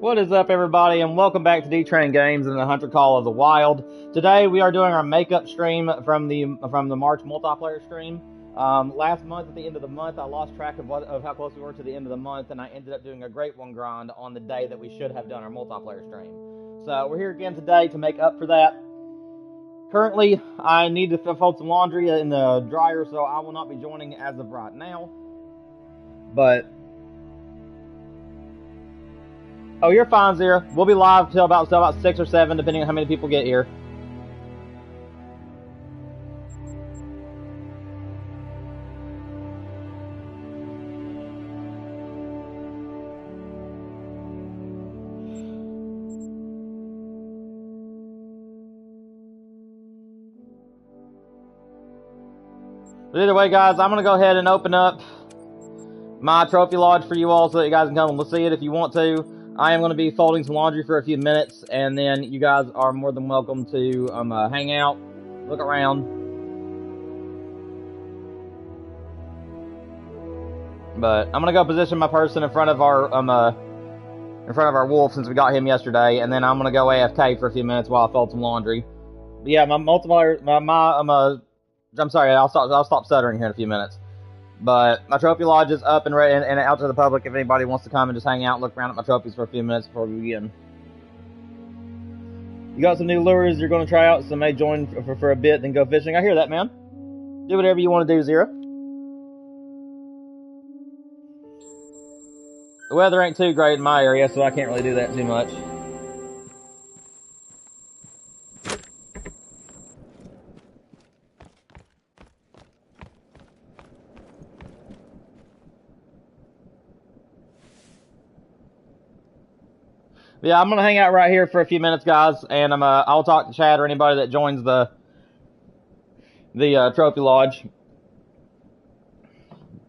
What is up, everybody, and welcome back to D-Train Games and the Hunter Call of the Wild. Today we are doing our makeup stream from the March multiplayer stream. Last month, at the end of the month, I lost track of how close we were to the end of the month, and I ended up doing a Great One grind on the day that we should have done our multiplayer stream. So we're here again today to make up for that. Currently, I need to fold some laundry in the dryer, so I will not be joining as of right now. But oh, you're fine, Zero. We'll be live till about 6 or 7, depending on how many people get here. But either way, guys, I'm going to go ahead and open up my trophy lodge for you all so that you guys can come and see it if you want to. I am going to be folding some laundry for a few minutes, and then you guys are more than welcome to hang out, look around. But I'm going to go position my person in front of our wolf since we got him yesterday, and then I'm going to go AFK for a few minutes while I fold some laundry. But yeah, my multiplier, I'm sorry, I'll stop stuttering here in a few minutes. But my trophy lodge is up and ready and out to the public if anybody wants to come and just hang out and look around at my trophies for a few minutes before we begin. You got some new lures you're going to try out, so may join for a bit, then go fishing. I hear that, man. Do whatever you want to do, Zero. The weather ain't too great in my area, so I can't really do that too much. Yeah, I'm gonna hang out right here for a few minutes, guys, and I'll talk to Chad or anybody that joins the trophy lodge.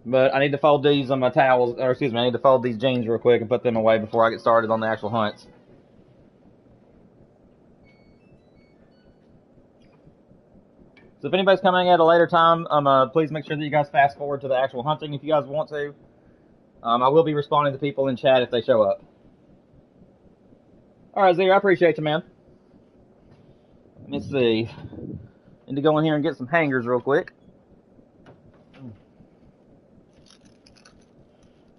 But I need to fold these on my towels, or excuse me, I need to fold these jeans real quick and put them away before I get started on the actual hunts. So if anybody's coming at a later time, please make sure that you guys fast forward to the actual hunting if you guys want to. I will be responding to people in chat if they show up. Alright, Zero, I appreciate you, man. Let me see. Need to go in here and get some hangers real quick.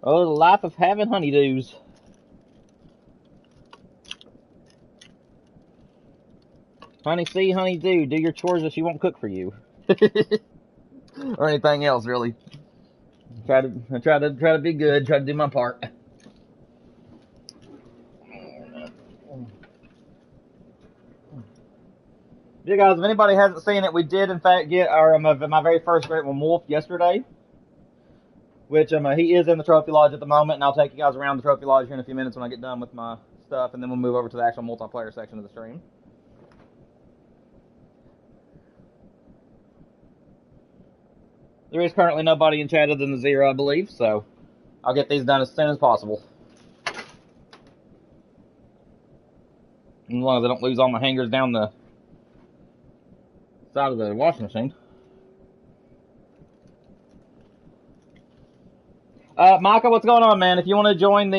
Oh, the life of having honeydews. Honey see, honey do. Do your chores or she won't cook for you. Or anything else, really. Try to be good. Try to do my part. Yeah, guys, if anybody hasn't seen it, we did in fact get our my very first Great One wolf yesterday, which he is in the trophy lodge at the moment, and I'll take you guys around the trophy lodge here in a few minutes when I get done with my stuff, and then we'll move over to the actual multiplayer section of the stream. There is currently nobody in chat other than the Zero, I believe, so I'll get these done as soon as possible. As long as I don't lose all my hangers down the side of the washing machine. Micah, what's going on, man? If you want to join the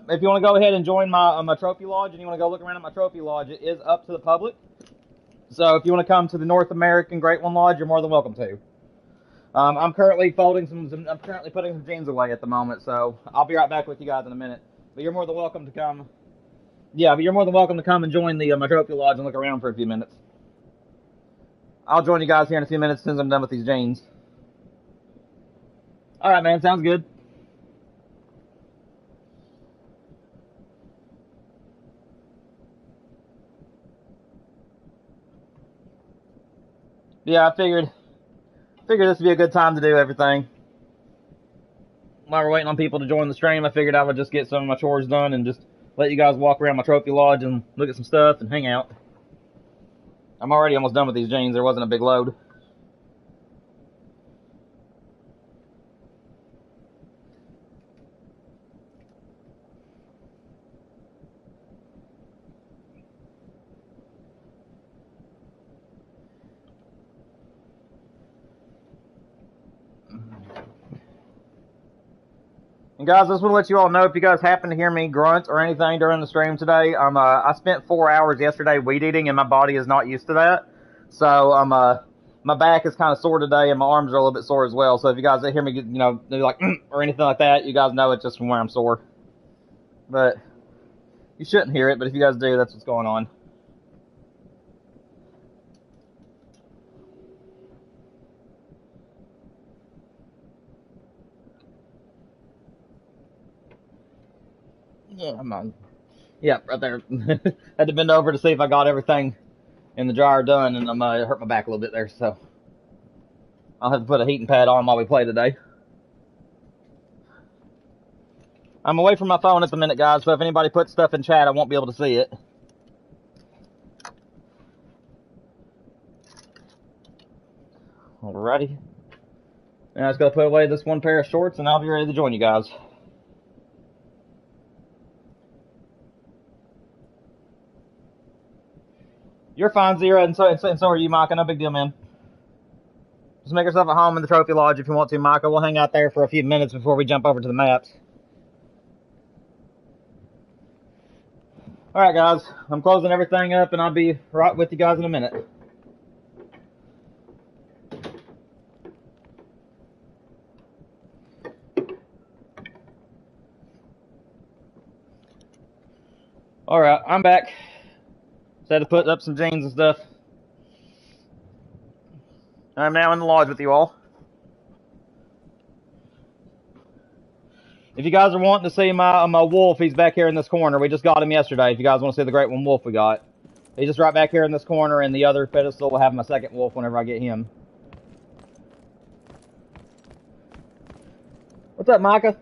if you want to go ahead and join my trophy lodge, and you want to go look around at my trophy lodge, it is up to the public. So if you want to come to the North American Great One Lodge, you're more than welcome to. I'm currently folding I'm currently putting some jeans away at the moment, so I'll be right back with you guys in a minute. But you're more than welcome to come. Yeah, but you're more than welcome to come and join the my trophy lodge and look around for a few minutes. I'll join you guys here in a few minutes as soon as I'm done with these jeans. All right, man. Sounds good. Yeah, I figured this would be a good time to do everything. While we're waiting on people to join the stream, I figured I would just get some of my chores done and just let you guys walk around my trophy lodge and look at some stuff and hang out. I'm already almost done with these jeans. There wasn't a big load. And guys, I just want to let you all know, if you guys happen to hear me grunt or anything during the stream today, I spent 4 hours yesterday weed eating, and my body is not used to that. So my back is kind of sore today, and my arms are a little bit sore as well. So if you guys hear me, you know, like or anything like that, you guys know it's just from where I'm sore. But you shouldn't hear it, but if you guys do, that's what's going on. Yeah, I'm on. Yeah, right there. Had to bend over to see if I got everything in the dryer done, and it hurt my back a little bit there, so I'll have to put a heating pad on while we play today. I'm away from my phone at the minute, guys, so if anybody puts stuff in chat, I won't be able to see it. Alrighty. Now I just gotta put away this one pair of shorts, and I'll be ready to join you guys. You're fine, Zero, and so are you, Micah. No big deal, man. Just make yourself at home in the Trophy Lodge if you want to, Micah. We'll hang out there for a few minutes before we jump over to the maps. Alright, guys. I'm closing everything up, and I'll be right with you guys in a minute. Alright, I'm back. Just had to put up some jeans and stuff. I'm now in the lodge with you all. If you guys are wanting to see my wolf, he's back here in this corner. We just got him yesterday. If you guys want to see the great one wolf we got. He's just right back here in this corner, and the other pedestal will have my second wolf whenever I get him. What's up, Micah?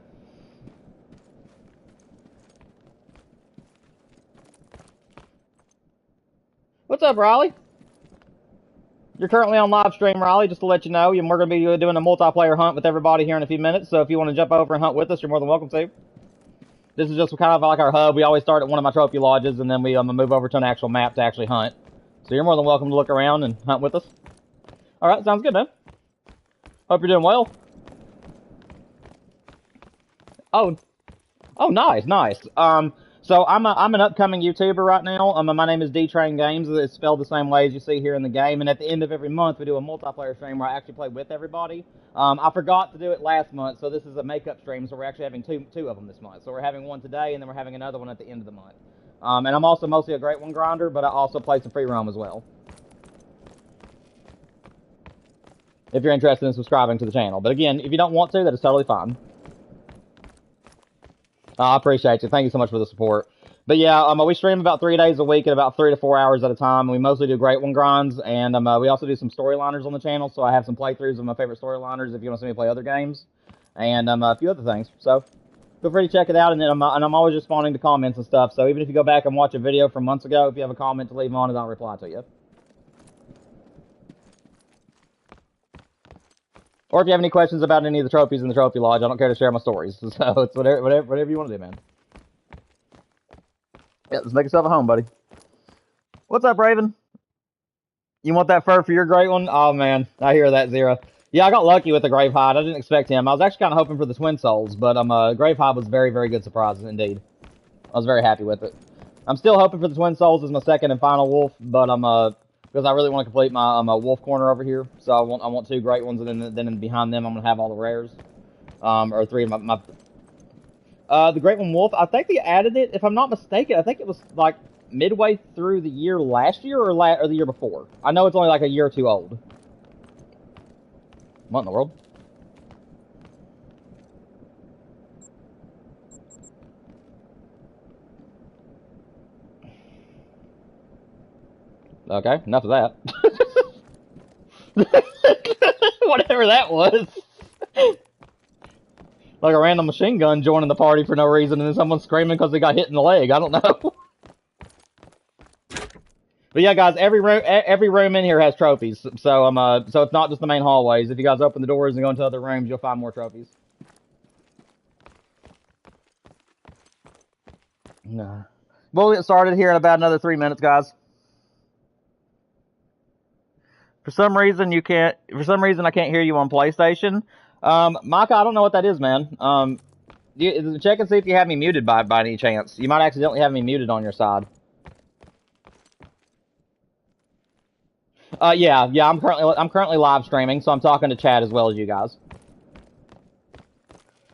What's up, Riley? You're currently on live stream, Riley, just to let you know. We're going to be doing a multiplayer hunt with everybody here in a few minutes, so if you want to jump over and hunt with us, you're more than welcome to. This is just kind of like our hub. We always start at one of my trophy lodges, and then we move over to an actual map to actually hunt. So you're more than welcome to look around and hunt with us. Alright, sounds good, man. Hope you're doing well. Oh, nice. So I'm an upcoming YouTuber right now. My name is D-Train Games. It's spelled the same way as you see here in the game. And at the end of every month, we do a multiplayer stream where I actually play with everybody. I forgot to do it last month, so this is a makeup stream. So we're actually having two of them this month. So we're having one today, and then we're having another one at the end of the month. And I'm also mostly a Great One grinder, but I also play some free roam as well. If you're interested in subscribing to the channel. But again, if you don't want to, that is totally fine. I appreciate you. Thank you so much for the support. But yeah, we stream about 3 days a week at about 3 to 4 hours at a time. We mostly do Great One grinds, and we also do some storyliners on the channel. So I have some playthroughs of my favorite storyliners if you want to see me play other games, and a few other things. So feel free to check it out. And then I'm always responding to comments and stuff. So even if you go back and watch a video from months ago, if you have a comment to leave on it, I'll reply to you. Or if you have any questions about any of the trophies in the Trophy Lodge, I don't care to share my stories. So it's whatever you want to do, man. Yeah, just make yourself at home, buddy. What's up, Raven? You want that fur for your great one? Oh, man. I hear that, Zero. Yeah, I got lucky with the Gravehide. I didn't expect him. I was actually kind of hoping for the Twin Souls, but Gravehide was very, very good surprise, indeed. I was very happy with it. I'm still hoping for the Twin Souls as my second and final wolf, but because I really want to complete my wolf corner over here. So I want 2 great ones, and then behind them I'm gonna have all the rares, or 3 of my the Great One Wolf. I think they added it, if I'm not mistaken. I think it was like midway through the year last year or the year before. I know it's only like a year or 2 old. What in the world? Okay, enough of that. Whatever that was. Like a random machine gun joining the party for no reason, and then someone screaming because they got hit in the leg. I don't know. But yeah, guys, every room in here has trophies. So so it's not just the main hallways. If you guys open the doors and go into other rooms, you'll find more trophies. Nah. We'll get started here in about another 3 minutes, guys. For some reason I can't hear you on PlayStation. Micah, I don't know what that is, man. check and see if you have me muted by any chance. You might accidentally have me muted on your side. Yeah, I'm currently live streaming, so I'm talking to chat as well as you guys.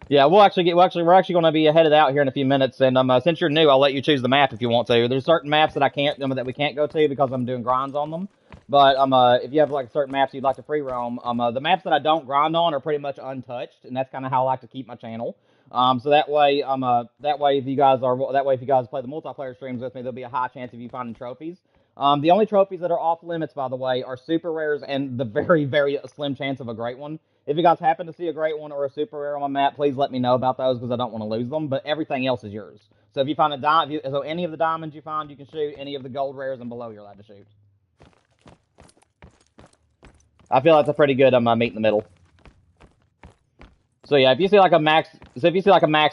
Yeah, we're actually going to be headed out here in a few minutes, and since you're new, I'll let you choose the map if you want to. There's certain maps that that we can't go to because I'm doing grinds on them. But if you have like certain maps you'd like to free roam, the maps that I don't grind on are pretty much untouched, and that's kind of how I like to keep my channel. So that way if you guys play the multiplayer streams with me, there'll be a high chance of you finding trophies. The only trophies that are off limits, by the way, are super rares and the very, very slim chance of a great one. If you guys happen to see a great one or a super rare on my map, please let me know about those because I don't want to lose them. But everything else is yours. So if you find so any of the diamonds you find, you can shoot. Any of the gold rares and below, you're allowed to shoot. I feel that's a pretty good meet in the middle. So yeah, if you see like a max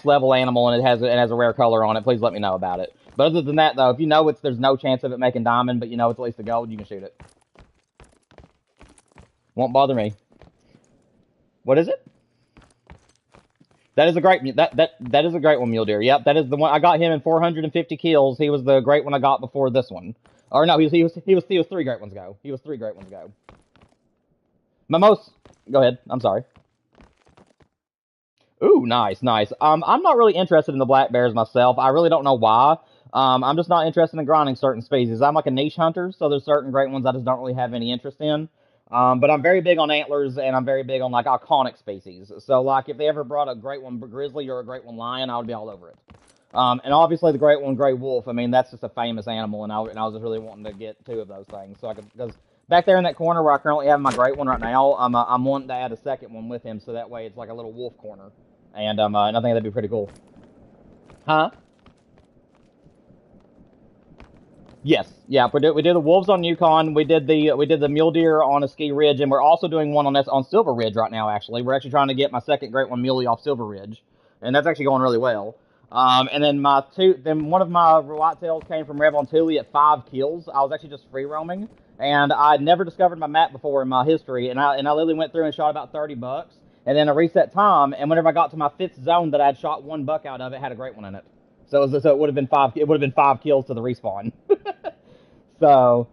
level animal and it has a rare color on it, please let me know about it. But other than that, though, if you know there's no chance of it making diamond, but you know it's at least a gold, you can shoot it. Won't bother me. What is it? That is a great one, mule deer. Yep, that is the one. I got him in 450 kills. He was the great one I got before this one. Or no, he was 3 great ones ago. He was 3 great ones ago. Go ahead. I'm sorry. Ooh, nice. I'm not really interested in the black bears myself. I really don't know why. I'm just not interested in grinding certain species. I'm like a niche hunter, so there's certain great ones I just don't really have any interest in. But I'm very big on antlers, and I'm very big on like iconic species. So like if they ever brought a great one grizzly or a great one lion, I would be all over it. And obviously the great one gray wolf. I mean that's just a famous animal, and I was just really wanting to get 2 of those things. So because back there in that corner where I currently have my great one right now, I'm wanting to add a second one with him, so that way it's like a little wolf corner. And I think that'd be pretty cool. Huh? Yes, yeah. We did the wolves on Yukon. We did the mule deer on a ski ridge, and we're also doing one on Silver Ridge right now. Actually, we're actually trying to get my second great one muley off Silver Ridge, and that's actually going really well. And then one of my whitetails came from Rev on Thule at 5 kills. I was actually just free roaming, and I'd never discovered my map before in my history, and I literally went through and shot about 30 bucks, and then I reset time, and whenever I got to my 5th zone that I had shot 1 buck out of, it had a great one in it. So it would have been 5. It would have been 5 kills to the respawn. So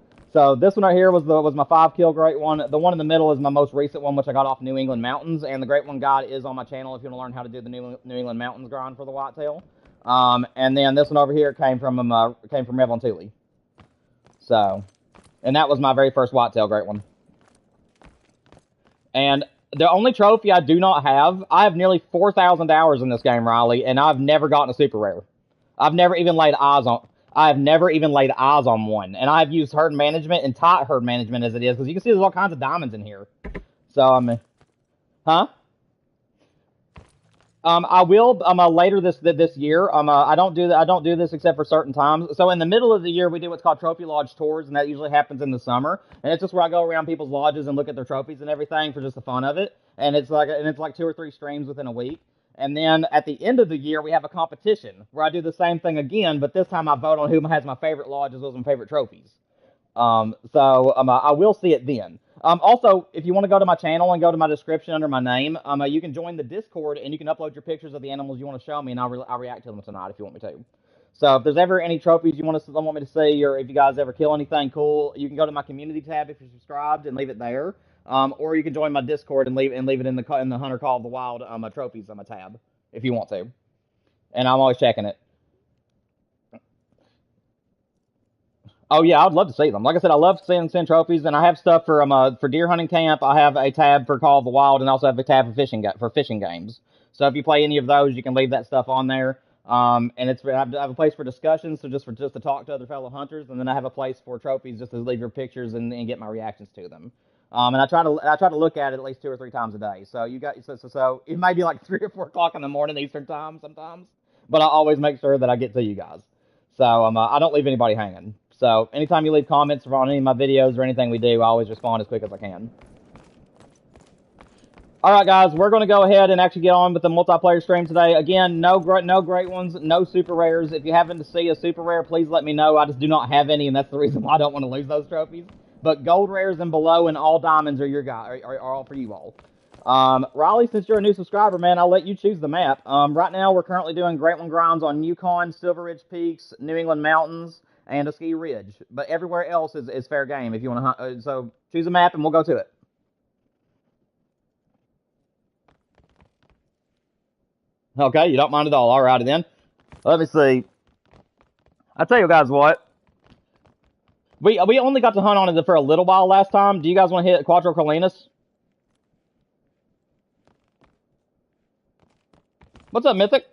this one right here was my 5 kill great one. The one in the middle is my most recent one, which I got off New England Mountains, and the great one guide is on my channel if you want to learn how to do the New England Mountains grind for the whitetail. And then this one over here came from Rev on Thule. So, and that was my very first whitetail great one. And the only trophy I do not have, I have nearly 4,000 hours in this game, Riley, and I've never gotten a super rare. I've never even laid eyes on one, and I've used herd management and tight herd management as it is, because you can see there's all kinds of diamonds in here. So, huh? I will later this year. I don't do this except for certain times. So in the middle of the year, we do what's called trophy lodge tours, and that usually happens in the summer. And it's just where I go around people's lodges and look at their trophies and everything for just the fun of it. And it's like 2 or 3 streams within a week. And then at the end of the year, we have a competition where I do the same thing again, but this time I vote on who has my favorite lodge as well as my favorite trophies. I will see it then. Also, if you want to go to my channel and go to my description under my name, you can join the Discord and you can upload your pictures of the animals you want to show me, and I'll react to them tonight if you want me to. So if there's ever any trophies you want me to see, or if you guys ever kill anything cool, you can go to my community tab if you're subscribed and leave it there. Or you can join my Discord and leave it in the Hunter Call of the Wild trophies tab if you want to. And I'm always checking it. Oh yeah, I'd love to see them. Like I said, I love seeing trophies, and I have stuff for deer hunting camp. I have a tab for Call of the Wild, and also have a tab for fishing games. So if you play any of those, you can leave that stuff on there. And I have a place for discussions, so just to talk to other fellow hunters, and then I have a place for trophies, just to leave your pictures and get my reactions to them. And I try to look at it at least 2 or 3 times a day. So so it may be like 3 or 4 o'clock in the morning Eastern time sometimes, but I always make sure that I get to you guys. So I don't leave anybody hanging. So anytime you leave comments on any of my videos or anything we do, I always respond as quick as I can. All right, guys, we're going to go ahead and actually get on with the multiplayer stream today. Again, no great ones, no super rares. If you happen to see a super rare, please let me know. I just do not have any, and that's the reason why I don't want to lose those trophies. But gold rares and below and all diamonds are are all for you all. Riley, since you're a new subscriber, man, I'll let you choose the map. Right now we're currently doing Great One grinds on Yukon, Silver Ridge Peaks, New England Mountains, and a ski ridge. But everywhere else is fair game if you want to hunt. So choose a map and we'll go to it. Okay, you don't mind at all. Alrighty then. Let me see. I tell you guys what. We only got to hunt on it for a little while last time. Do you guys want to hit Quattro Colinas? What's up, Mythic?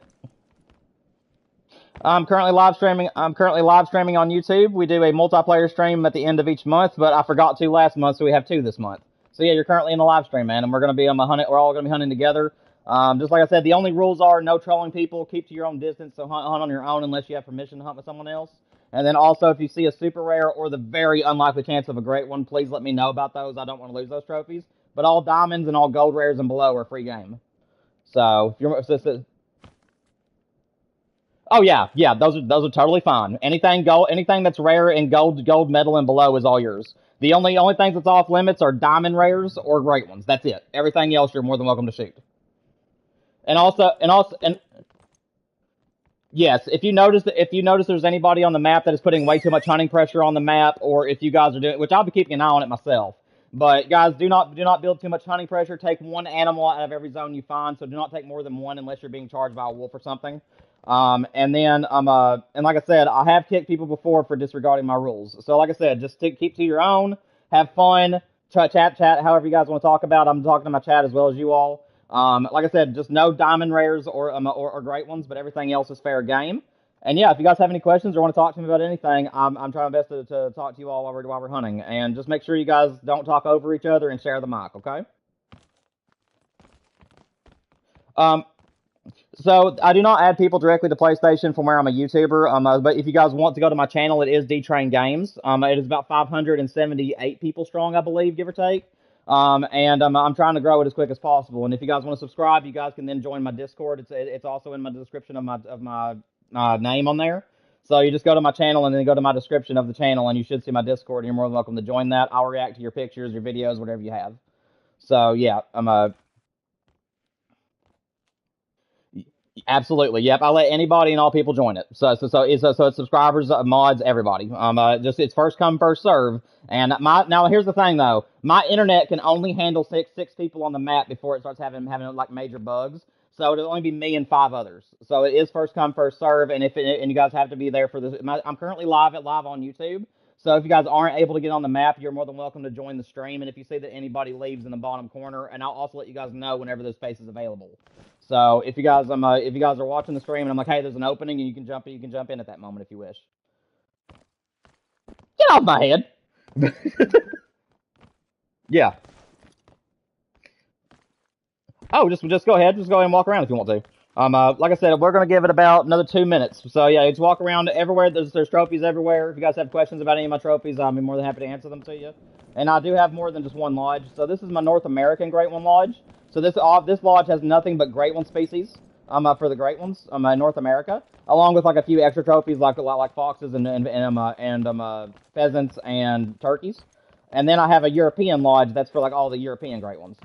I'm currently live streaming. I'm currently live streaming on YouTube. We do a multiplayer stream at the end of each month, but I forgot to last month, so we have two this month. So yeah, you're currently in the live stream, man, and we're gonna be on my hunting. We're all gonna be hunting together. Just like I said, the only rules are no trolling people, keep to your own distance, so hunt on your own unless you have permission to hunt with someone else. And then also, if you see a super rare or the very unlikely chance of a great one, please let me know about those. I don't want to lose those trophies. But all diamonds and all gold rares and below are free game. So if you're oh yeah, those are totally fine. Anything gold, anything that's rare and gold medal and below is all yours. The only things that's off limits are diamond rares or great ones. That's it. Everything else you're more than welcome to shoot. And yes, if you notice there's anybody on the map that is putting way too much hunting pressure on the map, or if you guys are doing, which I'll be keeping an eye on it myself. But guys, do not build too much hunting pressure. Take one animal out of every zone you find. So do not take more than one unless you're being charged by a wolf or something. And then and like I said, I have kicked people before for disregarding my rules. So like I said, just keep to your own, have fun, chat, however you guys want to talk about. I'm talking to my chat as well as you all. Like I said, just no diamond rares or great ones, but everything else is fair game. And yeah, if you guys have any questions or want to talk to me about anything, I'm trying my best to talk to you all while we're hunting. And just make sure you guys don't talk over each other and share the mic, okay? Um, So I do not add people directly to PlayStation from where I'm a YouTuber. But if you guys want to go to my channel, it is D Train Games. It is about 578 people strong, I believe, give or take. And I'm trying to grow it as quick as possible. And if you guys want to subscribe, you guys can then join my Discord. It's also in my description of my name on there. So you just go to my channel and then go to my description of the channel, and you should see my Discord. And you're more than welcome to join that. I'll react to your pictures, your videos, whatever you have. So yeah, absolutely. Yep. I let anybody and all people join it. So it's subscribers, mods, everybody. Just it's first come, first serve. And now here's the thing though. My internet can only handle six people on the map before it starts having like major bugs. So it'll only be me and five others. So it is first come, first serve. And and you guys have to be there for this. I'm currently live on YouTube. So if you guys aren't able to get on the map, you're more than welcome to join the stream. And if you see that anybody leaves in the bottom corner, and I'll also let you guys know whenever there's space is available. So if you guys are watching the stream and I'm like, hey, there's an opening and you can jump in at that moment if you wish. Get off my head. Yeah. Oh, just go ahead. Just go ahead and walk around if you want to. Like I said, we're gonna give it about another 2 minutes. So yeah, just walk around everywhere. There's trophies everywhere. If you guys have questions about any of my trophies, I'll be more than happy to answer them to you. And I do have more than just one lodge. So this is my North American Great One Lodge. So this lodge has nothing but Great One species. For the Great Ones, in North America, along with like a few extra trophies like foxes and pheasants and turkeys. And then I have a European lodge that's for like all the European Great Ones.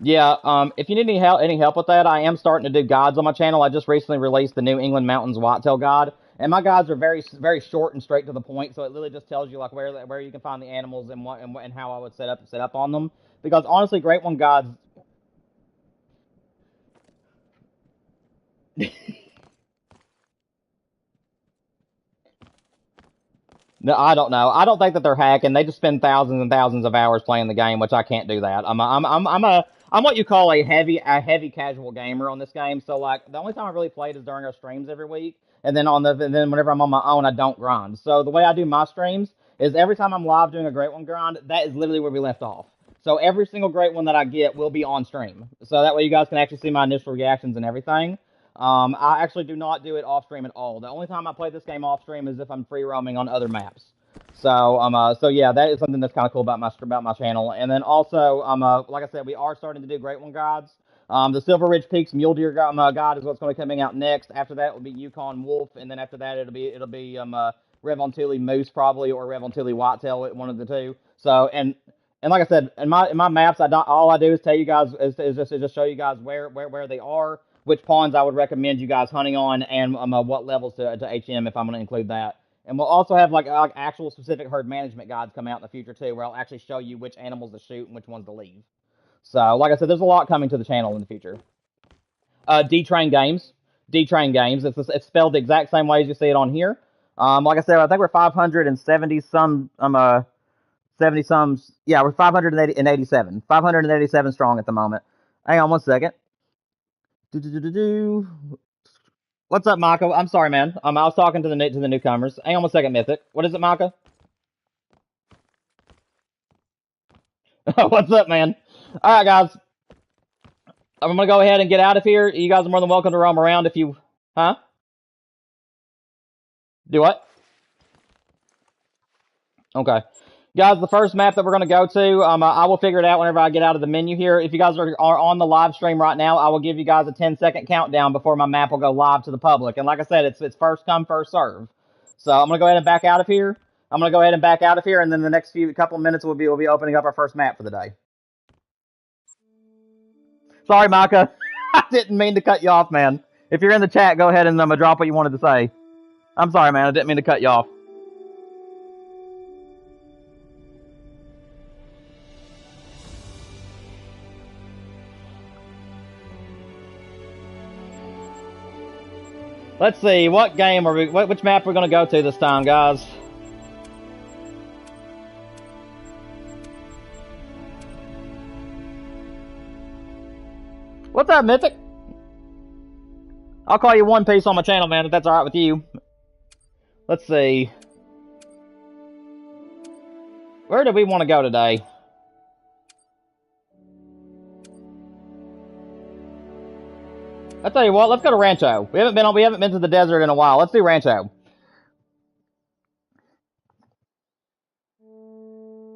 Yeah, if you need any help with that, I am starting to do guides on my channel. I just recently released the New England Mountains Whitetail Guide, and my guides are very short and straight to the point. So it literally just tells you like where you can find the animals and how I would set up on them. Because honestly, Great One guides. No, I don't know. I don't think that they're hacking. They just spend thousands and thousands of hours playing the game, which I can't do that. I'm what you call a heavy casual gamer on this game. So like the only time I really played is during our streams every week, and then whenever I'm on my own, I don't grind. So the way I do my streams is every time I'm live doing a Great One grind, that is literally where we left off. So every single Great One that I get will be on stream. So that way you guys can actually see my initial reactions and everything. I actually do not do it off stream at all. The only time I play this game off stream is if I'm free roaming on other maps. So yeah, that is something that's kind of cool about my channel. And then also, like I said, we are starting to do Great One guides. The Silver Ridge Peaks Mule Deer guide is what's going to be coming out next. After that will be Yukon Wolf, and then after that it'll be Red-Von-Tule moose probably, or Red-Von-Tule whitetail, one of the two. So and like I said, in my maps, all I do is tell you guys is just show you guys where they are, which ponds I would recommend you guys hunting on, and what levels to HM if I'm going to include that. And we'll also have like actual specific herd management guides come out in the future too, where I'll actually show you which animals to shoot and which ones to leave. So like I said, there's a lot coming to the channel in the future. D-Train Games. D-Train Games. It's spelled the exact same way as you see it on here. Like I said, I think we're 570 some 70 some. Yeah, we're 587. 587 strong at the moment. Hang on one second. What's up, Maka? I'm sorry, man. I was talking to the newcomers. Hang on one second, Mythic. What is it, Maka? What's up, man? All right, guys. I'm gonna go ahead and get out of here. You guys are more than welcome to roam around if you, huh? Do what? Okay. Guys, the first map that we're going to go to, I will figure it out whenever I get out of the menu here. If you guys are on the live stream right now, I will give you guys a 10-second countdown before my map will go live to the public. And like I said, it's first come, first serve. So I'm going to go ahead and back out of here. And then the next couple of minutes we'll be opening up our first map for the day. Sorry, Maka. I didn't mean to cut you off, man. If you're in the chat, go ahead and drop what you wanted to say. I'm sorry, man. I didn't mean to cut you off. Let's see, what game which map we're going to go to this time, guys? What's up, Mythic? I'll call you One Piece on my channel, man, if that's alright with you. Let's see. Where do we want to go today? I tell you what, let's go to Rancho. We haven't been to the desert in a while. Let's do Rancho.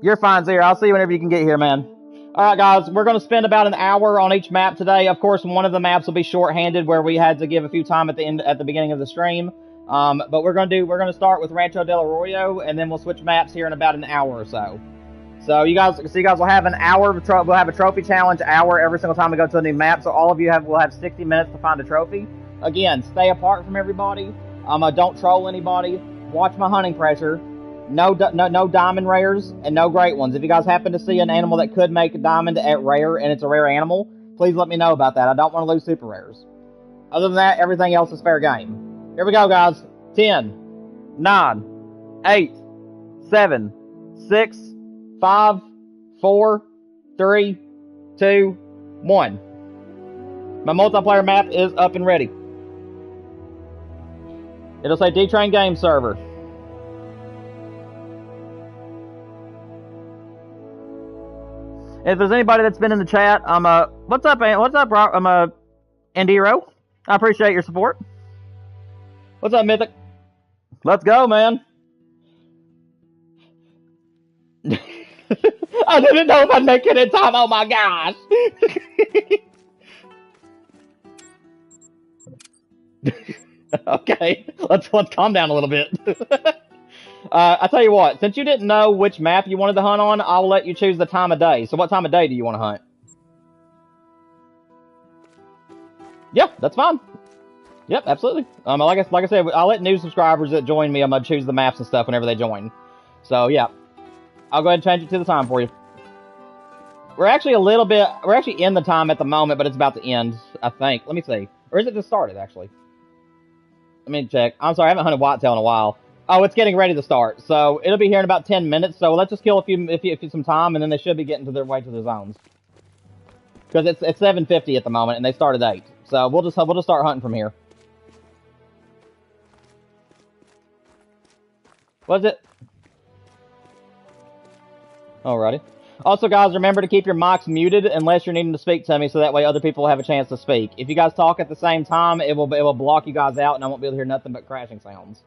You're fine, Zero. I'll see you whenever you can get here, man. Alright, guys, we're going to spend about an hour on each map today. Of course, one of the maps will be short-handed, where we had to give a few time at the beginning of the stream. But we're going to start with Rancho del Arroyo, and then we'll switch maps here in about an hour or so. So you guys will have an hour. We'll have a trophy challenge hour every single time we go to a new map. So all of you will have 60 minutes to find a trophy. Again, stay apart from everybody. Don't troll anybody. Watch my hunting pressure. No diamond rares and no great ones. If you guys happen to see an animal that could make a diamond at rare and it's a rare animal, please let me know about that. I don't want to lose super rares. Other than that, everything else is fair game. Here we go, guys. 10, 9, 8, 7, 6. 5, 4, 3, 2, 1. My multiplayer map is up and ready. It'll say D-Train Game Server. If there's anybody that's been in the chat, what's up, Indiro? I appreciate your support. What's up, Mythic? Let's go, man. I didn't know if I'd make it in time. Oh my gosh. Okay, let's calm down a little bit. I tell you what, since you didn't know which map you wanted to hunt on, I'll let you choose the time of day. So what time of day do you want to hunt? Yeah, that's fine. Yep, absolutely. Like I said, I'll let new subscribers that join me, I'm gonna choose the maps and stuff whenever they join. So yeah, I'll go ahead and change it to the time for you. We're actually in the time at the moment, but it's about to end, I think. Let me see. Or is it just started, actually? Let me check. I'm sorry, I haven't hunted whitetail in a while. Oh, it's getting ready to start. So it'll be here in about 10 minutes. So let's just kill some time, and then they should be getting to their way to the zones. Because it's 7:50 at the moment, and they start at 8. So we'll just start hunting from here. What is it? Alrighty. Also, guys, remember to keep your mics muted unless you're needing to speak to me, so that way other people will have a chance to speak. If you guys talk at the same time, it will block you guys out, and I won't be able to hear nothing but crashing sounds.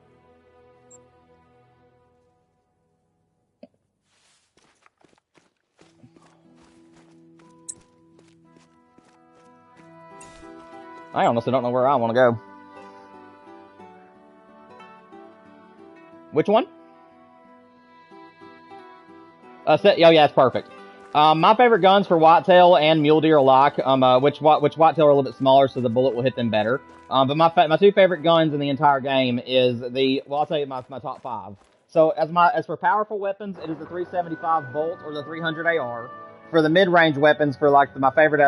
I honestly don't know where I want to go. Which one? Oh yeah, it's perfect. My favorite guns for whitetail and mule deer alike, which whitetail are a little bit smaller, so the bullet will hit them better. But my two favorite guns in the entire game is I'll tell you my top five. So as for powerful weapons, it is the 375 bolt or the 300 AR. For the mid-range weapons, for like my favorite,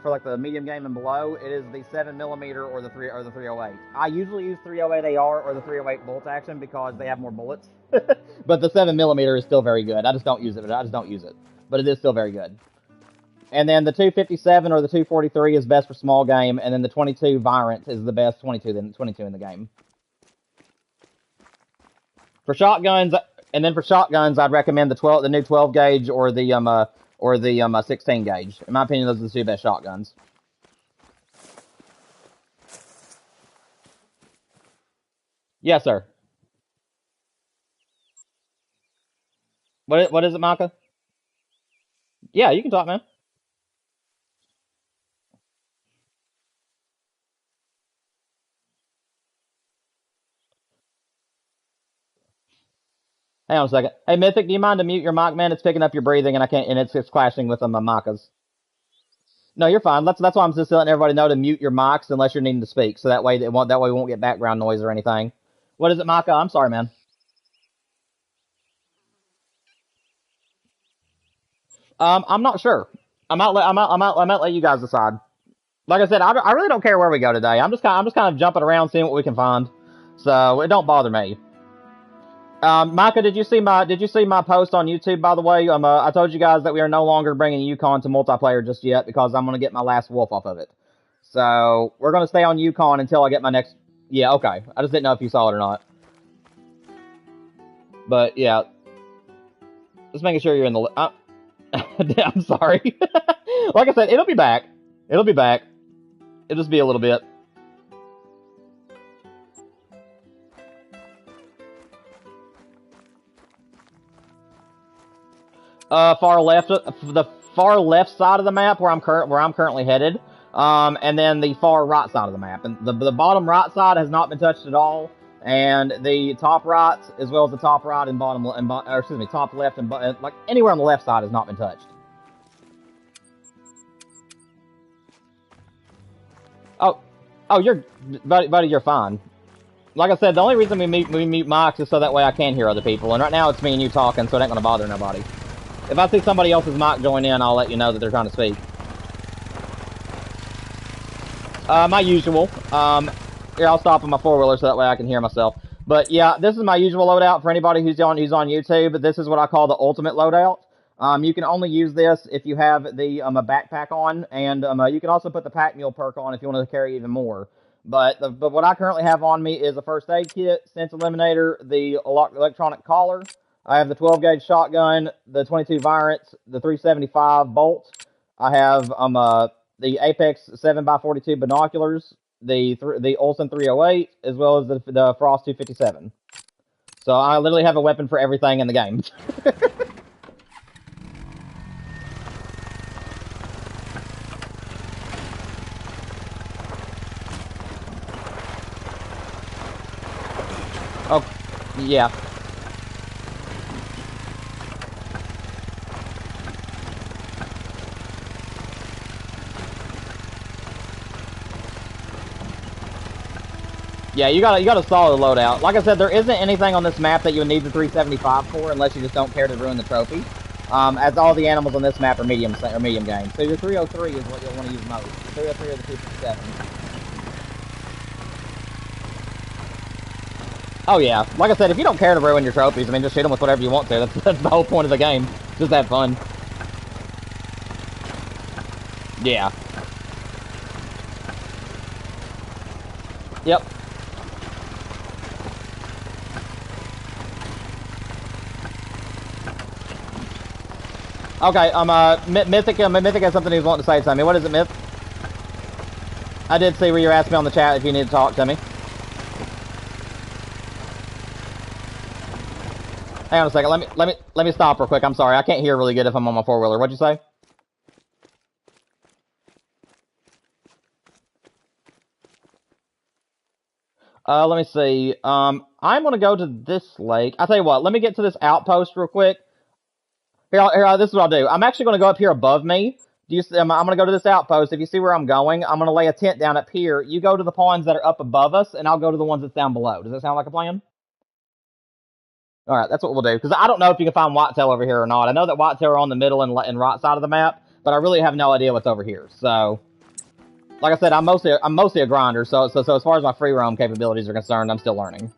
for like the medium game and below, it is the 7mm or the 308. I usually use 308 AR or the 308 bolt action because they have more bullets. But the 7mm is still very good. I just don't use it. But it is still very good. And then the 257 or the 243 is best for small game, and then the 22 Virant is the best 22 in the game. For shotguns, I'd recommend the new 12 gauge or the 16 gauge. In my opinion, those are the two best shotguns. Yes, sir. What is it, Micah? Yeah, you can talk, man. Hang on a second. Hey, Mythic, do you mind to mute your mic, man? It's picking up your breathing, and I can't, and it's clashing with Micah's. No, you're fine. That's why I'm just letting everybody know to mute your mics unless you're needing to speak, so that way we won't get background noise or anything. What is it, Micah? I'm sorry, man. I'm not sure. I might let you guys decide. Like I said, I really don't care where we go today. I'm just kind of jumping around, seeing what we can find. So it don't bother me. Micah, did you see my post on YouTube, by the way? I told you guys that we are no longer bringing Yukon to multiplayer just yet because I'm going to get my last wolf off of it. So we're going to stay on Yukon until I get my next... Yeah, okay. I just didn't know if you saw it or not. But, yeah. Just making sure you're in the... I'm sorry. Like I said, it'll be back. It'll be back. It'll just be a little bit. The far left side of the map where I'm currently headed, and then the far right side of the map, and the bottom right side has not been touched at all, and the top right as well as the top right and top left and like anywhere on the left side has not been touched. Oh, buddy, you're fine. Like I said, the only reason we mute mics is so that way I can hear other people, and right now it's me and you talking, so it ain't gonna bother nobody. If I see somebody else's mic join in, I'll let you know that they're trying to speak. My usual. Here, I'll stop on my four-wheeler so that way I can hear myself. But yeah, this is my usual loadout for anybody who's on YouTube. This is what I call the ultimate loadout. You can only use this if you have the a backpack on, and you can also put the pack mule perk on if you want to carry even more. But what I currently have on me is a first aid kit, sense eliminator, the electronic collar. I have the 12 gauge shotgun, the 22 Virants, the 375 bolt. I have the Apex 7x42 binoculars, the Olsen 308, as well as the Frost 257. So I literally have a weapon for everything in the game. Oh, yeah. Yeah, you got a solid loadout. Like I said, there isn't anything on this map that you would need the 375 for, unless you just don't care to ruin the trophy. As all the animals on this map are medium game. So your 303 is what you'll want to use most. The 303 or the 257. Oh yeah, like I said, if you don't care to ruin your trophies, I mean, just shoot them with whatever you want to. That's the whole point of the game. Just have fun. Yeah. Yep. Okay, Mythic has something he's wanting to say to me. What is it, Myth? I did see where you asked me on the chat if you need to talk to me. Hang on a second. Let me stop real quick. I'm sorry. I can't hear really good if I'm on my four-wheeler. What'd you say? Let me see. I'm gonna go to this lake. I'll tell you what. Let me get to this outpost real quick. Here, this is what I'll do. I'm actually gonna go up here above me. Do you? I'm gonna go to this outpost. If you see where I'm going, I'm gonna lay a tent down up here. You go to the pawns that are up above us, and I'll go to the ones that's down below. Does that sound like a plan? All right, that's what we'll do. Because I don't know if you can find whitetail over here or not. I know that whitetail are on the middle and right side of the map, but I really have no idea what's over here. So, like I said, I'm mostly a grinder. So as far as my free roam capabilities are concerned, I'm still learning.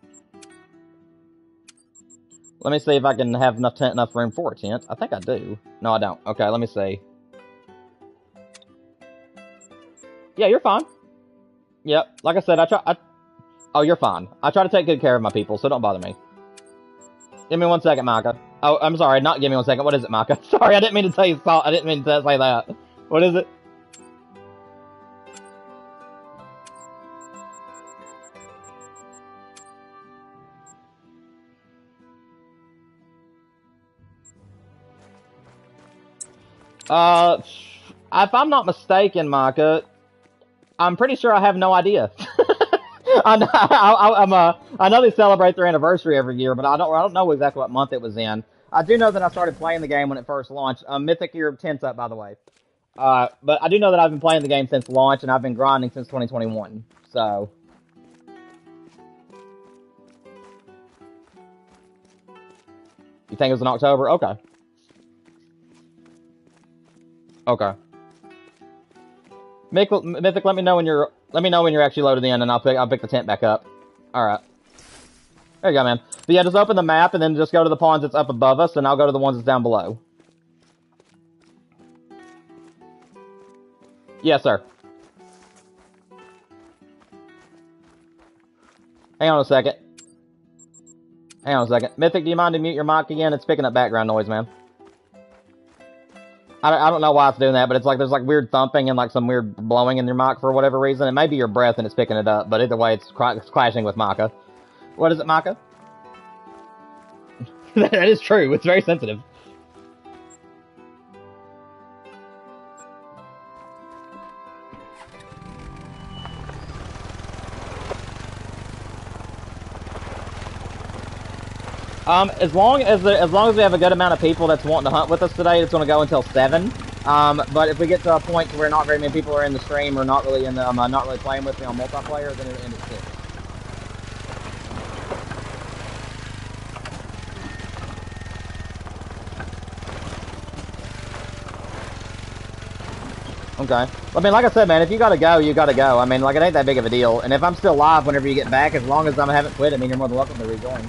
Let me see if I can have enough room for a tent. I think I do. No, I don't. Okay, let me see. Yeah, you're fine. Yep. Like I said, oh, you're fine. I try to take good care of my people, so don't bother me. Give me 1 second, Micah. Oh, I'm sorry, not give me 1 second. What is it, Micah? Sorry, I didn't mean to tell you. I didn't mean to say that. What is it? If I'm not mistaken, Micah, I'm pretty sure I have no idea. I know they celebrate their anniversary every year, but I don't know exactly what month it was in. I do know that I started playing the game when it first launched. Mythic, your tent's up, by the way. But I do know that I've been playing the game since launch, and I've been grinding since 2021. So. You think it was in October? Okay. Okay. Mythic, let me know when you're actually loaded in, and I'll pick the tent back up. All right. There you go, man. But yeah, just open the map and then just go to the pawns that's up above us, and I'll go to the ones that's down below. Yes, sir. Hang on a second. Hang on a second. Mythic, do you mind to mute your mic again? It's picking up background noise, man. I don't know why it's doing that, but it's like there's like weird thumping and like some weird blowing in your mic for whatever reason. It may be your breath and it's picking it up, but either way, it's clashing with Micah. What is it, Micah? That is true. It's very sensitive. As long as we have a good amount of people that's wanting to hunt with us today, it's going to go until 7. But if we get to a point where not very many people are in the stream or not really not really playing with me on multiplayer, then it'll end at 6. Okay. I mean, like I said, man, if you gotta go, you gotta go. I mean, like, it ain't that big of a deal. And if I'm still live whenever you get back, as long as I haven't quit, I mean, you're more than welcome to rejoin.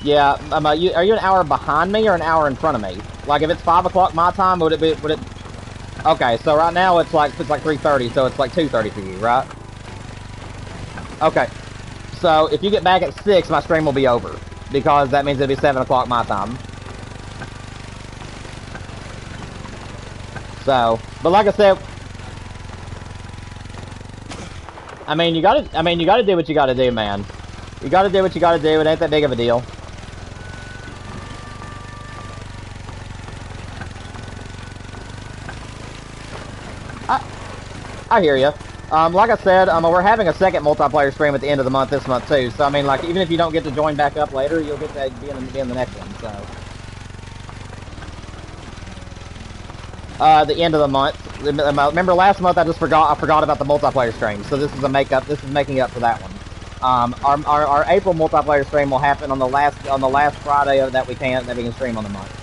Yeah, are you an hour behind me or an hour in front of me? Like, if it's 5 o'clock my time, would it? Okay, so right now it's like 3:30, so it's like 2:30 for you, right? Okay. So if you get back at 6, my stream will be over because that means it'll be 7 o'clock my time. So, but like I said, I mean, you gotta do what you gotta do, man. You gotta do what you gotta do. It ain't that big of a deal. I hear you. Like I said, we're having a second multiplayer stream at the end of the month this month too. So I mean, like, even if you don't get to join back up later, you'll get to be in the next one. So, the end of the month. Remember last month I forgot about the multiplayer stream. So this is a makeup. This is making up for that one. Our April multiplayer stream will happen on the last Friday that we can stream on the month.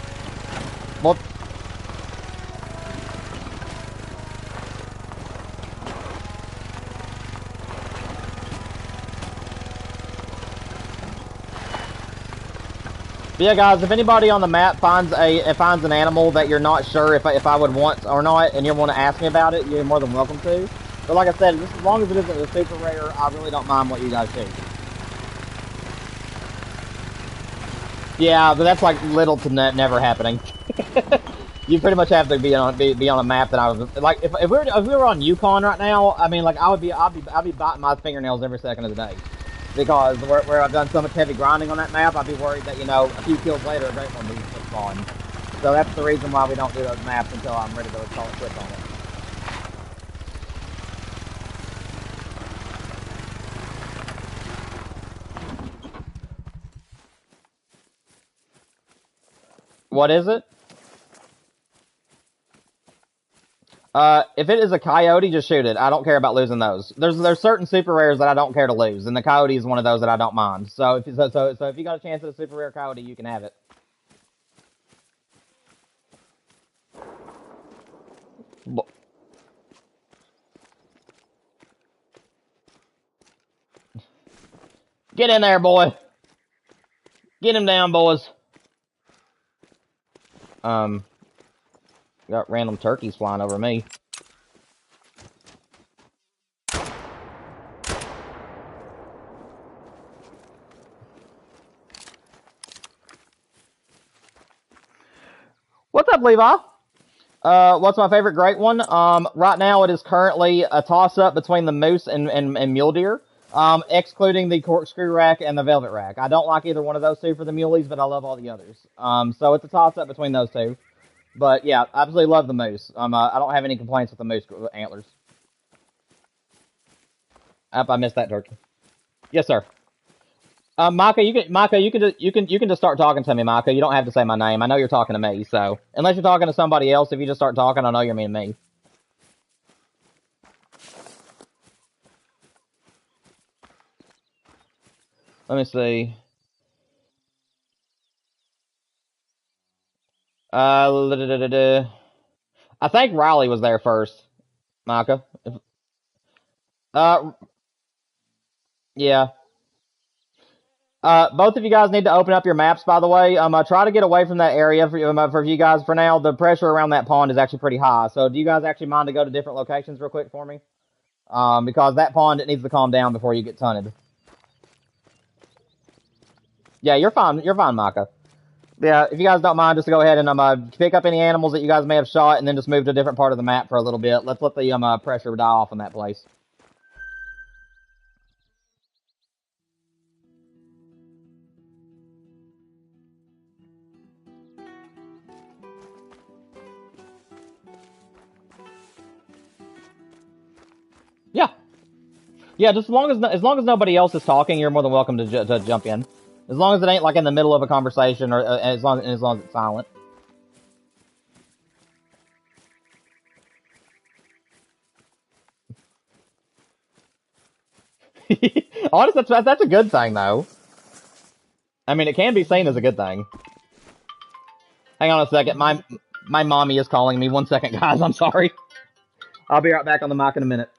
But yeah, guys, if anybody on the map finds an animal that you're not sure if I would want or not, and you want to ask me about it, you're more than welcome to. But like I said, as long as it isn't a super rare, I really don't mind what you guys do. Yeah, but that's like little to never happening. You pretty much have to be on a map that I was like. If we were on Yukon right now, I mean, like I'd be biting my fingernails every second of the day. Because where I've done so much heavy grinding on that map, I'd be worried that, you know, a few kills later, a great one would spawn. So that's the reason why we don't do those maps until I'm ready to call it quits on it. What is it? If it is a coyote, just shoot it. I don't care about losing those. There's certain super rares that I don't care to lose, and the coyote is one of those that I don't mind. So if you got a chance at a super rare coyote, you can have it. Get in there, boy. Get him down, boys. Got random turkeys flying over me. What's up, Levi? What's my favorite great one? Right now it is currently a toss-up between the moose and mule deer, excluding the corkscrew rack and the velvet rack. I don't like either one of those two for the muleys, but I love all the others. So it's a toss-up between those two. But yeah, I absolutely love the moose. I don't have any complaints with the moose antlers. I missed that turkey. Yes, sir. Micah, you can just start talking to me, Micah. You don't have to say my name. I know you're talking to me, so unless you're talking to somebody else, if you just start talking, I know you're meaning me. Let me see. I think Riley was there first, Micah. Uh, yeah. Both of you guys need to open up your maps, by the way. Try to get away from that area for you guys for now. The pressure around that pond is actually pretty high. So, do you guys actually mind to go to different locations real quick for me? Because that pond, it needs to calm down before you get tunned. Yeah, you're fine. You're fine, Micah. Yeah, if you guys don't mind, just go ahead and pick up any animals that you guys may have shot, and then just move to a different part of the map for a little bit. Let's let the pressure die off in that place. Yeah, yeah. Just as long as nobody else is talking, you're more than welcome to jump in. As long as it ain't like in the middle of a conversation, or as long as it's silent. Honestly, that's a good thing though. I mean, it can be seen as a good thing. Hang on a second. My mommy is calling me. 1 second, guys. I'm sorry. I'll be right back on the mic in a minute.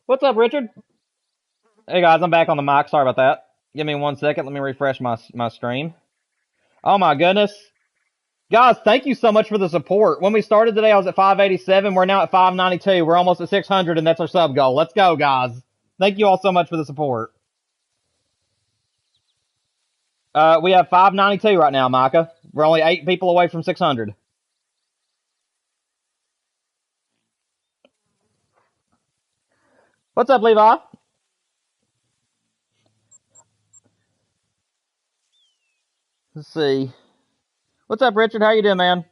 What's up, Richard? Hey guys, I'm back on the mic. Sorry about that. Give me 1 second. Let me refresh my stream. Oh my goodness. Guys, thank you so much for the support. When we started today, I was at 587. We're now at 592. We're almost at 600, and that's our sub goal. Let's go, guys. Thank you all so much for the support. We have 592 right now, Micah. We're only 8 people away from 600. What's up, Levi? Let's see. What's up, Richard? How you doing, man?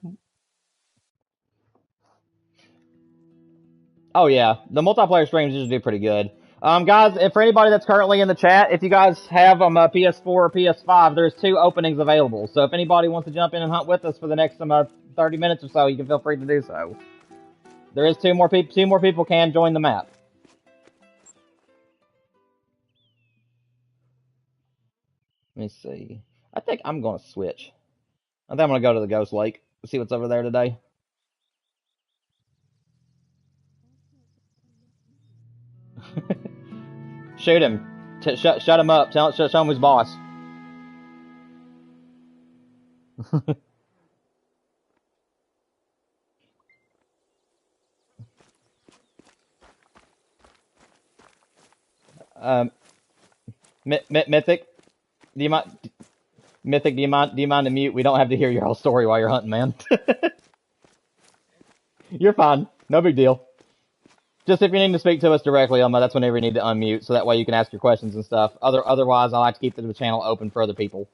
Oh yeah, the multiplayer streams usually do pretty good. Guys, if for anybody that's currently in the chat, if you guys have a PS4 or PS5, there's 2 openings available. So if anybody wants to jump in and hunt with us for the next 30 minutes or so, you can feel free to do so. There is 2 more people. 2 more people can join the map. Let me see. I think I'm gonna switch. I think I'm gonna go to the Ghost Lake. See what's over there today. Shoot him. Shut him up. Show him who's boss. um, Mythic, do you mind? Mythic, do you mind to mute? We don't have to hear your whole story while you're hunting, man. You're fine. No big deal. Just if you need to speak to us directly, that's whenever you need to unmute, so that way you can ask your questions and stuff. Otherwise, I like to keep the channel open for other people.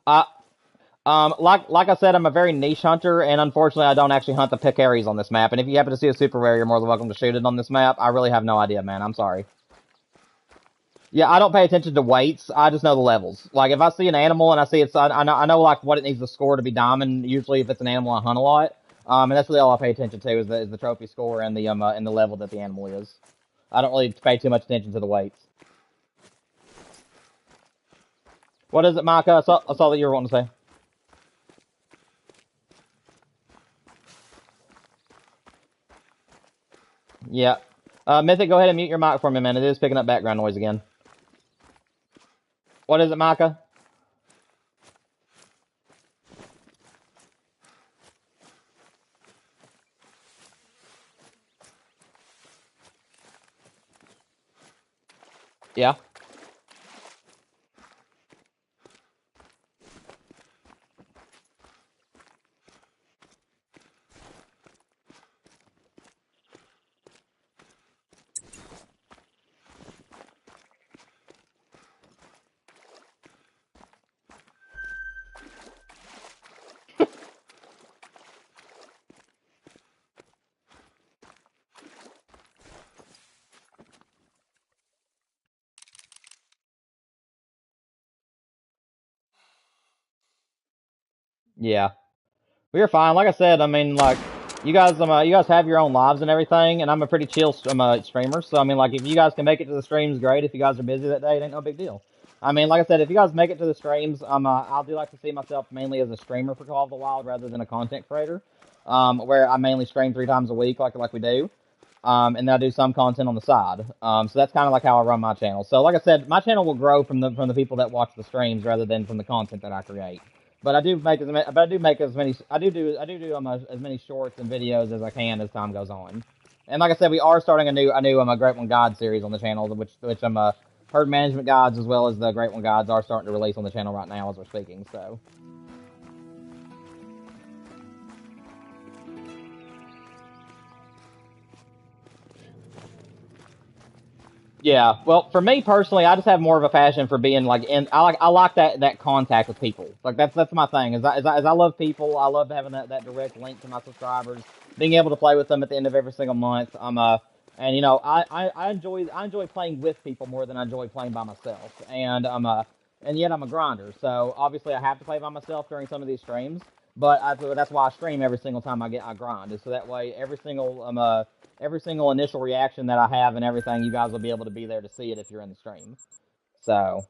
Uh, like I said, I'm a very niche hunter, and unfortunately, I don't actually hunt the peccaries on this map. And if you happen to see a super rare, you're more than welcome to shoot it on this map. I really have no idea, man. I'm sorry. Yeah, I don't pay attention to weights. I just know the levels. Like if I see an animal and I see it's, I know like what it needs to score to be diamond. Usually, if it's an animal I hunt a lot, and that's really all I pay attention to is the trophy score and the level that the animal is. I don't really pay too much attention to the weights. What is it, Micah? I saw that you were wanting to say. Yeah. Mythic, go ahead and mute your mic for me, man. It is picking up background noise again. What is it, Micah? Yeah. Yeah. We're fine. Like I said, I mean, like, you guys have your own lives and everything, and I'm a pretty chill streamer. So I mean, like, if you guys can make it to the streams, great. If you guys are busy that day, it ain't no big deal. I mean, like I said, if you guys make it to the streams, I do like to see myself mainly as a streamer for Call of the Wild rather than a content creator. Where I mainly stream 3 times a week, like we do. And then I do some content on the side. So that's kind of like how I run my channel. So like I said, my channel will grow from the people that watch the streams rather than from the content that I create. But I do make as many as many shorts and videos as I can as time goes on. And like I said, we are starting a new Great One Guide series on the channel, which herd management guides as well as the Great One guides are starting to release on the channel right now as we're speaking. So. Yeah, well, for me personally, I just have more of a passion for being like in. I like that contact with people. Like that's my thing. As I love people, I love having that direct link to my subscribers, being able to play with them at the end of every single month. And you know, I enjoy playing with people more than I enjoy playing by myself. And yet I'm a grinder, so obviously I have to play by myself during some of these streams. But that's why I stream every single time I grind, is so that way every single initial reaction that I have and everything, you guys will be able to be there to see it if you're in the stream. So,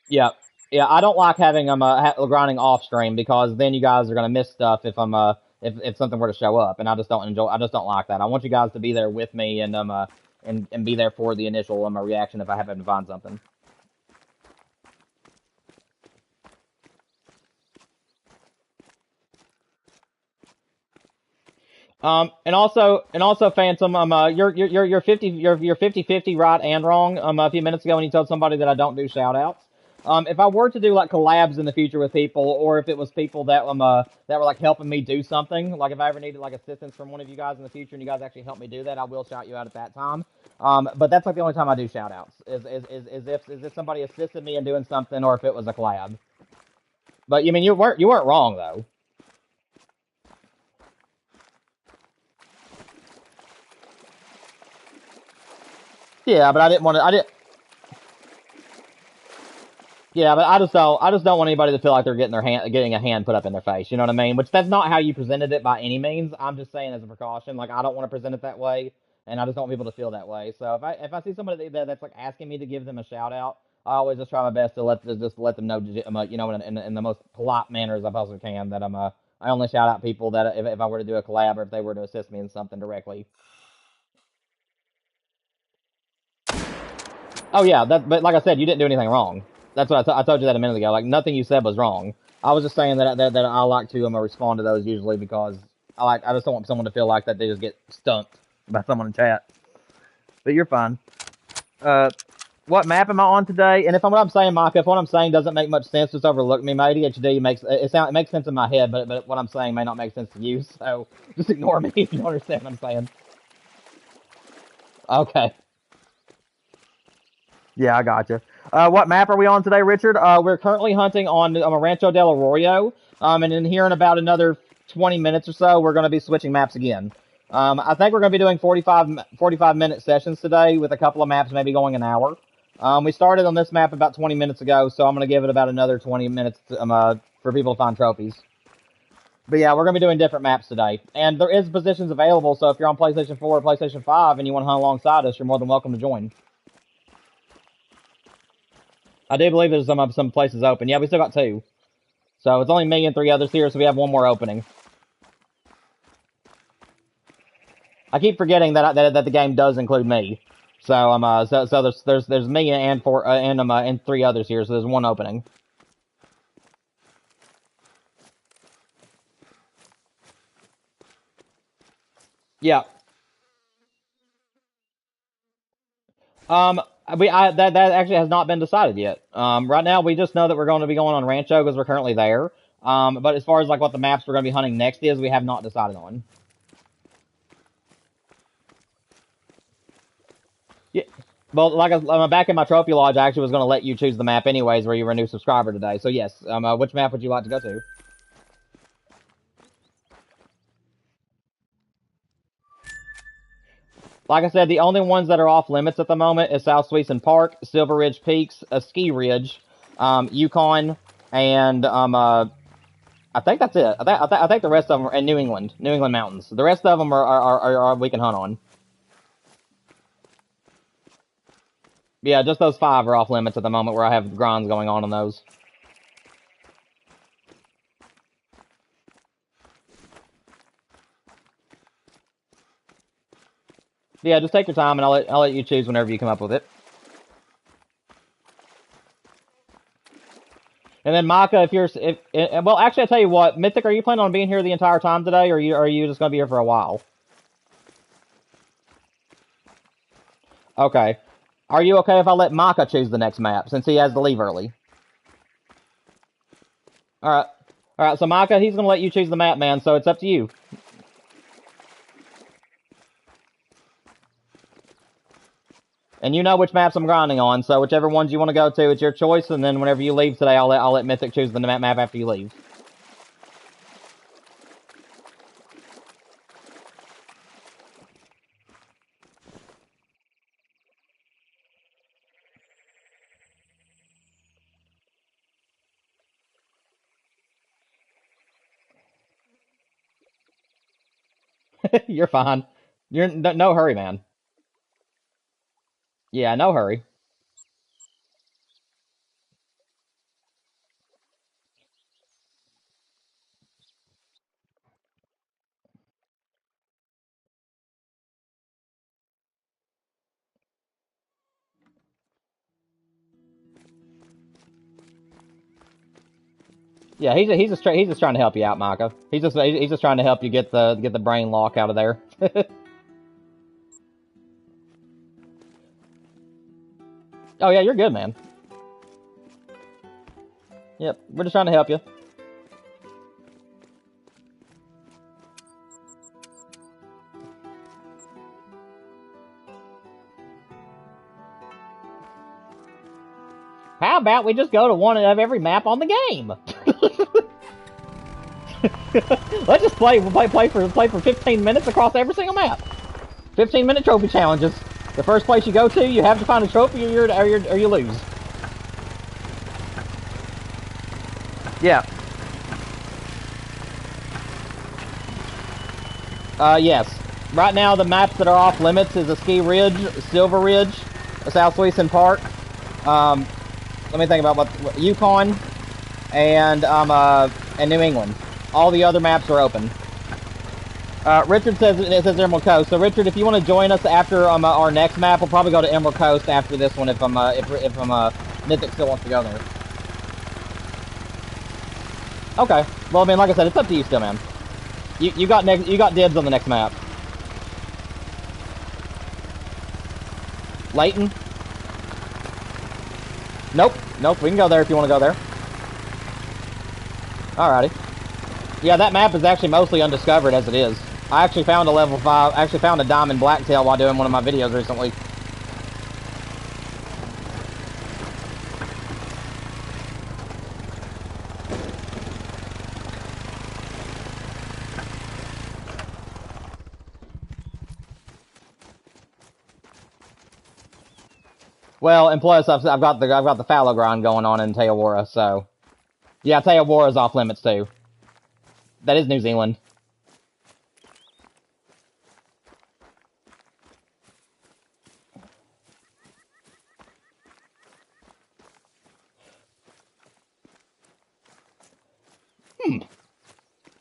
yeah, I don't like having grinding off stream because then you guys are gonna miss stuff if if something were to show up, and I just don't like that. I want you guys to be there with me and be there for the initial reaction if I happen to find something. And also, Phantom, you're 50-50 right and wrong. A few minutes ago when you told somebody that I don't do shout outs. If I were to do like collabs in the future with people, or if it was people that were like helping me do something, like if I ever needed like assistance from one of you guys in the future and you guys actually help me do that, I will shout you out at that time. But that's like the only time I do shout outs is if somebody assisted me in doing something or if it was a collab. But you mean you weren't wrong though. Yeah, but I didn't want to. I didn't. Yeah, but I just don't want anybody to feel like they're getting a hand put up in their face. You know what I mean? Which that's not how you presented it by any means. I'm just saying as a precaution. Like I don't want to present it that way, and I just don't want people to feel that way. So if I see somebody that's like asking me to give them a shout out, I always just try my best to let them know, you know, in the most polite manner as I possibly can that I only shout out people that if I were to do a collab or if they were to assist me in something directly. Oh yeah, but like I said, you didn't do anything wrong. That's what I told you that a minute ago. Like nothing you said was wrong. I was just saying that I like to respond to those usually because I just don't want someone to feel like that they just get stumped by someone in chat. But you're fine. Uh, what map am I on today? And if I'm what I'm saying, Micah, if what I'm saying doesn't make much sense, just overlook me. My ADHD it makes sense in my head, but what I'm saying may not make sense to you. So just ignore me if you don't understand what I'm saying. Okay. Yeah, I gotcha. What map are we on today, Richard? We're currently hunting on Rancho del Arroyo, and in here in about another 20 minutes or so, we're going to be switching maps again. I think we're going to be doing 45-minute sessions today with a couple of maps maybe going an hour. We started on this map about 20 minutes ago, so I'm going to give it about another 20 minutes for people to find trophies. But yeah, we're going to be doing different maps today. And there is positions available, so if you're on PlayStation 4 or PlayStation 5 and you want to hunt alongside us, you're more than welcome to join. I do believe there's some places open. Yeah, we still got two. So it's only me and three others here, so we have one more opening. I keep forgetting that the game does include me. So there's me and four and three others here, so there's one opening. Yeah. Um, that actually has not been decided yet. Right now we just know that we're going to be going on Rancho because we're currently there. But as far as like what the maps we're going to be hunting next is, we have not decided on. Yeah. Well, like back in my trophy lodge, I actually was going to let you choose the map anyways, where you were a new subscriber today. So yes, which map would you like to go to? Like I said, the only ones that are off limits at the moment is South Sweetson Park, Silver Ridge Peaks, a ski ridge, Yukon, and I think that's it. I think the rest of them are in New England mountains. The rest of them are we can hunt on. Yeah, just those five are off limits at the moment where I have grinds going on those. Yeah, just take your time and I'll let you choose whenever you come up with it. And then Micah, well, actually, I tell you what, Mythic, are you planning on being here the entire time today, or are you just gonna be here for a while? Okay. Are you okay if I let Micah choose the next map since he has to leave early? All right. All right. So Micah, he's gonna let you choose the map, man. So it's up to you. And you know which maps I'm grinding on. So whichever ones you want to go to, it's your choice. And then whenever you leave today, I'll let Mythic choose the map after you leave. You're fine. You're no hurry, man. Yeah, no hurry. Yeah, he's just trying to help you out, Micah. He's just trying to help you get the brain lock out of there. Oh yeah, you're good, man. Yep, we're just trying to help you. How about we just go to one of every map on the game? Let's just play for 15 minutes across every single map. 15-minute trophy challenges. The first place you go to, you have to find a trophy, or you lose. Yeah. Yes. Right now, the maps that are off limits is a Ski Ridge, Silver Ridge, South Sweeson Park. Let me think about what Yukon, and New England. All the other maps are open. Richard says it says Emerald Coast. So Richard, if you want to join us after our next map, we'll probably go to Emerald Coast after this one if Mythic still wants to go there. Okay. Well, I mean, like I said, it's up to you still, man. You got dibs on the next map. Layton? Nope. We can go there if you want to go there. Alrighty. Yeah, that map is actually mostly undiscovered as it is. I actually found a level 5, actually found a diamond blacktail while doing one of my videos recently. Well, and plus I've got the fallow grind going on in Teawara, so yeah, Teawara's off limits too. That is New Zealand.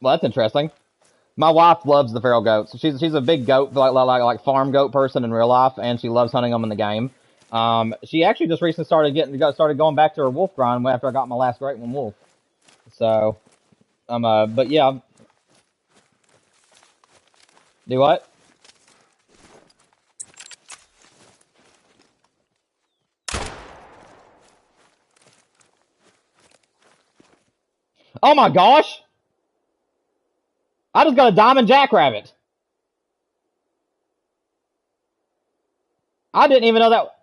Well, that's interesting. My wife loves the feral goats. She's a big goat, like farm goat person in real life, and she loves hunting them in the game. She actually just recently started going back to her wolf grind after I got my last great one wolf. So, but yeah. Do what? Oh my gosh! I just got a diamond jackrabbit. I didn't even know that.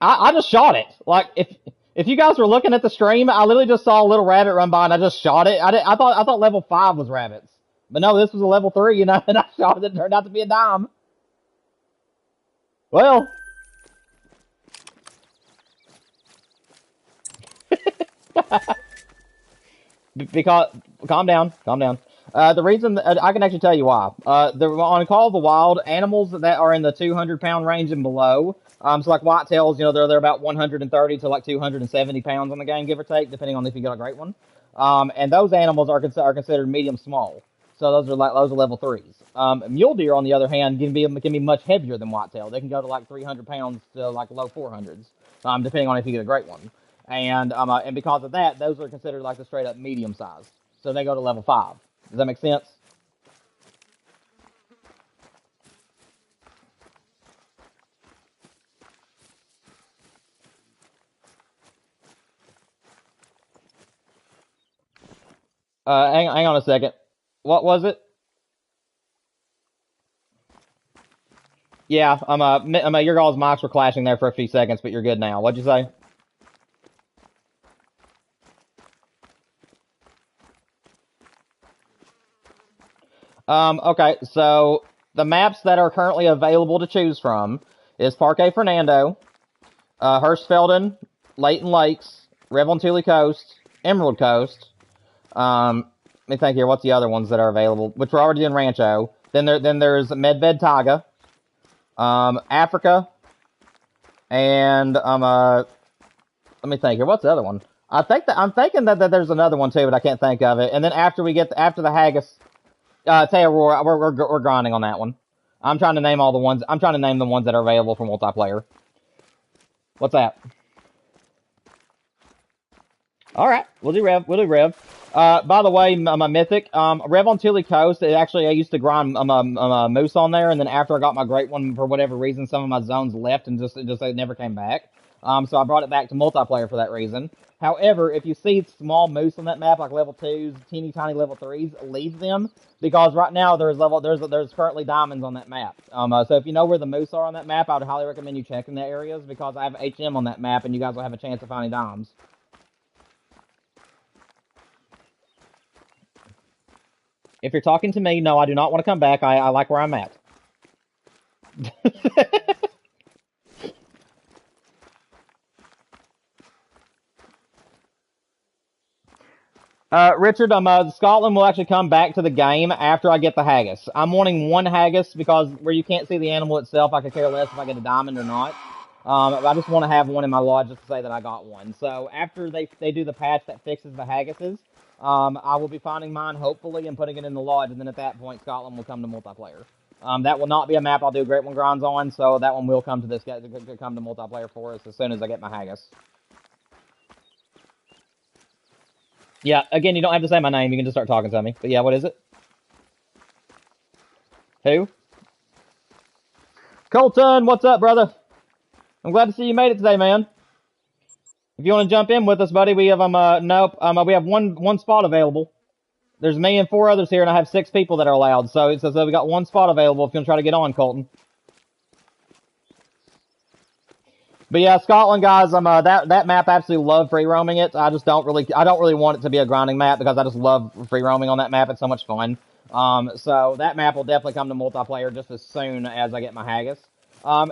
I just shot it. Like if you guys were looking at the stream, I literally just saw a little rabbit run by and I just shot it. I thought level 5 was rabbits, but no, this was a level 3, and I shot it. It turned out to be a dime. Well. Because calm down. The reason I can actually tell you why. On Call of the Wild, animals that are in the 200-pound range and below, so like whitetails, they're about 130 to like 270 pounds on the game, give or take, depending on if you get a great one. And those animals are considered medium small. So those are level 3s. Mule deer, on the other hand, can be much heavier than whitetail. They can go to like 300 pounds to like low 400s, depending on if you get a great one. And because of that, those are considered like the straight up medium size. So they go to level 5. Does that make sense? Hang on a second. What was it? Yeah, your guys' mics were clashing there for a few seconds, but you're good now. What'd you say? Okay, so the maps that are currently available to choose from is Parque Fernando, Hirschfelden, Layton Lakes, Revontuli Coast, Emerald Coast. Let me think here. What's the other ones that are available? Which we're already in Rancho. Then there's Medved Taiga, Africa, and let me think here. What's the other one? I'm thinking that there's another one too, but I can't think of it. And then after the Haggis, Teawara, we're grinding on that one. I'm trying to name all the ones. I'm trying to name the ones that are available for multiplayer. What's that? All right, we'll do Rev. We'll do Rev. By the way, my Mythic, Rev on Tilly Coast. It actually, I used to grind moose on there, and then after I got my great one, for whatever reason, some of my zones left and just it never came back. So I brought it back to multiplayer for that reason. However, if you see small moose on that map, like level 2s, teeny tiny level 3s, leave them, because right now there's currently diamonds on that map. So if you know where the moose are on that map, I would highly recommend you checking the areas, because I have HM on that map, and you guys will have a chance of finding diamonds. If you're talking to me, no, I do not want to come back. I like where I'm at. Richard, Scotland will actually come back to the game after I get the haggis. I'm wanting one haggis because where you can't see the animal itself, I could care less if I get a diamond or not. I just want to have one in my lodge just to say that I got one. So after they do the patch that fixes the haggises, I will be finding mine, hopefully, and putting it in the lodge, and then at that point, Scotland will come to multiplayer. That will not be a map I'll do Great One grinds on, so that one will come to come to multiplayer for us as soon as I get my haggis. Yeah, again, you don't have to say my name. You can just start talking to me. But yeah, what is it? Who? Colton, what's up, brother? I'm glad to see you made it today, man. If you want to jump in with us, buddy, we have nope. We have one spot available. There's me and 4 others here, and I have 6 people that are allowed. So it says we got 1 spot available if you want to try to get on, Colton. But yeah, Scotland, guys, that map, I absolutely love free roaming it. I don't really want it to be a grinding map because I just love free roaming on that map. It's so much fun. So that map will definitely come to multiplayer just as soon as I get my haggis.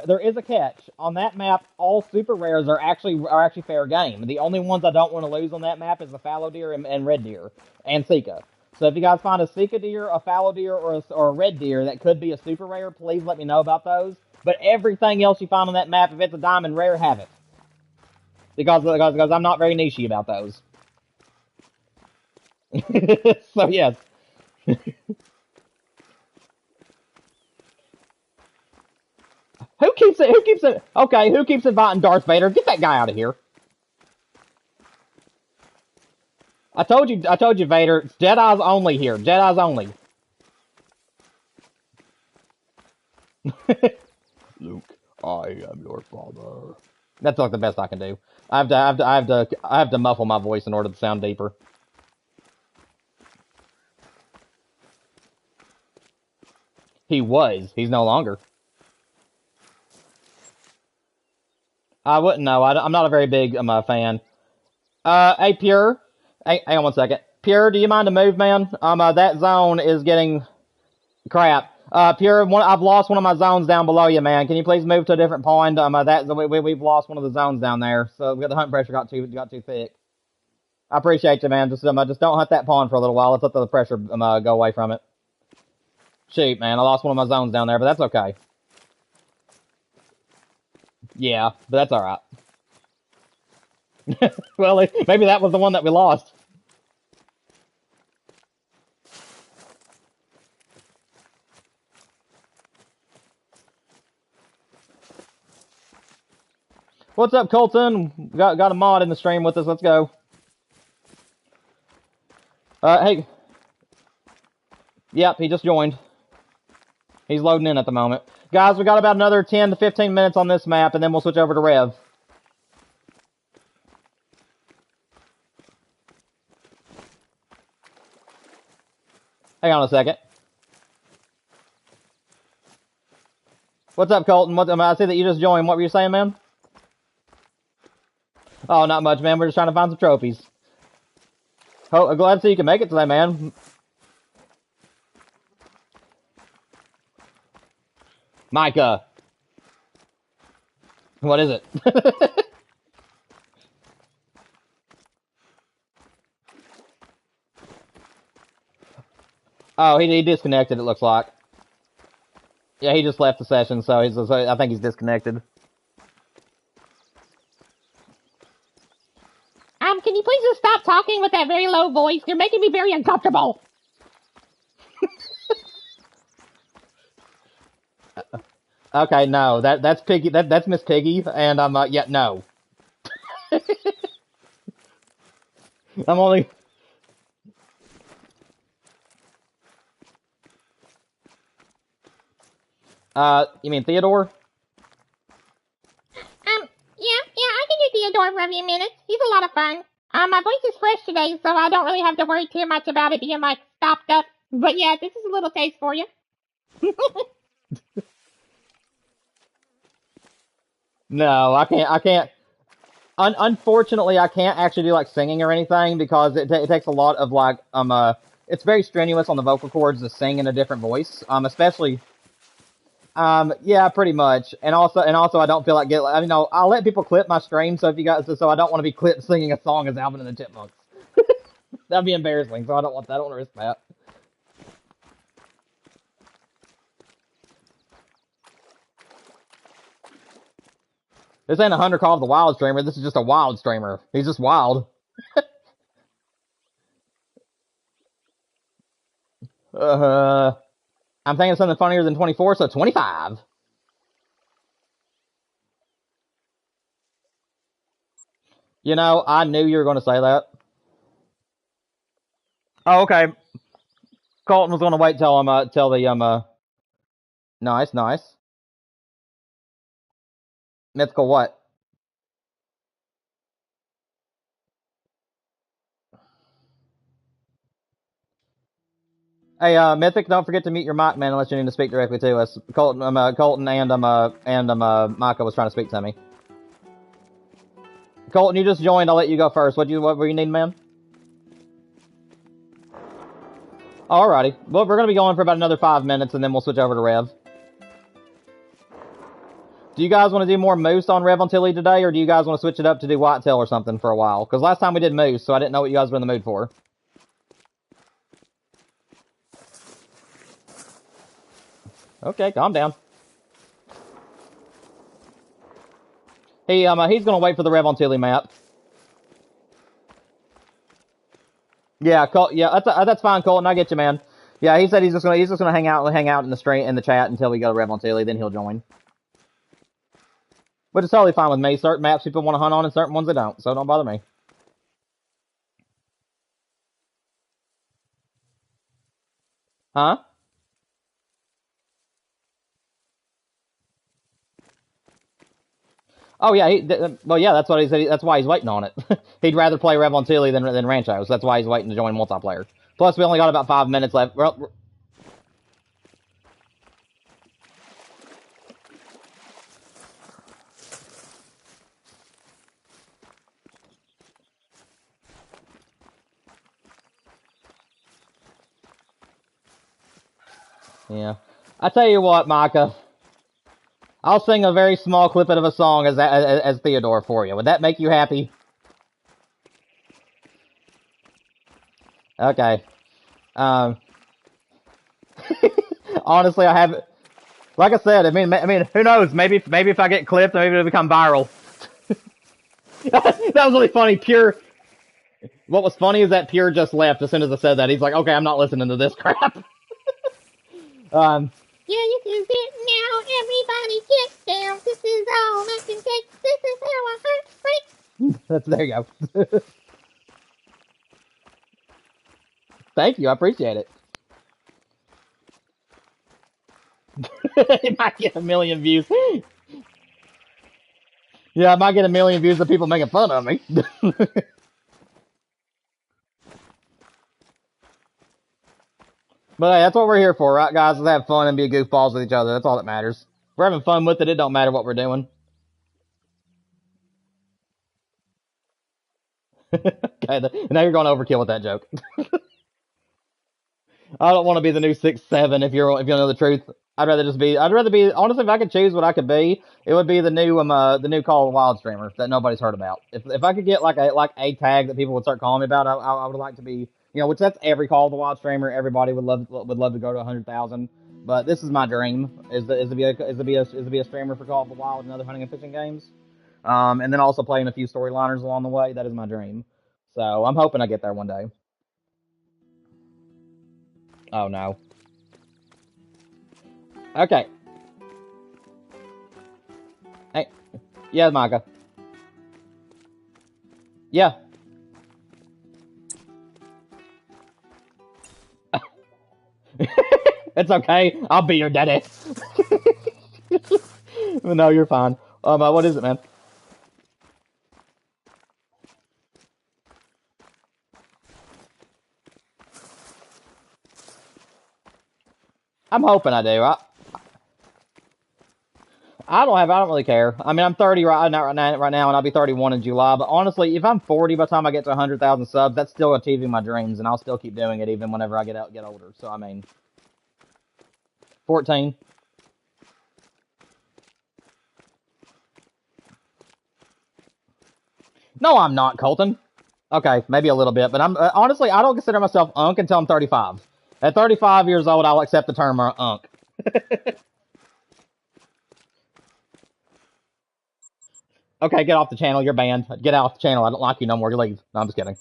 There is a catch on that map. All super rares are actually fair game. The only ones I don't want to lose on that map is the fallow deer and red deer and Sika. So if you guys find a Sika deer, a fallow deer, or a red deer that could be a super rare, please let me know about those. But everything else you find on that map, if it's a diamond rare, have it. Because I'm not very nichey about those. So yes. Who keeps inviting Darth Vader? Get that guy out of here. I told you, Vader. It's Jedi's only here. Jedi's only. Luke, I am your father. That's like the best I can do. I have to muffle my voice in order to sound deeper. He was. He's no longer. I wouldn't know. I'm not a very big fan. Hey, Pure. Hey, hang on one second. Pure, do you mind to move, man? That zone is getting crap. Pure, I've lost one of my zones down below you, man. Can you please move to a different pond? We've lost one of the zones down there, so the hunt pressure got too thick. I appreciate you, man. Just don't hunt that pond for a little while. Let's let the pressure go away from it. Shoot, man, I lost one of my zones down there, but that's okay. Yeah, but that's all right. Well, maybe that was the one that we lost. What's up, Colton? Got a mod in the stream with us. Let's go. Hey. Yep, he just joined. He's loading in at the moment. Guys, we got about another 10 to 15 minutes on this map, and then we'll switch over to Rev. Hang on a second. What's up, Colton? I see that you just joined. What were you saying, man? Oh, not much, man. We're just trying to find some trophies. Oh, glad to see you can make it today, man. Micah. What is it? Oh, he disconnected, it looks like. Yeah, he just left the session, so I think he's disconnected. Can you please just stop talking with that very low voice? You're making me very uncomfortable. Okay, no, that's Piggy. That's Miss Piggy, and yeah, no. I'm only. You mean Theodore? Yeah, I can do Theodore for a few minutes. He's a lot of fun. My voice is fresh today, so I don't really have to worry too much about it being like stopped up. But yeah, this is a little taste for you. No, I can't. I can't. Unfortunately, I can't actually do like singing or anything because it takes a lot of like It's very strenuous on the vocal cords to sing in a different voice. Especially yeah, pretty much. And also, I don't feel like I'll let people clip my stream. So if you guys, so I don't want to be clipped singing a song as Alvin and the Chipmunks. That'd be embarrassing. So I don't want that. I don't want to risk that. This ain't a Hunter Call of the Wild streamer. This is just a wild streamer. He's just wild. Uh, I'm thinking of something funnier than 24, so 25. You know, I knew you were going to say that. Oh, okay. Colton was going to wait till till the nice, nice. Mythical what? Hey, Mythic, don't forget to mute your mic, man, unless you need to speak directly to us. Colton, Colton and Micah was trying to speak to me. Colton, you just joined. I'll let you go first. What were you needing, man? Alrighty. Well, we're gonna be going for about another 5 minutes, and then we'll switch over to Rev. Do you guys want to do more Moose on Rev on Tilly today, or do you guys want to switch it up to do Whitetail or something for a while? Because last time we did Moose, so I didn't know what you guys were in the mood for. Okay, calm down. He's gonna wait for the Rev on Tilly map. Yeah, yeah, that's fine, Colton. I get you, man. Yeah, he said he's just gonna hang out in the stream in the chat until we go to Rev on Tilly, then he'll join. Which is totally fine with me. Certain maps people want to hunt on, and certain ones they don't, so don't bother me. Huh? Oh yeah, well yeah, that's what he said. That's why he's waiting on it. He'd rather play Rev on Tilly than Rancho, so that's why he's waiting to join multiplayer. Plus, we only got about 5 minutes left. Yeah, I tell you what, Micah, I'll sing a very small clip of a song as Theodore for you. Would that make you happy? Okay. Um. Honestly, I haven't. Like I said, I mean, who knows? Maybe if I get clipped, maybe it'll become viral. That was really funny. Pure. What was funny is that Pure just left as soon as I said that. He's like, "Okay, I'm not listening to this crap." um. Yeah, you can sit now. Everybody get down. This is all I can take. This is how I heart breaks. There you go. Thank you. I appreciate it. It might get a million views. Yeah, I might get a million views of people making fun of me. But hey, that's what we're here for, right, guys? Is have fun and be goofballs with each other. That's all that matters. If we're having fun with it. It don't matter what we're doing. Okay, now you're going overkill with that joke. I don't want to be the new 6'7" if you know the truth. I'd rather be honestly if I could choose what I could be, it would be the new Call of the Wild streamer that nobody's heard about. If I could get like a tag that people would start calling me about, I would like to be, which that's every Call of the Wild streamer. Everybody would love to go to 100,000. But this is my dream is to be a streamer for Call of the Wild and other hunting and fishing games. And then also playing a few storyliners along the way. That is my dream. So I'm hoping I get there one day. Oh no. Okay. Hey. Yeah, Micah. Yeah. It's okay. I'll be your daddy. No, you're fine. What is it, man? I'm hoping I do. I don't really care. I mean, I'm 30 right now, and I'll be 31 in July. But honestly, if I'm 40 by the time I get to 100,000 subs, that's still achieving my dreams, and I'll still keep doing it even whenever I get older. So I mean, 14. No, I'm not, Colton. Okay, maybe a little bit, but I'm honestly, I don't consider myself unk until I'm 35. At 35 years old, I'll accept the term unk. Okay, get off the channel. You're banned. Get off the channel. I don't like you no more. You leave. No, I'm just kidding.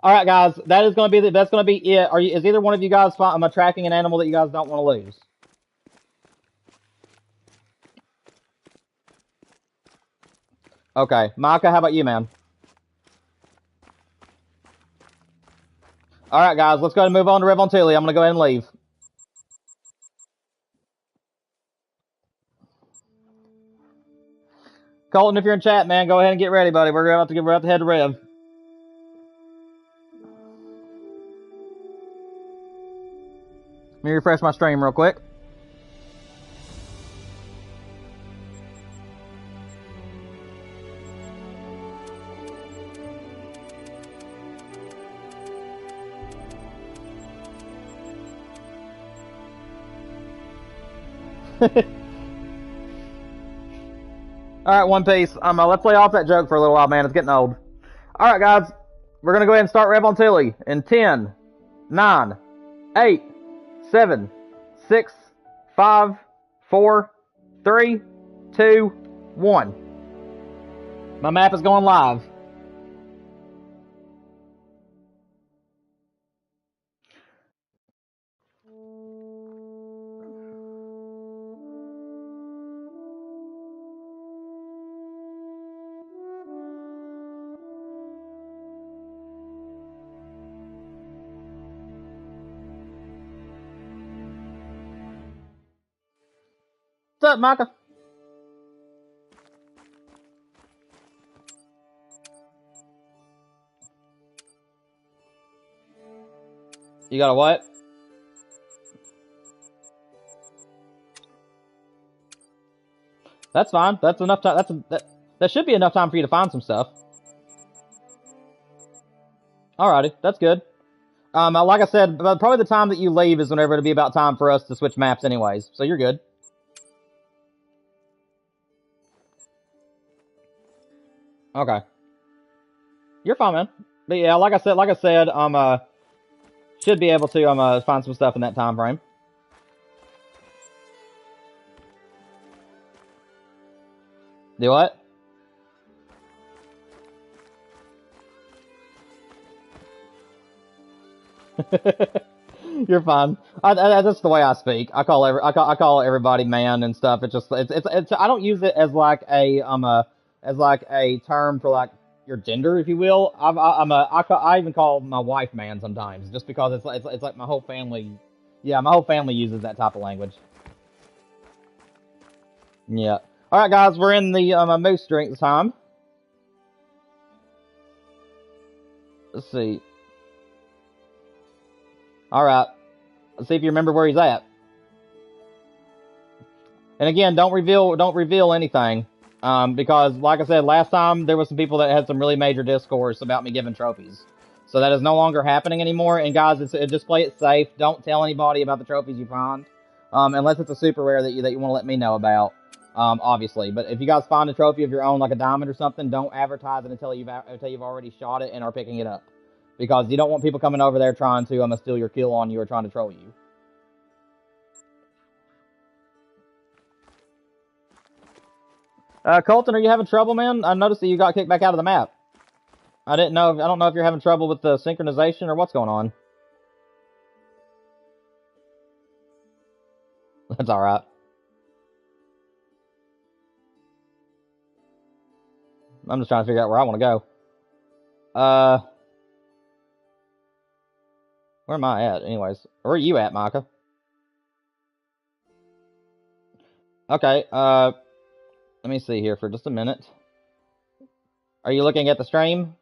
All right, guys. That's gonna be it. Is either one of you guys tracking an animal that you guys don't want to lose? Okay, Micah, how about you, man? All right, guys. Let's go ahead and move on to Rev on Tilly. I'm gonna go ahead and leave. Colton, if you're in chat, man, go ahead and get ready, buddy. We're about to head to Rev. Let me refresh my stream real quick. All right, One Piece. Let's lay off that joke for a little while, man. It's getting old. All right, guys. We're gonna go ahead and start Rev on Tilly in 10, 9, 8, 7, 6, 5, 4, 3, 2, 1. My map is going live. What's up, Micah? You got a what? That's fine. That's enough time. That should be enough time for you to find some stuff. Alrighty, that's good. Like I said, probably the time that you leave is whenever it'll be about time for us to switch maps anyways. So you're good. Okay. You're fine, man. But yeah, like I said, should be able to find some stuff in that time frame. Do what? You're fine. That's the way I speak. I call everybody man and stuff. It's I don't use it as like a term for like your gender, if you will. I even call my wife man sometimes, just because it's like my whole family. Yeah, my whole family uses that type of language. Yeah. All right, guys, we're in the moose drink this time. Let's see. All right. Let's see if you remember where he's at. And again, don't reveal anything, because like I said last time, there was some people that had some really major discourse about me giving trophies. So that is no longer happening anymore. And guys, just play it safe. Don't tell anybody about the trophies you find, unless it's a super rare that you want to let me know about. Obviously, but if you guys find a trophy of your own, like a diamond or something, don't advertise it until you've already shot it and are picking it up, because you don't want people coming over there trying to steal your kill on you or trying to troll you. Colton, are you having trouble, man? I noticed that you got kicked back out of the map. I don't know if you're having trouble with the synchronization or what's going on. That's alright. I'm just trying to figure out where I want to go. Where am I at, anyways? Where are you at, Micah? Okay, let me see here for just a minute. Are you looking at the stream?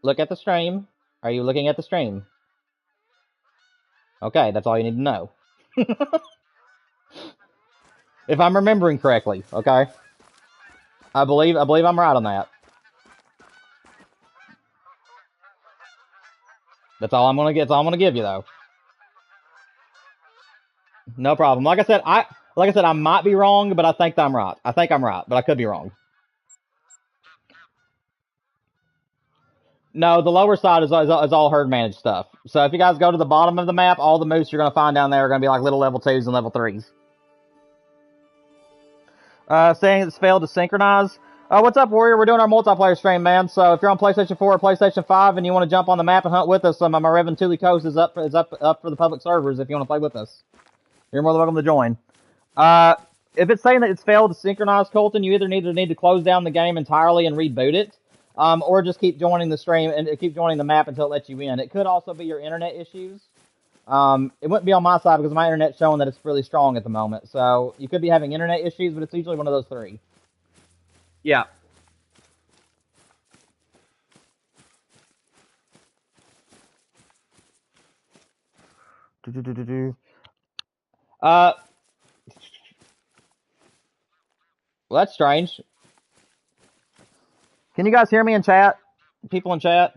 Look at the stream. Are you looking at the stream? Okay, that's all you need to know. If I'm remembering correctly, okay? I believe I'm right on that. That's all I'm gonna get. That's all I'm gonna give you, though. No problem. Like I said, I might be wrong, but I think I'm right. I think I'm right, but I could be wrong. No, the lower side is all herd managed stuff. So if you guys go to the bottom of the map, all the moose you're gonna find down there are gonna be like little level 2s and level 3s. Saying it's failed to synchronize. What's up, Warrior? We're doing our multiplayer stream, man. So if you're on PlayStation 4 or PlayStation 5 and you want to jump on the map and hunt with us, my Revan Thule Coast is up for the public servers if you want to play with us. You're more than welcome to join. If it's saying that it's failed to synchronize, Colton, you either need to close down the game entirely and reboot it, or just keep joining the stream and keep joining the map until it lets you in. It could also be your internet issues. It wouldn't be on my side because my internet's showing that it's really strong at the moment. So you could be having internet issues, but it's usually one of those three. Yeah. Well, that's strange. Can you guys hear me in chat? People in chat?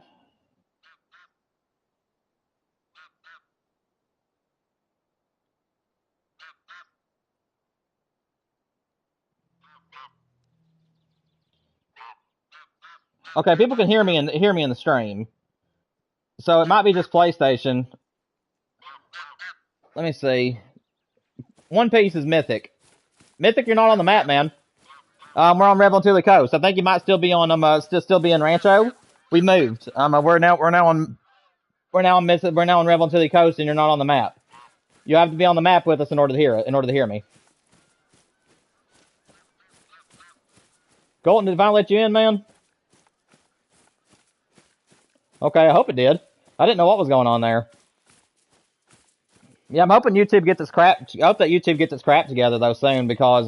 Okay, people can hear me in the stream. So it might be just PlayStation. Let me see. One Piece is Mythic. Mythic, you're not on the map, man. We're on Revel Thule Coast. I think you might still be on still be in Rancho. We moved. We're now on Revel Thule Coast, and you're not on the map. You have to be on the map with us in order to hear me. Colton, did I let you in, man? Okay, I hope it did. I didn't know what was going on there. Yeah, I'm hoping YouTube gets its crap. I hope that YouTube gets its crap together though soon because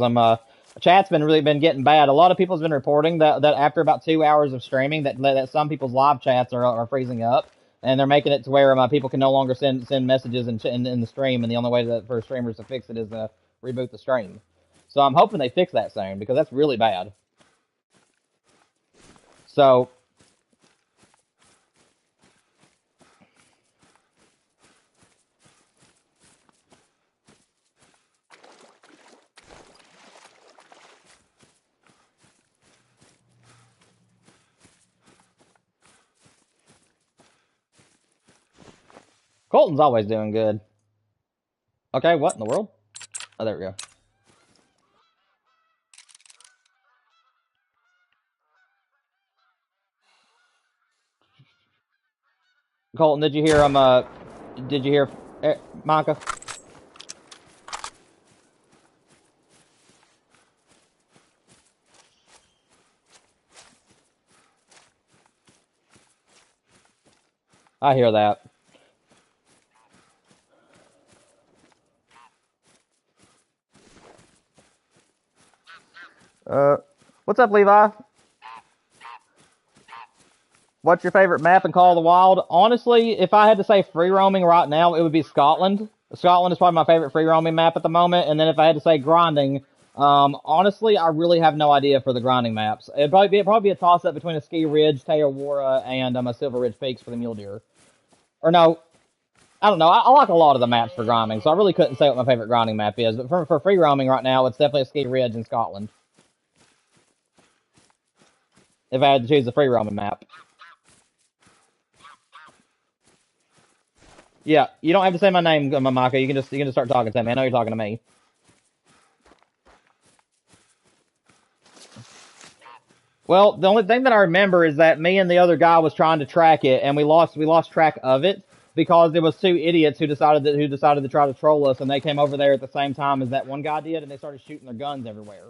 chat's been getting bad. A lot of people's been reporting that after about 2 hours of streaming that some people's live chats are freezing up and they're making it to where people can no longer send messages in the stream, and the only way for streamers to fix it is to reboot the stream. So I'm hoping they fix that soon because that's really bad. So. Colton's always doing good. Okay, what in the world? Oh, there we go. Colton, did you hear Micah? I hear that. What's up, Levi? What's your favorite map in Call of the Wild? Honestly, if I had to say free roaming right now, it would be Scotland. Scotland is probably my favorite free roaming map at the moment. And then if I had to say grinding, honestly, I really have no idea for the grinding maps. It'd probably be a toss up between a Ski Ridge, Teowara, and a Silver Ridge Peaks for the mule deer. Or no, I don't know. I like a lot of the maps for grinding, so I really couldn't say what my favorite grinding map is. But for free roaming right now, it's definitely a Ski Ridge in Scotland. If I had to choose a free roaming map. Yeah, you don't have to say my name, Micah. You can just start talking to me. I know you're talking to me. Well, the only thing that I remember is that me and the other guy was trying to track it, and we lost track of it because there was two idiots who decided to try to troll us, and they came over there at the same time as that one guy did, and they started shooting their guns everywhere.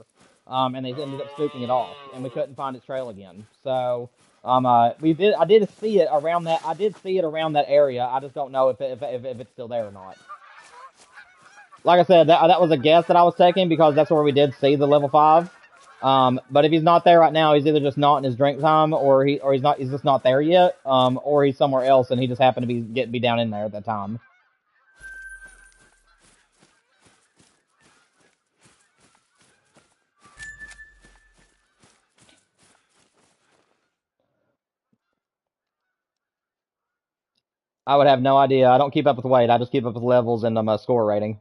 And they ended up spooking it off, and we couldn't find its trail again. So I did see it around that. I did see it around that area. I just don't know if it's still there or not. Like I said, that was a guess that I was taking because that's where we did see the level 5. But if he's not there right now, he's either just not in his drink time, or he's just not there yet, or he's somewhere else and he just happened to be down in there at that time. I would have no idea. I don't keep up with weight. I just keep up with levels and score rating.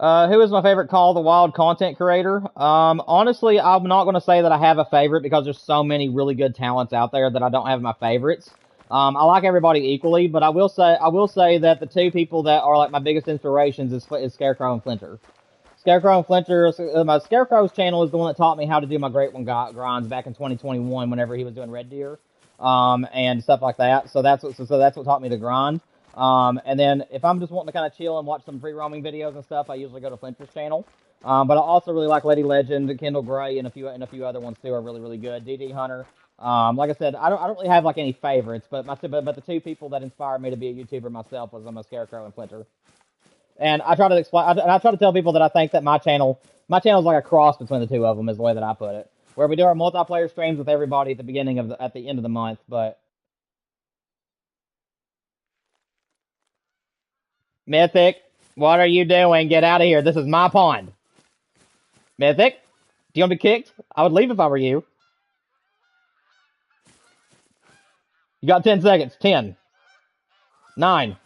Who is my favorite Call of the Wild content creator? Honestly, I'm not going to say that I have a favorite because there's so many really good talents out there that I don't have my favorites. I like everybody equally, but I will say that the two people that are like my biggest inspirations is Scarecrow and Flinter. Scarecrow and Flinter, my Scarecrow's channel is the one that taught me how to do my Great One grinds back in 2021 whenever he was doing Red Deer, and stuff like that. So that's what taught me to grind. And then if I'm just wanting to kind of chill and watch some free roaming videos and stuff, I usually go to Flinter's channel. But I also really like Lady Legend, Kendall Gray, and a few other ones too are really good. theHunter. Like I said, I don't really have like any favorites, but the two people that inspired me to be a YouTuber myself was a Scarecrow and Flinter. And I try to explain, I try to tell people that I think that my channel is like a cross between the two of them, is the way that I put it. Where we do our multiplayer streams with everybody at the end of the month, but. Mythic, what are you doing? Get out of here. This is my pond. Mythic, do you want to be kicked? I would leave if I were you. You got 10 seconds. 10, 9,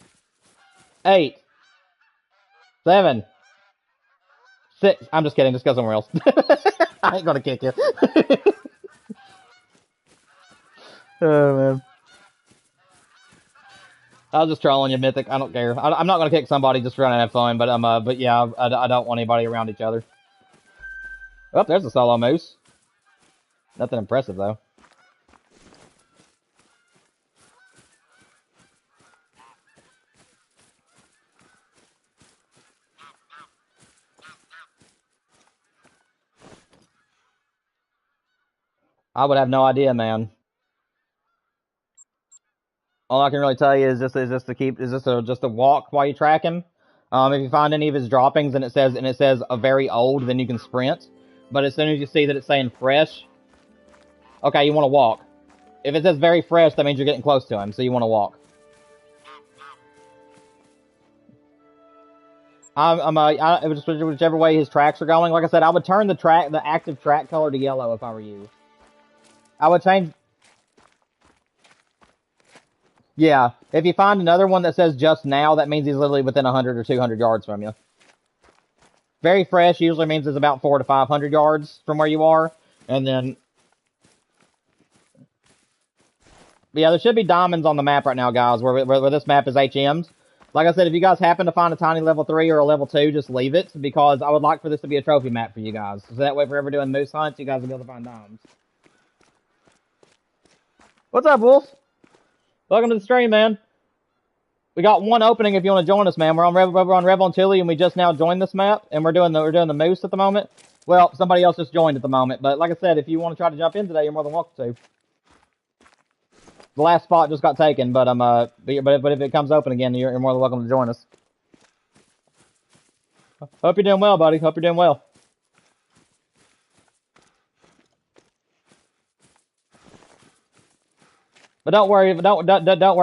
8, 7, 6. I'm just kidding. Just go somewhere else. I ain't going to kick you. Oh, man. I was just trolling you, Mythic. I don't care. I'm not going to kick somebody just trying to have fun, but yeah, I don't want anybody around each other. Oh, there's a solo moose. Nothing impressive, though. I would have no idea, man. All I can really tell you is just to walk while you track him. If you find any of his droppings and it says a very old, then you can sprint. But as soon as you see that it's saying fresh, okay, you want to walk. If it says very fresh, that means you're getting close to him, so you want to walk. Whichever way his tracks are going. Like I said, I would turn the active track color to yellow if I were you. I would change. Yeah, if you find another one that says just now, that means he's literally within 100 or 200 yards from you. Very fresh usually means it's about 400 to 500 yards from where you are, and then. Yeah, there should be diamonds on the map right now, guys, where this map is HM'd. Like I said, if you guys happen to find a tiny level 3 or a level 2, just leave it, because I would like for this to be a trophy map for you guys. So that way, if we're ever doing moose hunts, you guys will be able to find diamonds. What's up, Wolf? Welcome to the stream, man. We got one opening if you want to join us, man. We're on Revel and Chili, and we just now joined this map, and we're doing the moose at the moment. Well, somebody else just joined at the moment, but like I said, if you want to try to jump in today, you're more than welcome to. The last spot just got taken, but if it comes open again, you're more than welcome to join us. Hope you're doing well, buddy. Hope you're doing well. But don't worry,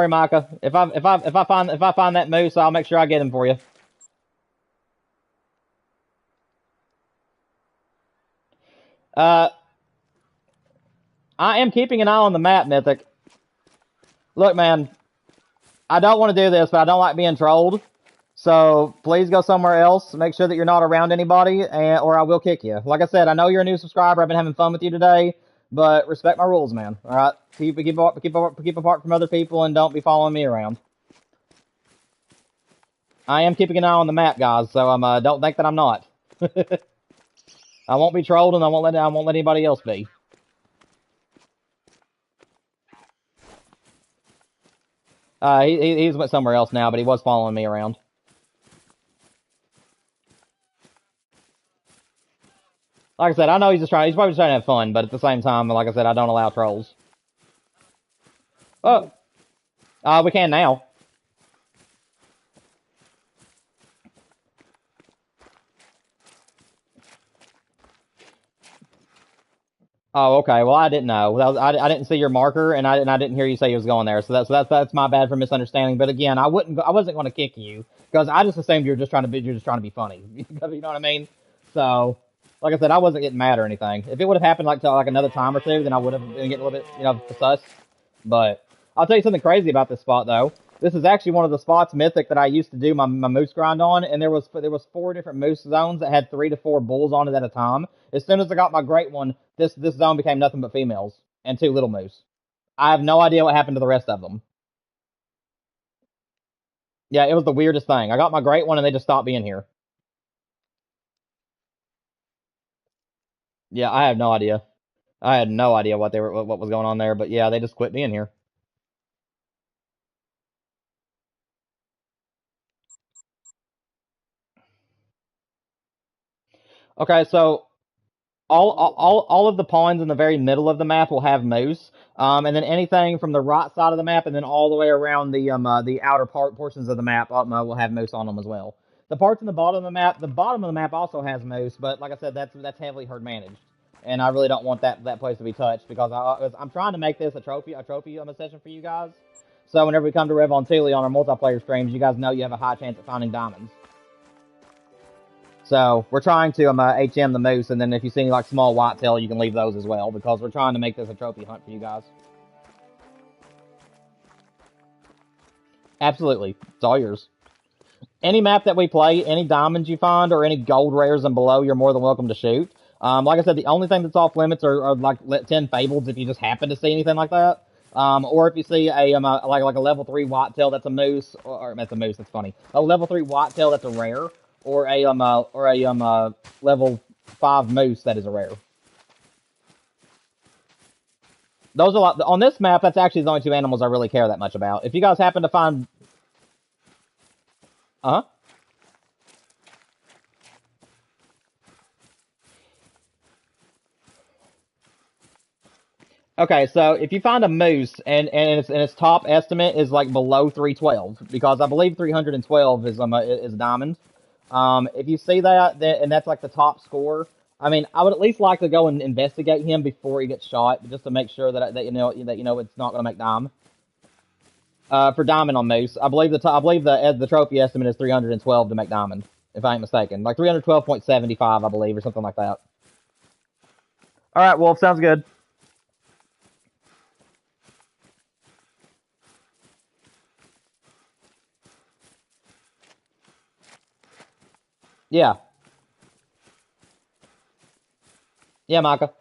Micah. If I find that moose, I'll make sure I get him for you. I am keeping an eye on the map, Mythic. Look, man, I don't want to do this, but I don't like being trolled. So please go somewhere else. Make sure that you're not around anybody, or I will kick you. Like I said, I know you're a new subscriber. I've been having fun with you today, but respect my rules, man. All right, keep apart from other people, and don't be following me around. I am keeping an eye on the map, guys. So don't think that I'm not. I won't be trolled, and I won't let anybody else be. He's went somewhere else now, but he was following me around. Like I said, I know he's probably just trying to have fun, but at the same time, like I said, I don't allow trolls. Oh, we can now. Oh, okay. Well, I didn't know. I didn't see your marker, and I didn't hear you say you was going there. So that's my bad for misunderstanding. But again, I wasn't going to kick you because I just assumed you're just trying to be funny. You know what I mean? So, like I said, I wasn't getting mad or anything. If it would have happened like to like another time or two, then I would have been getting a little bit sus. But I'll tell you something crazy about this spot though. This is actually one of the spots mythic that I used to do my moose grind on, and there was 4 different moose zones that had 3 to 4 bulls on it at a time. As soon as I got my great one, this zone became nothing but females and 2 little moose. I have no idea what happened to the rest of them. Yeah, it was the weirdest thing. I got my great one and they just stopped being here. Yeah, I have no idea. I had no idea what was going on there, but yeah, they just quit being here. Okay, so all of the pawns in the very middle of the map will have moose, and then anything from the right side of the map and then all the way around the outer portions of the map will have moose on them as well. The parts in the bottom of the map also has moose, but like I said, that's heavily herd managed, and I really don't want that place to be touched because I'm trying to make this a trophy session for you guys. So whenever we come to Rev on Thule on our multiplayer streams, you guys know you have a high chance of finding diamonds. So we're trying to HM the moose, and then if you see any like small whitetail, you can leave those as well because we're trying to make this a trophy hunt for you guys. Absolutely, it's all yours. Any map that we play, any diamonds you find, or any gold rares and below, you're more than welcome to shoot. Like I said, the only thing that's off limits are like 10 fables if you just happen to see anything like that. Or if you see a like a level 3 whitetail that's a moose, or that's a moose, that's funny. A level 3 whitetail that's a rare, or a level 5 moose that is a rare. Those are on this map. That's actually the only 2 animals I really care that much about. If you guys happen to find, uh huh. Okay, so if you find a moose and its top estimate is like below 312, because I believe 312 is diamond. If you see that and that's like the top score, I mean, I would at least like to go and investigate him before he gets shot, just to make sure that you know it's not going to make dime. For diamond on moose, I believe the trophy estimate is 312 to make diamond, if I ain't mistaken, like 312.75, I believe, or something like that. All right, Wolf, sounds good. Yeah. Yeah, Micah.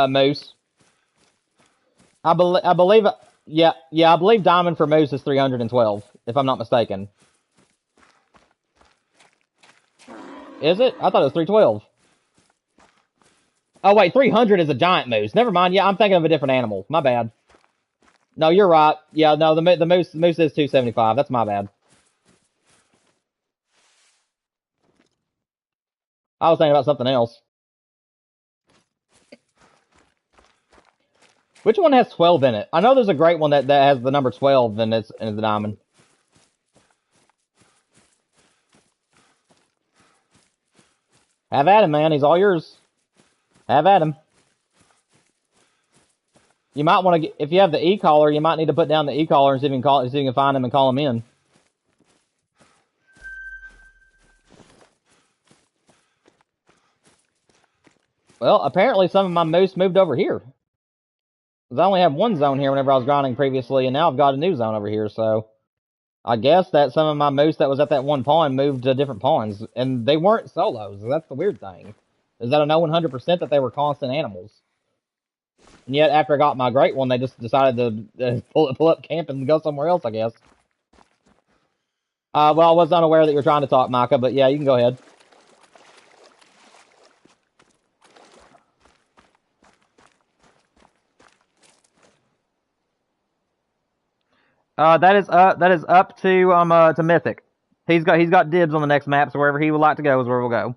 Moose. I believe, yeah, I believe diamond for moose is 312, if I'm not mistaken. Is it? I thought it was 312. Oh wait, 300 is a giant moose. Never mind. Yeah, I'm thinking of a different animal. My bad. No, you're right. Yeah, no, the moose is 275. That's my bad. I was thinking about something else. Which one has 12 in it? I know there's a great one that has the number 12 in the diamond. Have at him, man. He's all yours. Have at him. You might want to, if you have the e-collar, you might need to put down the e-collar and see if you can find him and call him in. Well, apparently some of my moose moved over here. Because I only have one zone here whenever I was grinding previously, and now I've got a new zone over here, so I guess that some of my moose that was at that one pawn moved to different pawns, and they weren't solos. That's the weird thing, is that I know 100% that they were constant animals. And yet, after I got my great one, they just decided to pull up camp and go somewhere else, I guess. Well, I was unaware that you were trying to talk, Micah, but yeah, you can go ahead. That is up to Mythic. He's got dibs on the next map, so wherever he would like to go is where we'll go.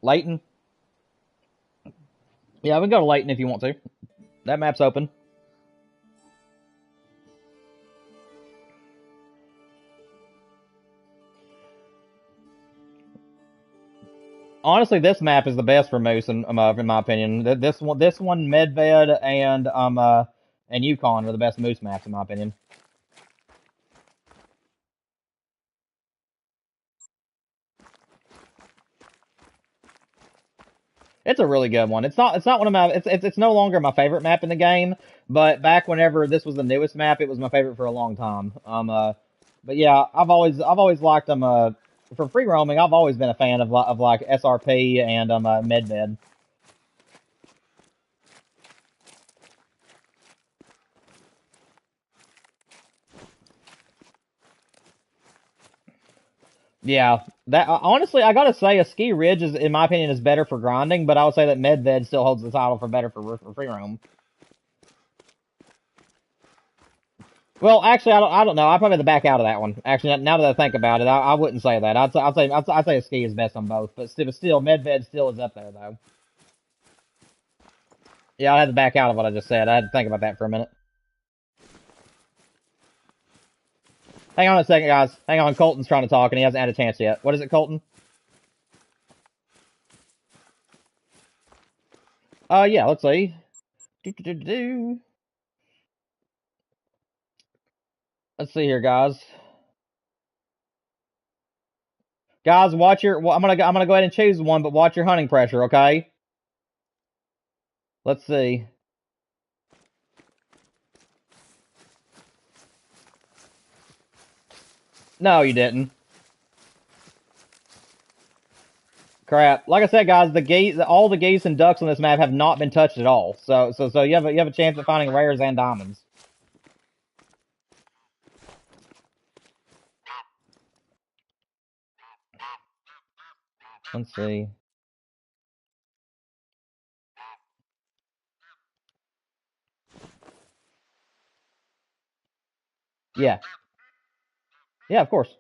Layton. Yeah, we can go to Layton if you want to. That map's open. Honestly, this map is the best for Moose, in my opinion. This one, Medved and Yukon are the best Moose maps, in my opinion. It's a really good one. It's not one of my it's no longer my favorite map in the game, but back whenever this was the newest map, it was my favorite for a long time. But yeah, I've always liked them. For free roaming, I've always been a fan of like SRP and Medved. Yeah, that honestly, I gotta say, a Ski Ridge is, in my opinion, is better for grinding, but I would say that Medved still holds the title for better for free roam. Well, actually, I don't know. I probably have to back out of that one. Actually, now that I think about it, I wouldn't say that. I'd say a Ski is best on both, but still, Medved still is up there though. Yeah, I had to back out of what I just said. I had to think about that for a minute. Hang on a second, guys. Hang on. Colton's trying to talk, and he hasn't had a chance yet. What is it, Colton? Yeah. Let's see. Let's see here, guys. Guys, watch your. Well, I'm gonna go ahead and choose one, but watch your hunting pressure, okay? Let's see. No, you didn't. Crap. Like I said, guys, all the geese and ducks on this map have not been touched at all. So you have a chance of finding rares and diamonds. Let's see. Yeah. Yeah, of course.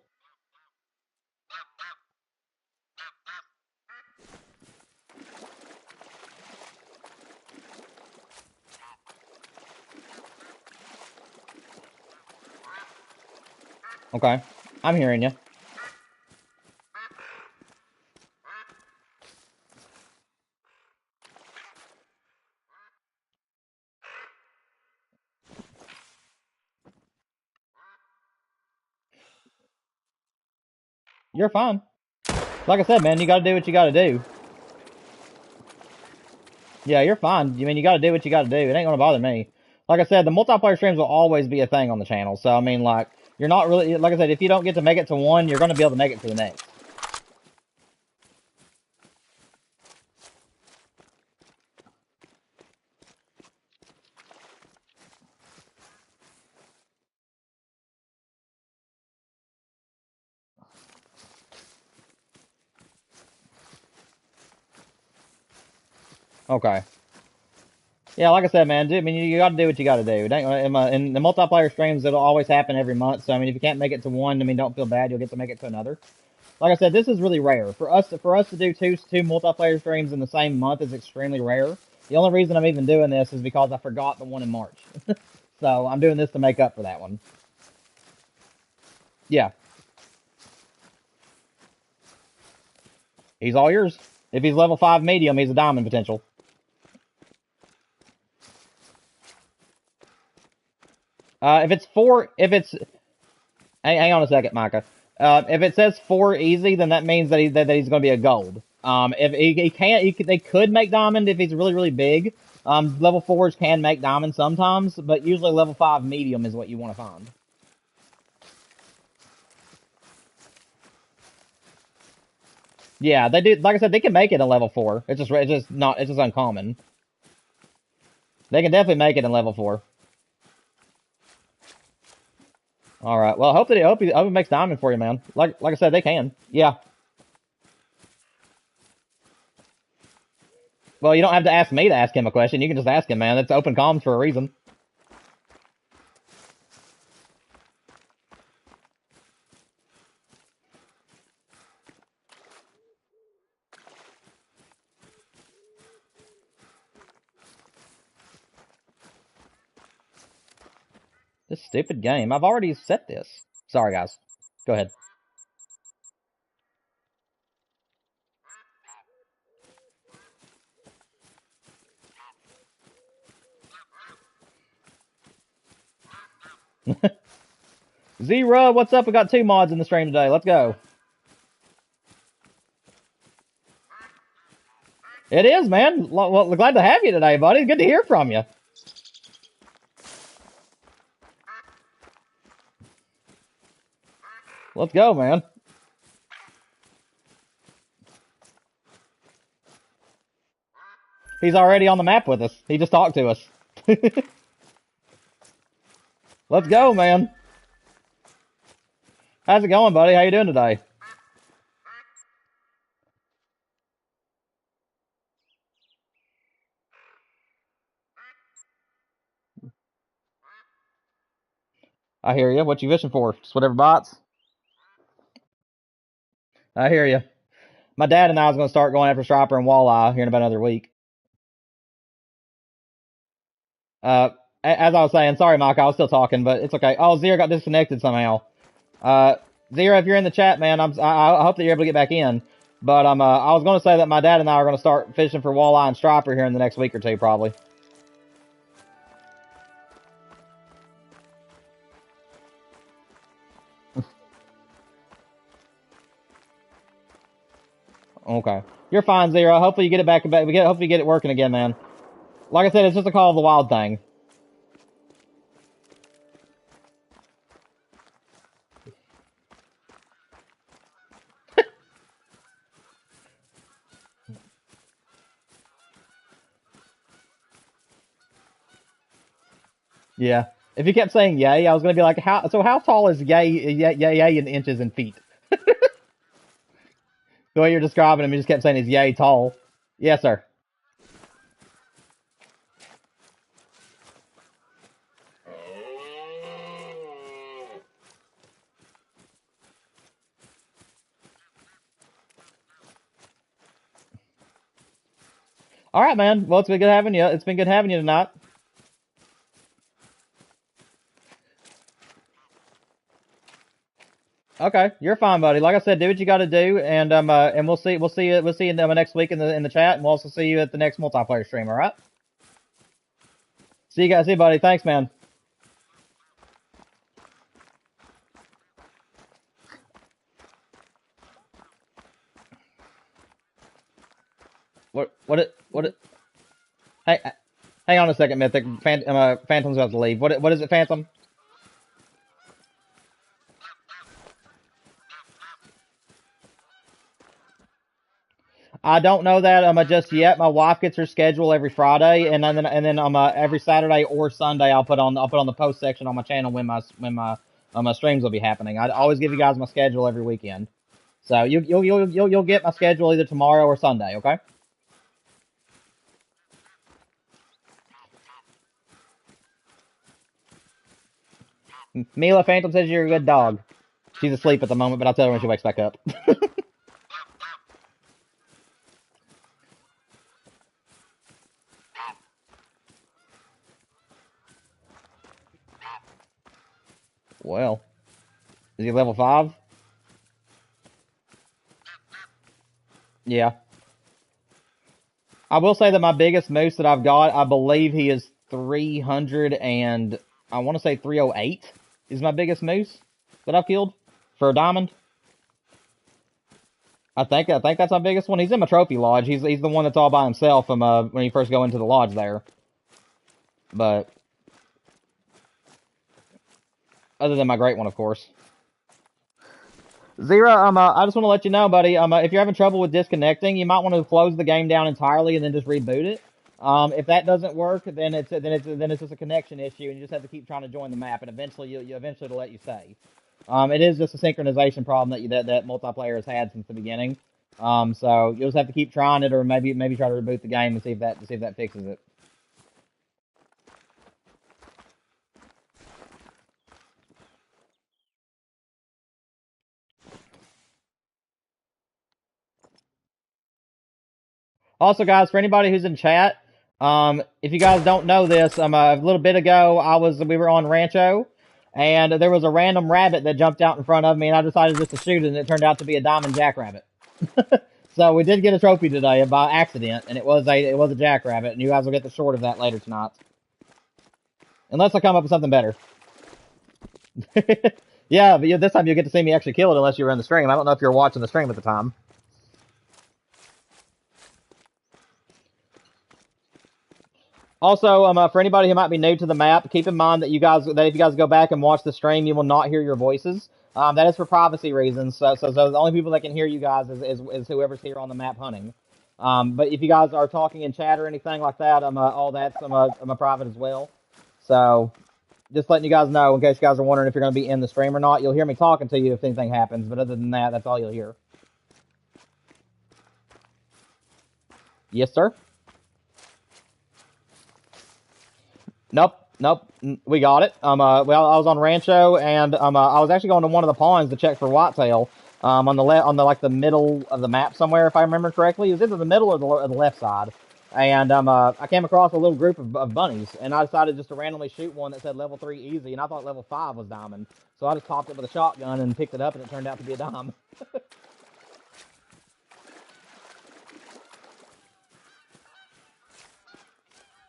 Okay. I'm hearing you. You're fine. Like I said, man, you gotta do what you gotta do. Yeah, you're fine. You gotta do what you gotta do. It ain't gonna bother me. Like I said, the multiplayer streams will always be a thing on the channel. So, like, you're not really, like I said, if you don't get to make it to one, you're gonna be able to make it to the next. Okay. Yeah, like I said, man, you got to do what you got to do. In the multiplayer streams, it'll always happen every month. So, if you can't make it to one, don't feel bad. You'll get to make it to another. Like I said, this is really rare for us. To do two multiplayer streams in the same month is extremely rare. The only reason I'm even doing this is because I forgot the one in March. So I'm doing this to make up for that one. Yeah, he's all yours. If he's level 5 medium, he's a diamond potential. Hang on a second, Micah. If it says 4 easy, then that means that he's going to be a gold. If he can't, they could make diamond if he's really big. Level 4s can make diamond sometimes, but usually level 5 medium is what you want to find. Yeah, they do. Like I said, they can make it in level 4. It's just uncommon. They can definitely make it in level 4. All right. Well, I hope it makes diamond for you, man. Like I said, they can. Yeah. Well, you don't have to ask me to ask him a question. You can just ask him, man. It's open comms for a reason. This stupid game. I've already set this. Sorry, guys. Go ahead. Zero, what's up? We got 2 mods in the stream today. Let's go. It is, man. Well, glad to have you today, buddy. Good to hear from you. Let's go, man. He's already on the map with us. He just talked to us. Let's go, man. How's it going, buddy? How you doing today? I hear you. What you fishing for? Just whatever bites? I hear you. My dad and I was going to start going after striper and walleye here in about another week. Uh, as I was saying, sorry, Mike, I was still talking, but it's okay. Oh, Zero got disconnected somehow. Zero, if you're in the chat, man, I hope that you're able to get back in. But I was going to say that my dad and I are going to start fishing for walleye and striper here in the next week or two, probably. Okay, you're fine, Zero. Hopefully you get it back. Hopefully you get it working again, man. Like I said, it's just a call of the wild thing. Yeah. If you kept saying yay, I was gonna be like, how tall is yay in inches and feet? The way you're describing him, you just kept saying he's yay tall. Yes, sir. All right, man. Well, it's been good having you. It's been good having you tonight. Okay, you're fine, buddy. Like I said, do what you got to do, and we'll see you next week in the chat, and we'll also see you at the next multiplayer stream. All right. See you guys. See you, buddy. Thanks, man. What? Hey, hang on a second, Mythic. Phantom's about to leave. What is it, Phantom? I don't know that just yet. My wife gets her schedule every Friday, and then every Saturday or Sunday I'll put on the post section on my channel when my streams will be happening. I always give you guys my schedule every weekend, so you'll get my schedule either tomorrow or Sunday. Okay. Mila Phantom says you're a good dog. She's asleep at the moment, but I'll tell her when she wakes back up. Well, is he level 5? Yeah. I will say that my biggest moose that I've got, I believe he is 300 and I want to say 308 is my biggest moose that I've killed for a diamond. I think that's my biggest one. He's in my trophy lodge. He's the one that's all by himself when you first go into the lodge there. But other than my great one, of course. Zero, I just want to let you know, buddy. If you're having trouble with disconnecting, you might want to close the game down entirely and then just reboot it. If that doesn't work, then it's just a connection issue, and you just have to keep trying to join the map, and eventually you eventually it'll let you stay. It is just a synchronization problem that multiplayer has had since the beginning. So you'll just have to keep trying it, or maybe try to reboot the game and see if that fixes it. Also, guys, for anybody who's in chat, if you guys don't know this, a little bit ago, we were on Rancho, and there was a random rabbit that jumped out in front of me, and I decided just to shoot it, and it turned out to be a diamond jackrabbit. So we did get a trophy today by accident, and it was a jackrabbit, and you guys will get the short of that later tonight, unless I come up with something better. Yeah, but this time you'll get to see me actually kill it, unless you were in the stream. I don't know if you were watching the stream at the time. Also, for anybody who might be new to the map, keep in mind that if you guys go back and watch the stream, you will not hear your voices. That is for privacy reasons. So the only people that can hear you guys is whoever's here on the map hunting. But if you guys are talking in chat or anything like that, all that's I'm a private as well. So just letting you guys know in case you guys are wondering if you're going to be in the stream or not. You'll hear me talking to you if anything happens, but other than that, that's all you'll hear. Yes, sir. Nope. We got it. Well, I was on Rancho, and I was actually going to one of the ponds to check for whitetail. On the middle of the map somewhere, if I remember correctly. It was either the middle or the left side. And I came across a little group of bunnies, and I decided just to randomly shoot one that said level 3 easy, and I thought level 5 was diamond. So I just popped it with a shotgun and picked it up, and it turned out to be a dime.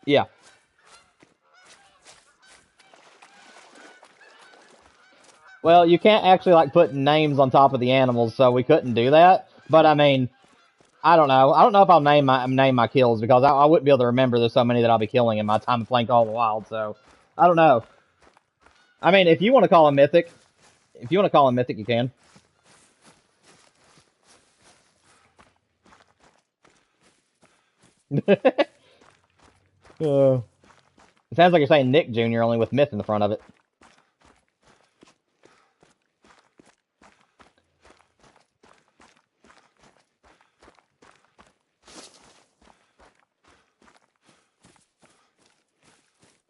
Yeah. Well, you can't actually like put names on top of the animals, so we couldn't do that. But I mean, I don't know. I don't know if I'll name my kills because I wouldn't be able to remember. There's so many that I'll be killing in my time of playing Call of the Wild. So I don't know. I mean, if you want to call him mythic, you can. It sounds like you're saying Nick Jr. only with myth in the front of it.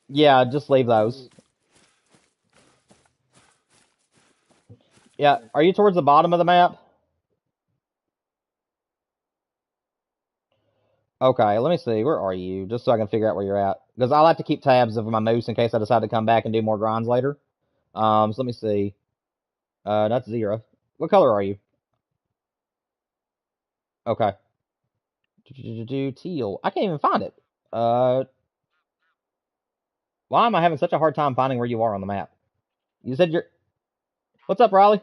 Yeah, just leave those. Yeah, are you towards the bottom of the map? Okay, let me see. Where are you? Just so I can figure out where you're at. Because I like to keep tabs of my moose in case I decide to come back and do more grinds later. So let me see. That's 0. What color are you? Okay. Teal. I can't even find it. Why am I having such a hard time finding where you are on the map? You said you're... What's up, Riley?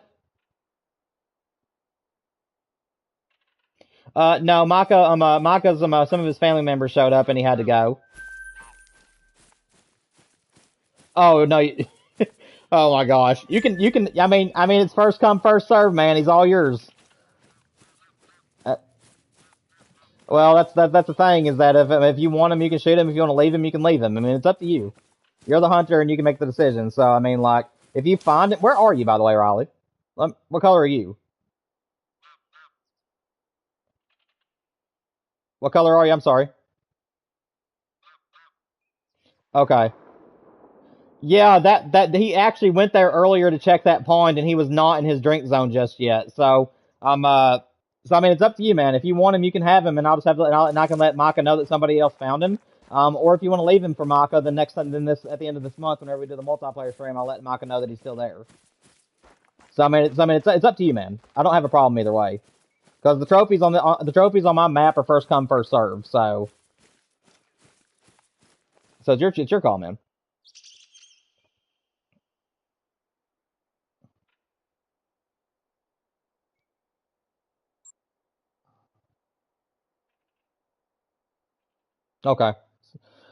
No, Micah's, some of his family members showed up and he had to go. Oh, no. Oh my gosh. I mean, it's first come, first serve, man. He's all yours. Well, that's the thing is that if you want him, you can shoot him. If you want to leave him, you can leave him. I mean, it's up to you. You're the hunter, and you can make the decision. So, I mean, like, if you find it, where are you, by the way, Riley? What color are you? What color are you? I'm sorry. Okay. Yeah, that he actually went there earlier to check that pond, and he was not in his drink zone just yet. So, so I mean, it's up to you, man. If you want him, you can have him, and I'll just have to, and I can let Micah know that somebody else found him. Or if you want to leave him for Micah, then at the end of this month, whenever we do the multiplayer stream, I'll let Micah know that he's still there. So I mean, it's up to you, man. I don't have a problem either way, because the trophies on my map are first come, first serve. So it's your call, man. Okay.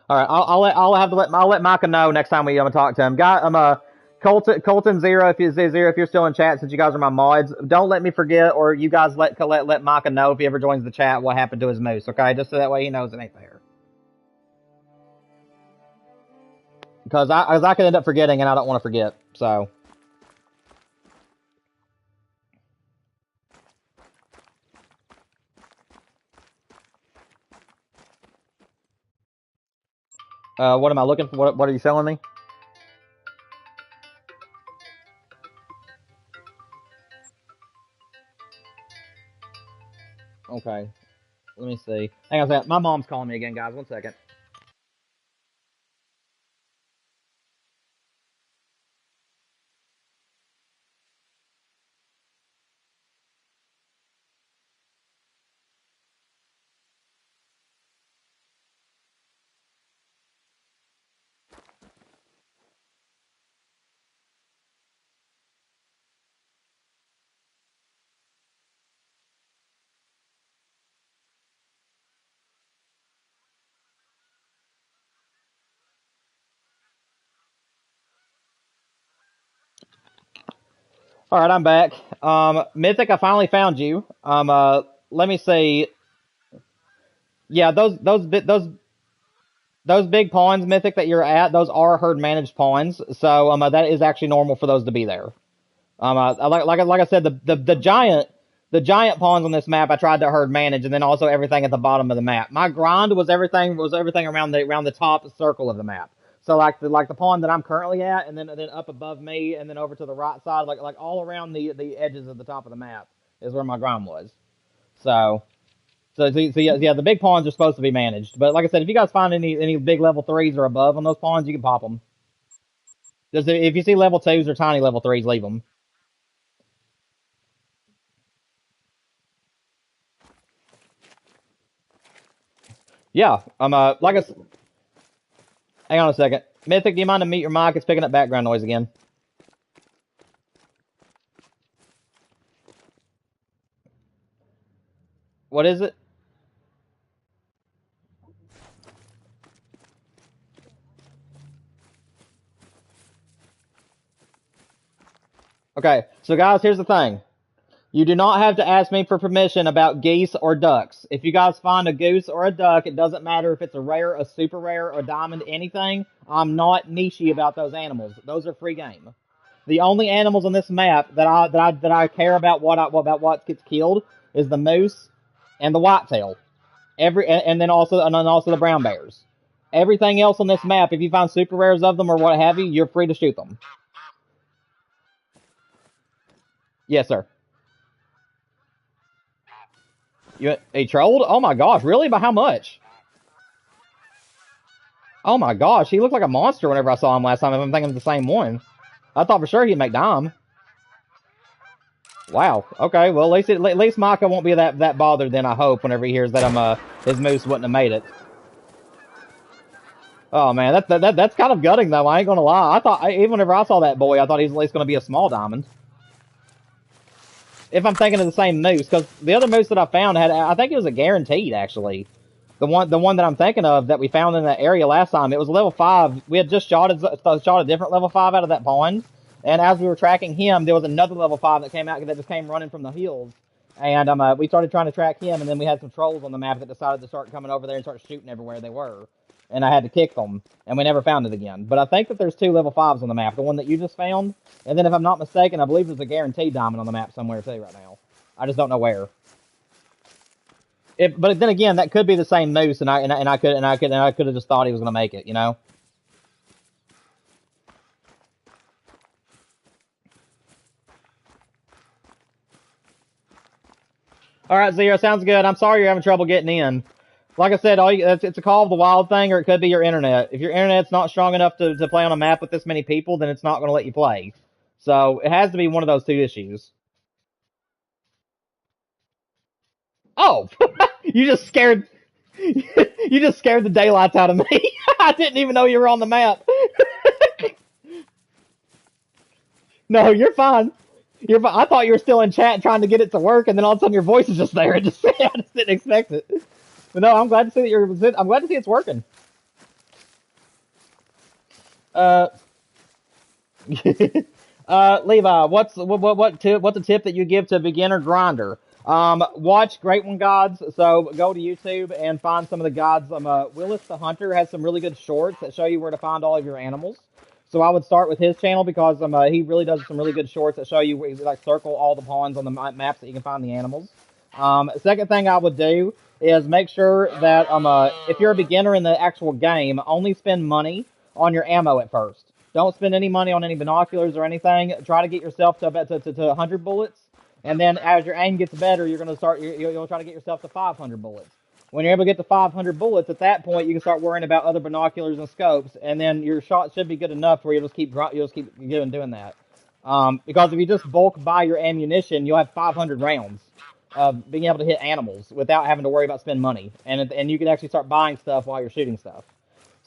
All right. I'll let Micah know next time we talk to him. Colton Zero, if you're still in chat, since you guys are my mods, don't let me forget, or you guys let Micah know if he ever joins the chat what happened to his moose, okay? Just so that way he knows it ain't there. Because I could end up forgetting, and I don't want to forget, so. What am I looking for? What are you selling me? Okay. Let me see. Hang on a second. My mom's calling me again, guys. 1 second. All right, I'm back. Mythic, I finally found you. Let me see. Yeah, those big pawns, Mythic, that you're at, those are herd managed pawns. So that is actually normal for those to be there. Like I said, the giant pawns on this map I tried to herd manage, and then also everything at the bottom of the map. My grind was everything around the top circle of the map. So like the pawn that I'm currently at, and then up above me, and then over to the right side, like all around the edges of the top of the map is where my grind was. So yeah, the big pawns are supposed to be managed. But like I said, if you guys find any big level 3s or above on those pawns, you can pop them. Just if you see level 2s or tiny level 3s, leave them. Yeah, like I. Hang on a second. Mythic, do you mind to mute your mic? It's picking up background noise again. What is it? Okay, so guys, here's the thing. You do not have to ask me for permission about geese or ducks. If you guys find a goose or a duck, it doesn't matter if it's a rare, a super rare, or diamond, anything. I'm not nichey about those animals. Those are free game. The only animals on this map that I care about what gets killed is the moose and the whitetail. And then also the brown bears. Everything else on this map, if you find super rares of them or what have you, you're free to shoot them. Yes, sir. He trolled? Oh my gosh, really? By how much? Oh my gosh, he looked like a monster whenever I saw him last time. I'm thinking of the same one. I thought for sure he'd make dime. Wow. Okay. Well, at least Micah won't be that bothered then. I hope whenever he hears that his moose wouldn't have made it. Oh man, that's kind of gutting though. I ain't gonna lie. Even whenever I saw that boy, I thought he was at least gonna be a small diamond. If I'm thinking of the same moose, because the other moose that I found I think it was a guaranteed actually. The one that I'm thinking of that we found in that area last time, it was level 5. We had just shot a different level 5 out of that pond, and as we were tracking him, there was another level 5 that came out that just came running from the hills, and we started trying to track him, and then we had some trolls on the map that decided to start coming over there and start shooting everywhere they were, and I had to kick them, and we never found it again. But I think that there's 2 level 5s on the map, the one that you just found, and then if I'm not mistaken, I believe there's a guaranteed diamond on the map somewhere too right now. I just don't know where. But then again, that could be the same moose, and I could have just thought he was gonna make it, you know. All right, Zero, sounds good. I'm sorry you're having trouble getting in. Like I said, it's a Call of the Wild thing, or it could be your internet. If your internet's not strong enough to play on a map with this many people, then it's not going to let you play. So it has to be one of those 2 issues. Oh, you just scared the daylights out of me. I didn't even know you were on the map. No, you're fine. You're fine. I thought you were still in chat trying to get it to work, and then all of a sudden your voice is just there. I just didn't expect it. But no, I'm glad to see that I'm glad to see it's working. Levi, what's a tip that you give to a beginner grinder? Watch Great One Gods. So go to YouTube and find some of the gods. Willis the Hunter has some really good shorts that show you where to find all of your animals. So I would start with his channel because he really does some really good shorts that show you where you like circle all the pawns on the maps that you can find the animals. Second thing I would do is make sure that if you're a beginner in the actual game, only spend money on your ammo at first. Don't spend any money on any binoculars or anything. Try to get yourself to 100 bullets, and then as your aim gets better, you're going to start. You'll try to get yourself to 500 bullets. When you're able to get to 500 bullets, at that point you can start worrying about other binoculars and scopes, and then your shot should be good enough where you'll just keep doing that. Because if you just bulk buy your ammunition, you'll have 500 rounds of being able to hit animals without having to worry about spending money, and you can actually start buying stuff while you're shooting stuff.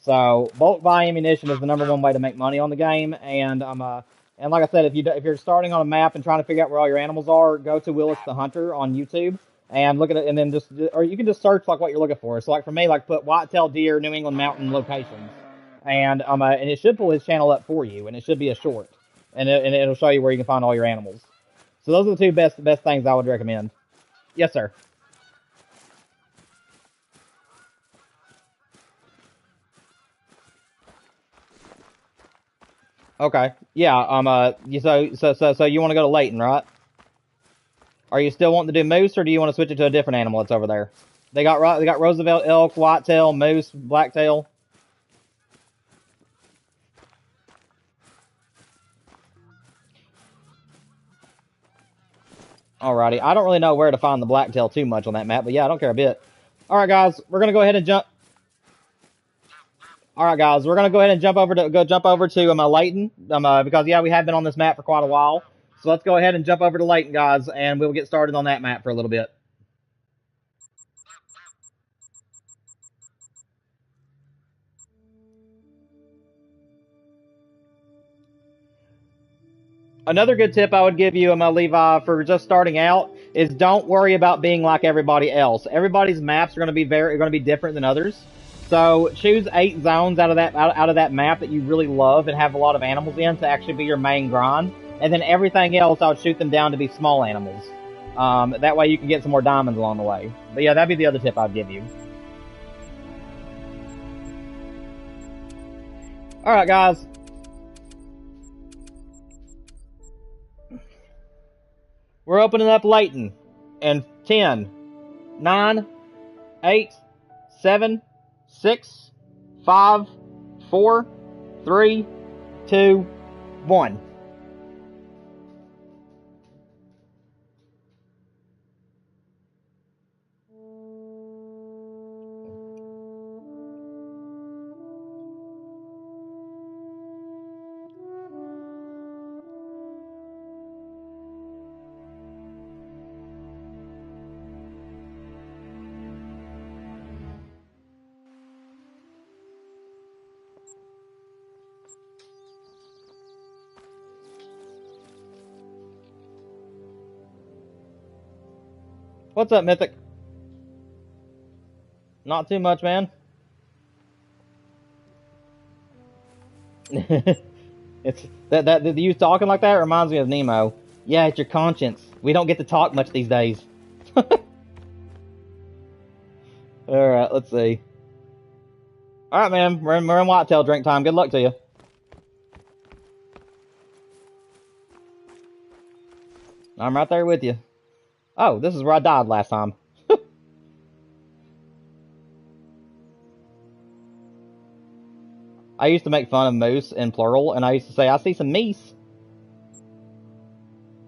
So bulk buy ammunition is the #1 way to make money on the game, and like I said, if you're starting on a map and trying to figure out where all your animals are, go to Willis the Hunter on YouTube and look at it, and then or you can just search like what you're looking for. So like for me, like put whitetail deer, New England mountain locations, and it should pull his channel up for you, and it should be a short, and it'll show you where you can find all your animals. So those are the two best things I would recommend. Yes, sir. Okay. Yeah. So you want to go to Layton, right? Are you still wanting to do moose, or do you want to switch it to a different animal that's over there? They got Roosevelt elk, whitetail, moose, blacktail. Alrighty. I don't really know where to find the blacktail too much on that map, but yeah, I don't care a bit. All right, guys, we're gonna go ahead and jump. All right, guys, we're gonna go ahead and jump over to Layton, because yeah, we have been on this map for quite a while. So let's go ahead and jump over to Layton, guys, and we'll get started on that map for a little bit. Another good tip I would give you, Levi, for just starting out is don't worry about being like everybody else. Everybody's maps are going to be different than others. So choose 8 zones out of that map that you really love and have a lot of animals in to actually be your main grind, and then everything else I would shoot them down to be small animals. That way you can get some more diamonds along the way. But yeah, that'd be the other tip I'd give you. All right, guys. We're opening up Layton in 10, 9, 8, 7, 6, 5, 4, 3, 2, 1. What's up, Mythic? Not too much, man. It's that you talking like that reminds me of Nemo. Yeah, it's your conscience. We don't get to talk much these days. All right, let's see. All right, man. We're in whitetail drink time. Good luck to you. I'm right there with you. Oh, this is where I died last time. I used to make fun of moose in plural, and I used to say, I see some meese.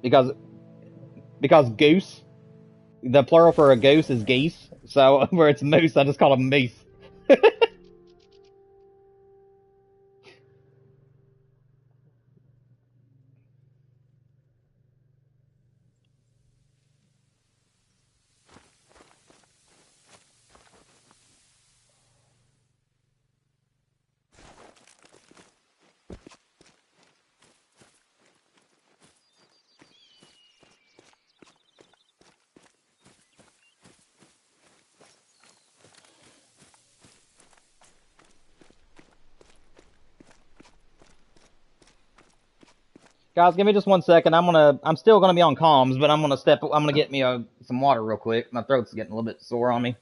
Because goose, the plural for a goose is geese. So where it's moose, I just call them meese. Guys, give me just 1 second. I'm still gonna be on comms, but I'm gonna get me some water real quick. My throat's getting a little bit sore on me.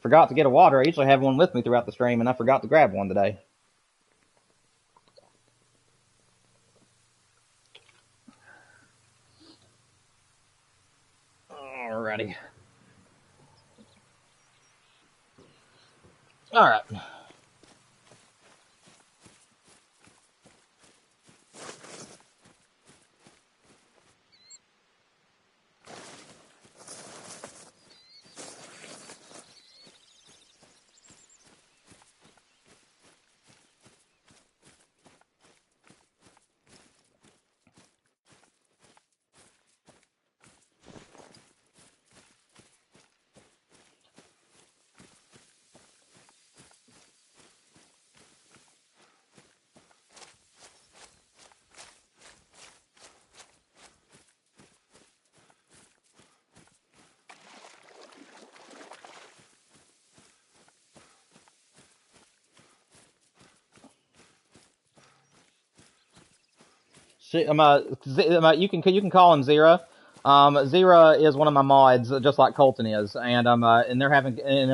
Forgot to get a water. I usually have one with me throughout the stream, and I forgot to grab one today. Alrighty. Alright. You can call him Zira. Zira is one of my mods, just like Colton is, and they're having they're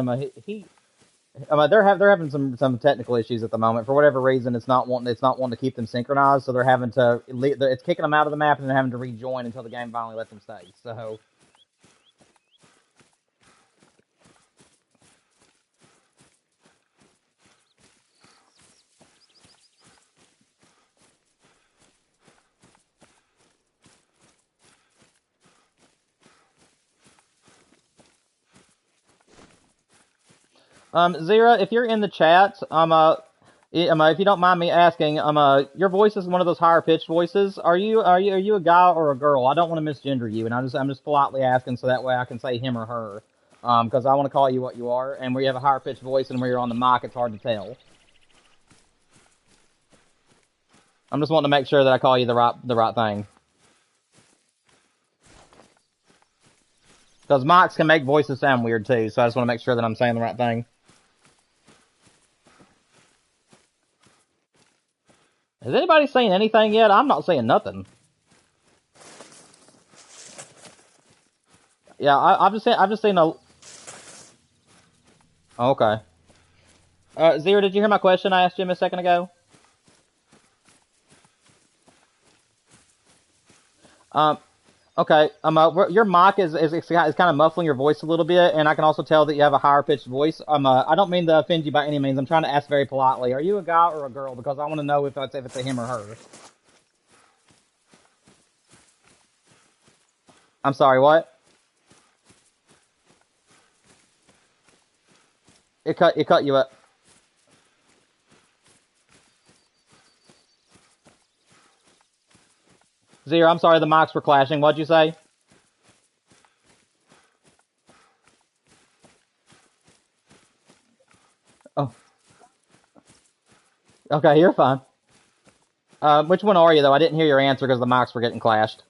having some technical issues at the moment for whatever reason. It's not wanting to keep them synchronized, so they're having to it's kicking them out of the map and then having to rejoin until the game finally lets them stay. So. Zira, if you're in the chat, if you don't mind me asking, your voice is one of those higher pitched voices. Are you a guy or a girl? I don't want to misgender you, and I'm just politely asking so that way I can say him or her, because I want to call you what you are. And where you have a higher pitched voice and where you're on the mic, it's hard to tell. I'm just wanting to make sure that I call you the right thing. Because mics can make voices sound weird too, so I just want to make sure that I'm saying the right thing. Has anybody seen anything yet? I'm not seeing nothing. Yeah, I've just seen a. Oh, okay. Zero, did you hear my question I asked Jim a second ago? Okay. Your mic is kind of muffling your voice a little bit, and I can also tell that you have a higher pitched voice. I don't mean to offend you by any means. I'm trying to ask very politely. Are you a guy or a girl? Because I want to know if it's a him or her. I'm sorry. What? It cut you up. Zero. I'm sorry. The mics were clashing. What'd you say? Oh. Okay, you're fine. Which one are you though? I didn't hear your answer because the mics were getting clashed.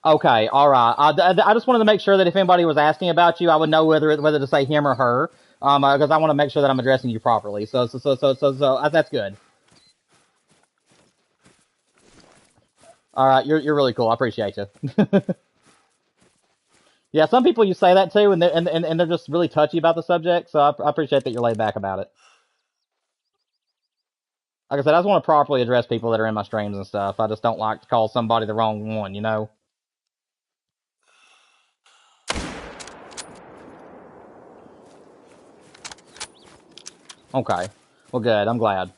Okay, all right. I just wanted to make sure that if anybody was asking about you, I would know whether to say him or her. Because I want to make sure that I'm addressing you properly. So that's good. All right, you're really cool. I appreciate you. Yeah, some people you say that to, and they're just really touchy about the subject. So I appreciate that you're laid back about it. Like I said, I just want to properly address people that are in my streams and stuff. I just don't like to call somebody the wrong one, you know. Okay. Well, good. I'm glad.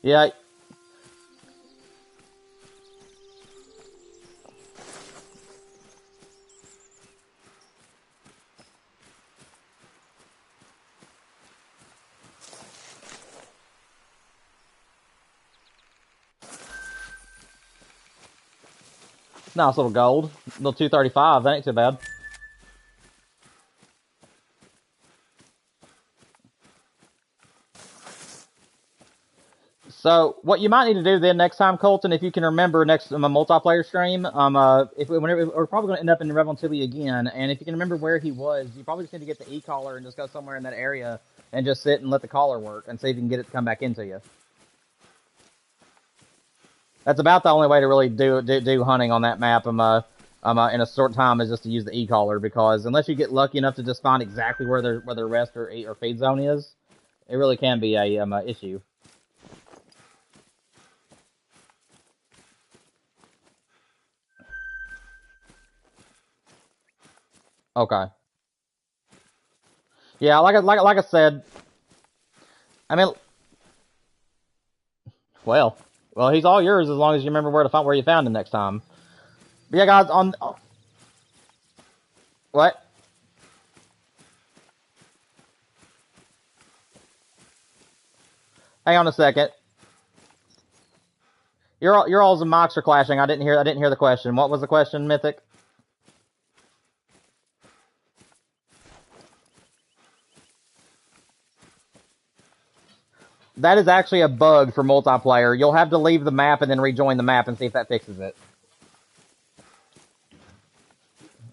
Yeah. Nice little gold. Little 235. That ain't too bad. So what you might need to do then next time, Colton, if you can remember next multiplayer stream, whenever we're probably going to end up in Revel Tilly again, and if you can remember where he was, you probably just need to get the e-collar and just go somewhere in that area and just sit and let the collar work and see if you can get it to come back into you. That's about the only way to really do hunting on that map. In a short time is just to use the e-collar, because unless you get lucky enough to just find exactly where their rest or feed zone is, it really can be a issue. Okay. Yeah, like I said, I mean, well, he's all yours as long as you remember where you found him next time. But yeah, guys, what? Hang on a second. Your all's mics are clashing. I didn't hear the question. What was the question, Mythic? That is actually a bug for multiplayer. You'll have to leave the map and then rejoin the map and see if that fixes it.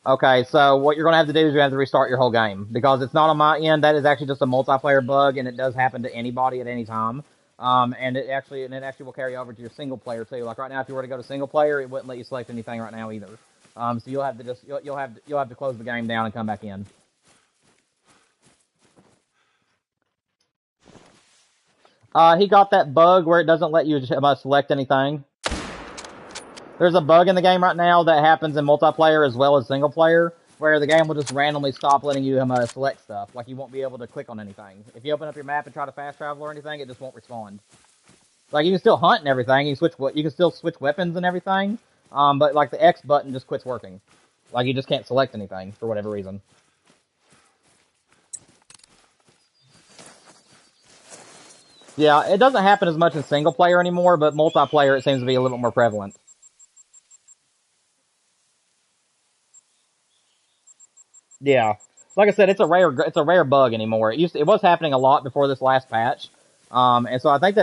Okay, so what you're going to have to do is you have to restart your whole game, because it's not on my end. That is actually just a multiplayer bug, and it does happen to anybody at any time. And it actually will carry over to your single player too. Like right now, if you were to go to single player, it wouldn't let you select anything right now either. So you'll have to you'll have to close the game down and come back in. He got that bug where it doesn't let you select anything. There's a bug in the game right now that happens in multiplayer as well as single player, where the game will just randomly stop letting you select stuff. Like, you won't be able to click on anything. If you open up your map and try to fast travel or anything, it just won't respond. Like, you can still hunt and everything. You can still switch weapons and everything. But like the X button just quits working. Like, you just can't select anything for whatever reason. Yeah, it doesn't happen as much in single player anymore, but multiplayer it seems to be a little bit more prevalent. Yeah, like I said, it's a rare bug anymore. It was happening a lot before this last patch, and so I think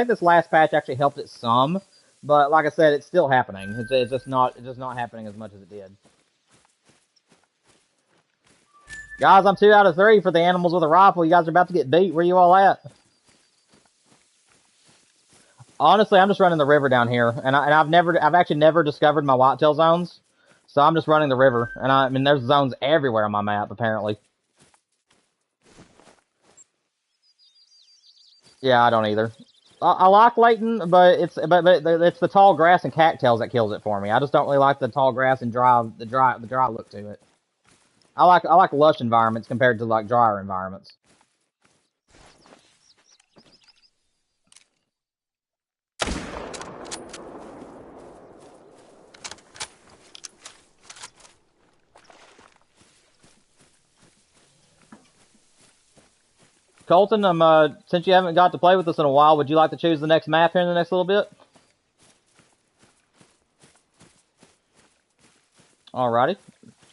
this last patch actually helped it some. But like I said, it's still happening. It's just not happening as much as it did. Guys, I'm 2 out of 3 for the animals with a rifle. You guys are about to get beat. Where you all at? Honestly, I'm just running the river down here, and I've actually never discovered my whitetail zones. So I'm just running the river, and I mean, there's zones everywhere on my map, apparently. Yeah, I don't either. I like Layton, but it's the tall grass and cattails that kills it for me. I just don't really like the tall grass and the dry look to it. I like lush environments compared to like drier environments. Colton, since you haven't got to play with us in a while, would you like to choose the next map here in the next little bit? Alrighty.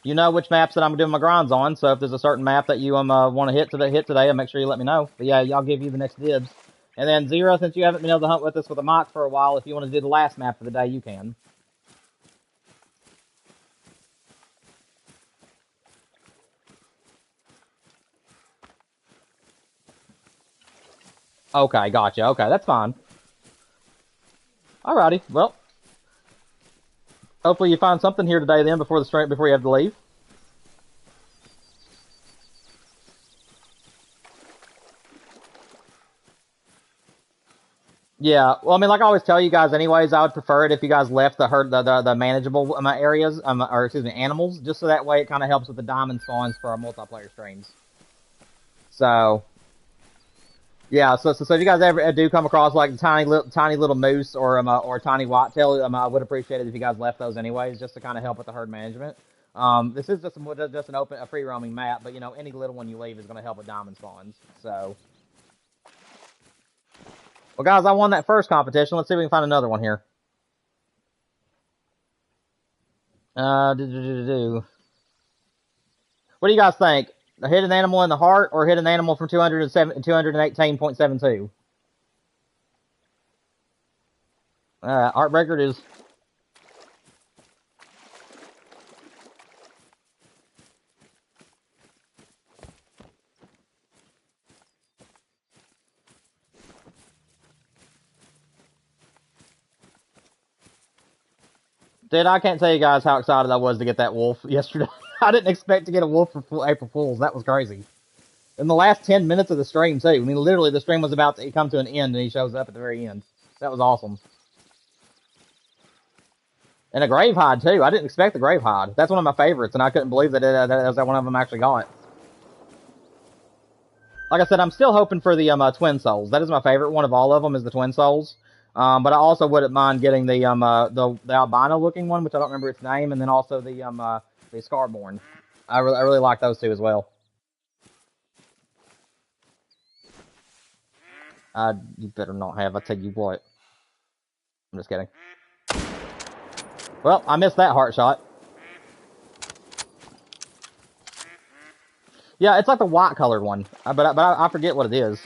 You know which maps that I'm doing my grinds on, so if there's a certain map that you want to hit today, make sure you let me know. But yeah, I'll give you the next dibs. And then Zero, since you haven't been able to hunt with us with a mic for a while, if you want to do the last map of the day, you can. Okay, gotcha. Okay, that's fine. Alrighty, well, hopefully you find something here today then before you have to leave. Yeah, well, I mean, like I always tell you guys, anyways, I would prefer it if you guys left the manageable areas, or excuse me, animals, just so that way it kind of helps with the diamond spawns for our multiplayer streams. So, yeah, so if you guys ever do come across like tiny little moose or tiny whitetail, I would appreciate it if you guys left those anyways, just to kind of help with the herd management. This is just a free roaming map, but you know, any little one you leave is going to help with diamond spawns. So. Well, guys, I won that first competition. Let's see if we can find another one here. What do you guys think? Hit an animal in the heart or hit an animal from 218.72? Heartbreaker it is. Dude, I can't tell you guys how excited I was to get that wolf yesterday. I didn't expect to get a wolf for April Fools. That was crazy. In the last 10 minutes of the stream, too. I mean, literally, the stream was about to come to an end, and he shows up at the very end. That was awesome. And a grave hide, too. I didn't expect the grave hide. That's one of my favorites, and I couldn't believe that that one of them actually got. Like I said, I'm still hoping for the Twin Souls. That is my favorite one of all of them, is the Twin Souls. But I also wouldn't mind getting the albino-looking one, which I don't remember its name, and then also the Scarborn. I really like those two as well. You better not have. I tell you what. I'm just kidding. Well, I missed that heart shot. Yeah, it's like the white colored one, but I forget what it is.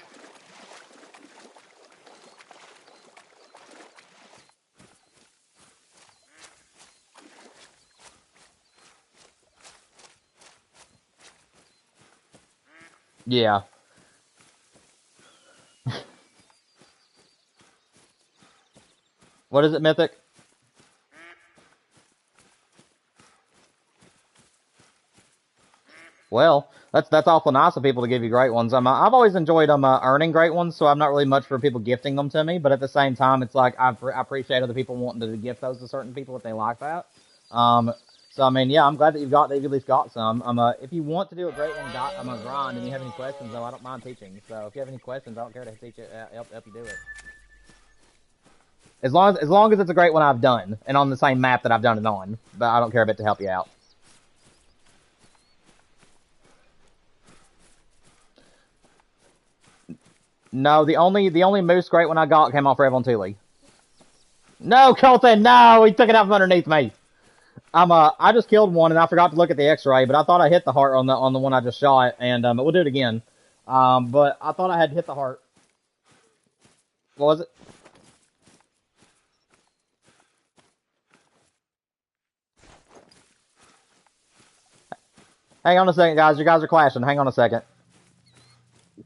Yeah. What is it, Mythic? Well, that's awful nice of people to give you great ones. I've always enjoyed earning great ones, so I'm not really much for people gifting them to me. But at the same time, it's like I appreciate other people wanting to gift those to certain people if they like that. So I mean, yeah, I'm glad that you've at least got some. If you want to do a great one, I'm a grind, and you have any questions, though, I don't mind teaching. So if you have any questions, I don't care to teach it, help you do it. As long as it's a great one I've done, and on the same map that I've done it on, but I don't care a bit to help you out. No, the only moose great one I got came off Rev on Thule. No, Colton, no, he took it out from underneath me. I just killed one and I forgot to look at the X-ray, but I thought I hit the heart on the one I just shot, and we'll do it again. But I thought I had hit the heart. What was it? Hang on a second, guys. You guys are clashing. Hang on a second.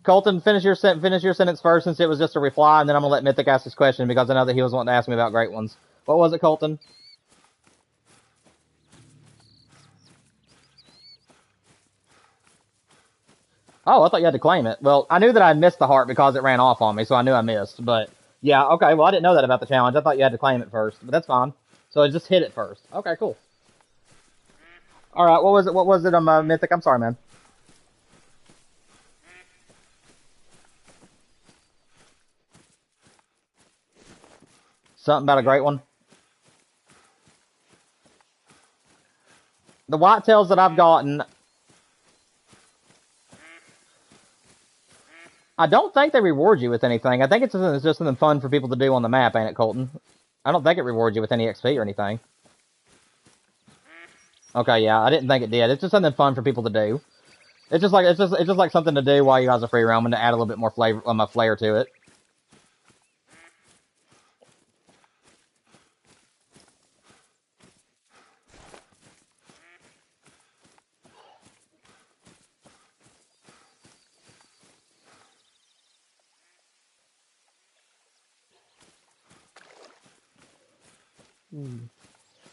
Colton, finish your sentence first, since it was just a reply, and then I'm gonna let Mythic ask his question because I know that he was wanting to ask me about great ones. What was it, Colton? Oh, I thought you had to claim it. Well, I knew that I missed the heart because it ran off on me, so I knew I missed. But yeah, okay. Well, I didn't know that about the challenge. I thought you had to claim it first, but that's fine. So I just hit it first. Okay, cool. All right. What was it? What was it? Mythic. I'm sorry, man. Something about a great one. The whitetails that I've gotten, I don't think they reward you with anything. I think it's just something fun for people to do on the map, ain't it, Colton? I don't think it rewards you with any XP or anything. Okay, yeah, I didn't think it did. It's just something fun for people to do. It's just like something to do while you guys are free roaming to add a little bit more flair to it.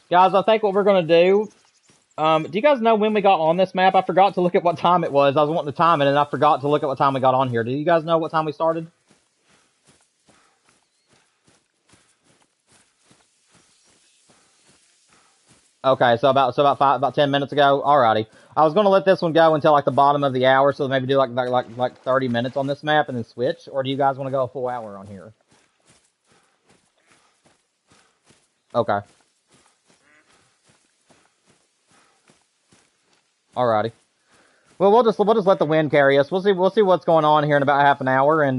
Guys, I think what we're going to do, do you guys know when we got on this map? I forgot to look at what time it was. I was wanting to time it, and I forgot to look at what time we got on here. Do you guys know what time we started? Okay, so about 10 minutes ago. Alrighty. I was going to let this one go until like the bottom of the hour, so maybe do like 30 minutes on this map and then switch. Or do you guys want to go a full hour on here? Okay. Alrighty. Well, we'll just let the wind carry us. We'll see what's going on here in about half an hour and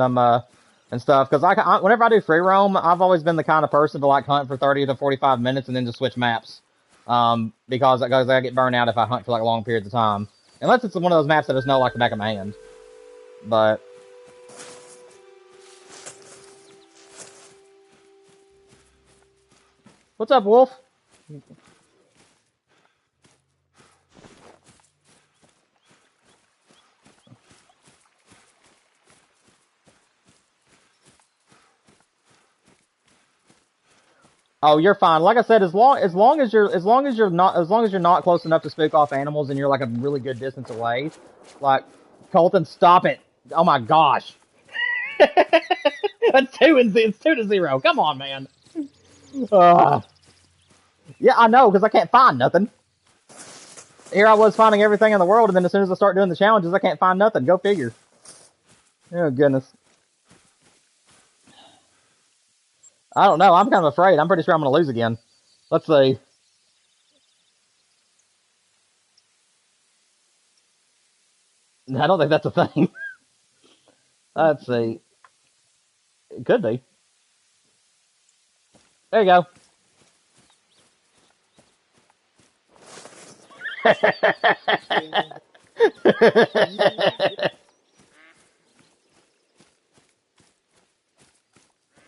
stuff. Because whenever I do free roam, I've always been the kind of person to like hunt for 30 to 45 minutes and then just switch maps. because I get burned out if I hunt for like long periods of time. Unless it's one of those maps that I just know like the back of my hand. But what's up, Wolf? Oh, you're fine. Like I said, as long as you're not close enough to spook off animals and you're like a really good distance away, like Colton, stop it! Oh my gosh, it's 2-0. Come on, man. Yeah, I know because I can't find nothing. Here I was finding everything in the world, and then as soon as I start doing the challenges, I can't find nothing. Go figure. Oh goodness. I don't know. I'm kind of afraid. I'm pretty sure I'm going to lose again. Let's see. I don't think that's a thing. Let's see. It could be. There you go.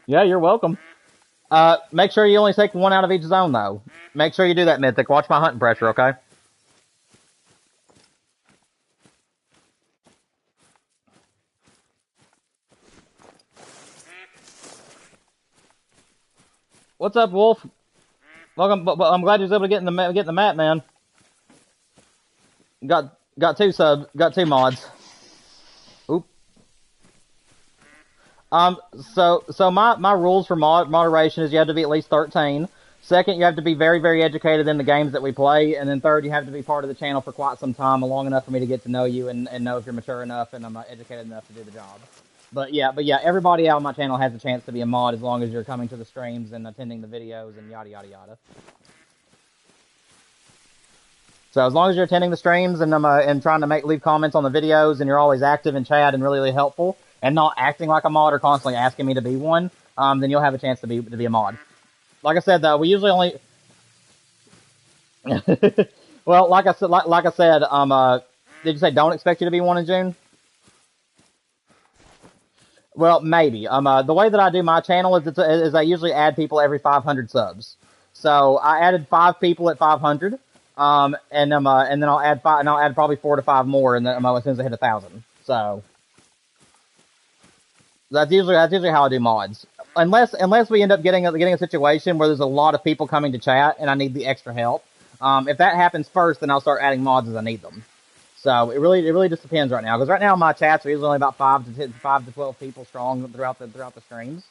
Yeah, you're welcome. Make sure you only take one out of each zone, though. Make sure you do that, Mythic. Watch my hunting pressure, okay? What's up, Wolf? Welcome. But I'm glad you was able to get in the map, man. Got two mods. Oop. So my rules for moderation is you have to be at least 13. Second, you have to be very, very educated in the games that we play. And then third, you have to be part of the channel for quite some time, long enough for me to get to know you and know if you're mature enough and I'm educated enough to do the job. But yeah, everybody out on my channel has a chance to be a mod as long as you're coming to the streams and attending the videos and yada, yada, yada. So as long as you're attending the streams and and trying to leave comments on the videos and you're always active in chat and really, really helpful and not acting like a mod or constantly asking me to be one, then you'll have a chance to be a mod. Like I said, though, we usually only. Well, like I said, did you say don't expect you to be one in June? Well, maybe. The way that I do my channel is I usually add people every 500 subs. So I added 5 people at 500, and then I'll add probably 4 to 5 more, and then as soon as I hit 1,000. So that's usually how I do mods. Unless we end up getting a situation where there's a lot of people coming to chat and I need the extra help. If that happens first, then I'll start adding mods as I need them. So it really just depends right now, because right now my chats are usually only about 5 to 12 people strong throughout the streams.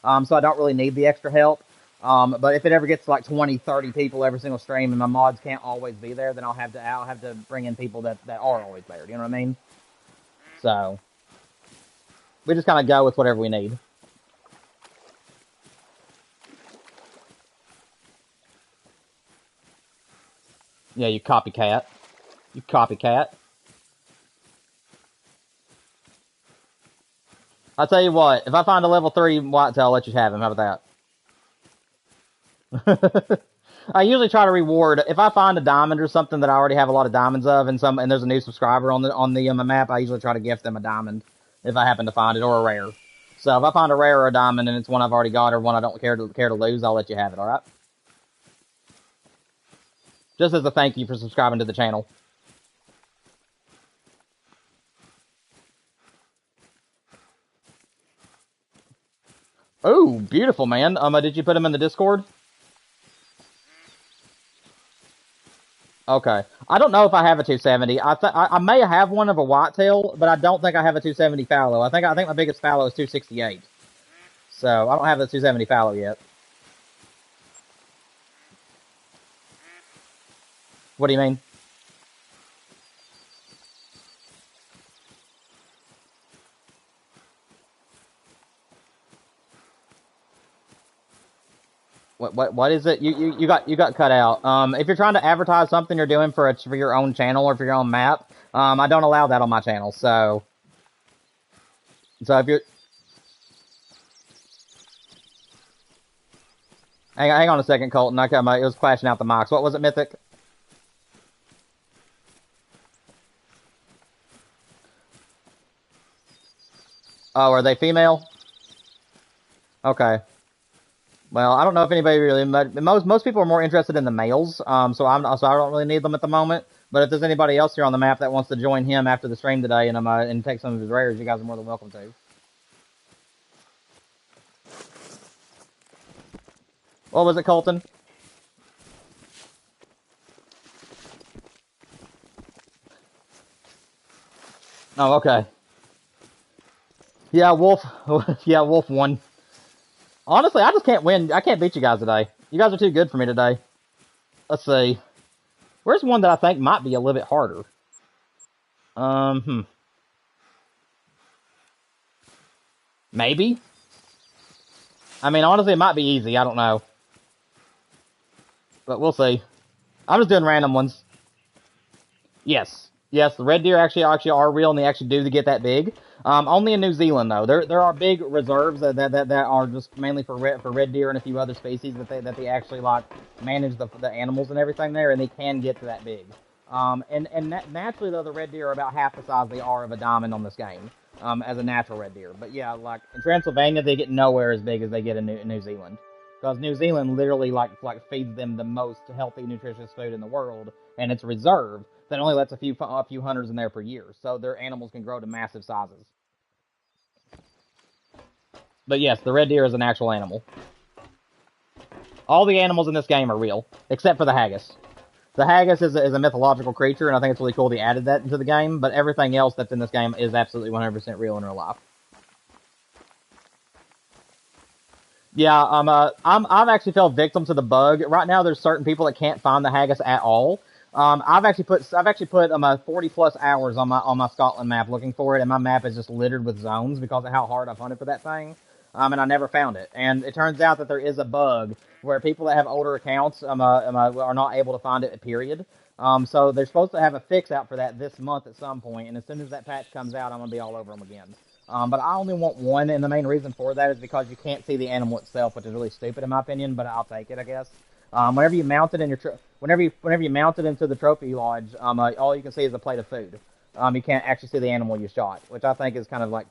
So I don't really need the extra help. But if it ever gets to like 20, 30 people every single stream and my mods can't always be there, then I'll have to bring in people that are always there. You know what I mean? So we just kind of go with whatever we need. Yeah, you copycat. You copycat. I'll tell you what, if I find a level 3 whitetail, I'll let you have him. How about that? I usually try to reward, if I find a diamond or something that I already have a lot of diamonds of, and there's a new subscriber on the map, I usually try to gift them a diamond if I happen to find it, or a rare. So if I find a rare or a diamond and it's one I've already got or one I don't care to lose, I'll let you have it, alright? Just as a thank you for subscribing to the channel. Oh, beautiful, man. Did you put him in the Discord? Okay. I don't know if I have a 270. I may have one of a whitetail, but I don't think I have a 270 fallow. I think my biggest fallow is 268. So I don't have the 270 fallow yet. What do you mean? What is it? You got cut out. If you're trying to advertise something you're doing for your own channel or for your own map, I don't allow that on my channel. So if you're Hang on a second, Colton. It was flashing out the mocks. What was it, Mythic? Oh, are they female? Okay. Well, I don't know if anybody really. Most people are more interested in the males. So I don't really need them at the moment. But if there's anybody else here on the map that wants to join him after the stream today and take some of his rares, you guys are more than welcome to. What was it, Colton? Oh, okay. Yeah, Wolf. Yeah, Wolf won. Honestly, I just can't win. I can't beat you guys today. You guys are too good for me today. Let's see. Where's one that I think might be a little bit harder? Maybe? I mean, honestly, it might be easy. I don't know. But we'll see. I'm just doing random ones. Yes. Yes, the red deer actually are real, and they actually do get that big. Only in New Zealand, though. There are big reserves that are just mainly for red deer and a few other species that they actually like manage the animals and everything there, and they can get to that big. Naturally though, the red deer are about half the size they are of a diamond on this game, as a natural red deer. But yeah, like in Transylvania, they get nowhere as big as they get in New Zealand, because New Zealand literally like feeds them the most healthy, nutritious food in the world, and it's reserved that only lets a few hunters in there per year, so their animals can grow to massive sizes. But yes, the red deer is an actual animal. All the animals in this game are real, except for the haggis. The haggis is a mythological creature, and I think it's really cool they added that into the game, but everything else that's in this game is absolutely 100% real in real life. Yeah, I've actually fell victim to the bug. Right now, there's certain people that can't find the haggis at all. I've actually put 40 plus hours on my Scotland map looking for it, and my map is just littered with zones because of how hard I've hunted for that thing. And I never found it. And it turns out that there is a bug where people that have older accounts are not able to find it. Period. So they're supposed to have a fix out for that this month at some point, and as soon as that patch comes out, I'm gonna be all over them again. But I only want one, and the main reason for that is because you can't see the animal itself, which is really stupid in my opinion. But I'll take it, I guess. Whenever you mount it in your whenever you mount it into the trophy lodge, all you can see is a plate of food. You can't actually see the animal you shot, which I think is kind of like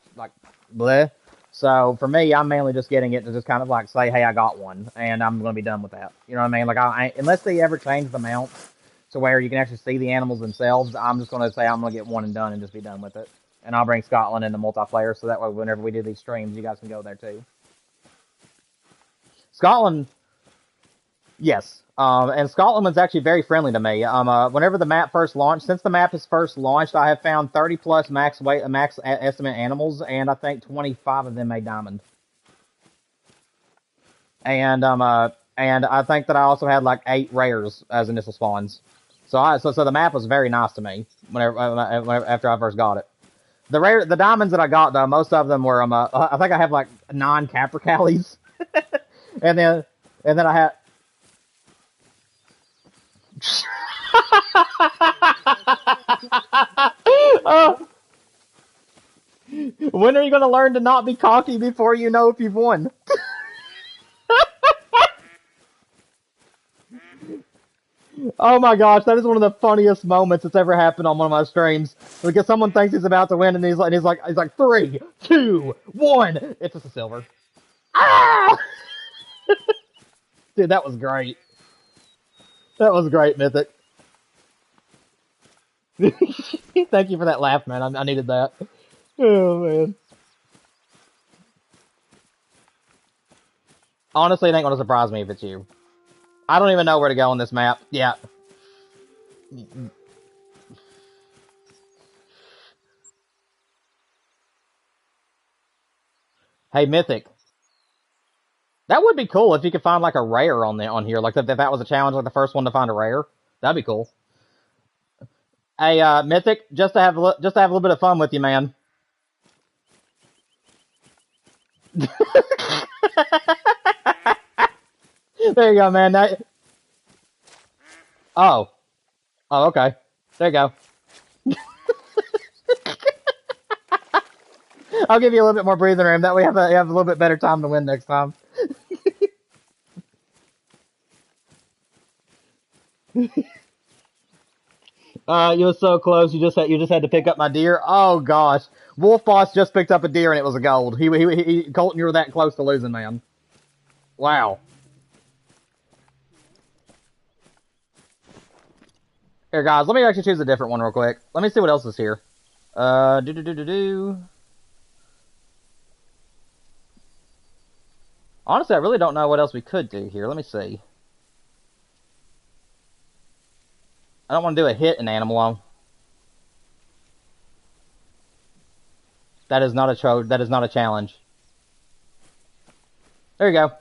bleh. So for me, I'm mainly just getting it to just kind of like say, hey, I got one, and I'm gonna be done with that. You know what I mean? Like unless they ever change the mounts to where you can actually see the animals themselves, I'm just gonna say I'm gonna get one and done and just be done with it. And I'll bring Scotland into multiplayer, so that way whenever we do these streams, you guys can go there too. Scotland, yes. And Scotland was actually very friendly to me. Whenever the map first launched, since the map has first launched, I have found 30 plus max estimate animals, and I think 25 of them made diamond. And I think that I also had like 8 rares as initial spawns. So the map was very nice to me whenever after I first got it. The diamonds that I got though, most of them were I think I have like 9 capercaillies, and then I had. When are you going to learn to not be cocky before you know if you've won? Oh my gosh, that is one of the funniest moments that's ever happened on one of my streams. Because someone thinks he's about to win, and he's like 3, 2, 1. It's just a silver. Ah! Dude, that was great. That was great, Mythic. Thank you for that laugh, man. I needed that. Oh man. Honestly, it ain't gonna surprise me if it's you. I don't even know where to go on this map. Yeah. Hey, Mythic. That would be cool if you could find like a rare on here. Like if that was a challenge, like the first one to find a rare. That'd be cool. Hey, Mythic, just to have a little bit of fun with you, man. There you go, man. Oh, okay. There you go. I'll give you a little bit more breathing room. That way you have a little bit better time to win next time. You were so close. You just had to pick up my deer. Oh gosh, Wolf Boss just picked up a deer and it was a gold. Colton, you were that close to losing, man. Wow. Here, guys, let me actually choose a different one real quick. Let me see what else is here. Do. Honestly, I really don't know what else we could do here. Let me see. I don't want to do a hit an animal. That is not a challenge. There you go.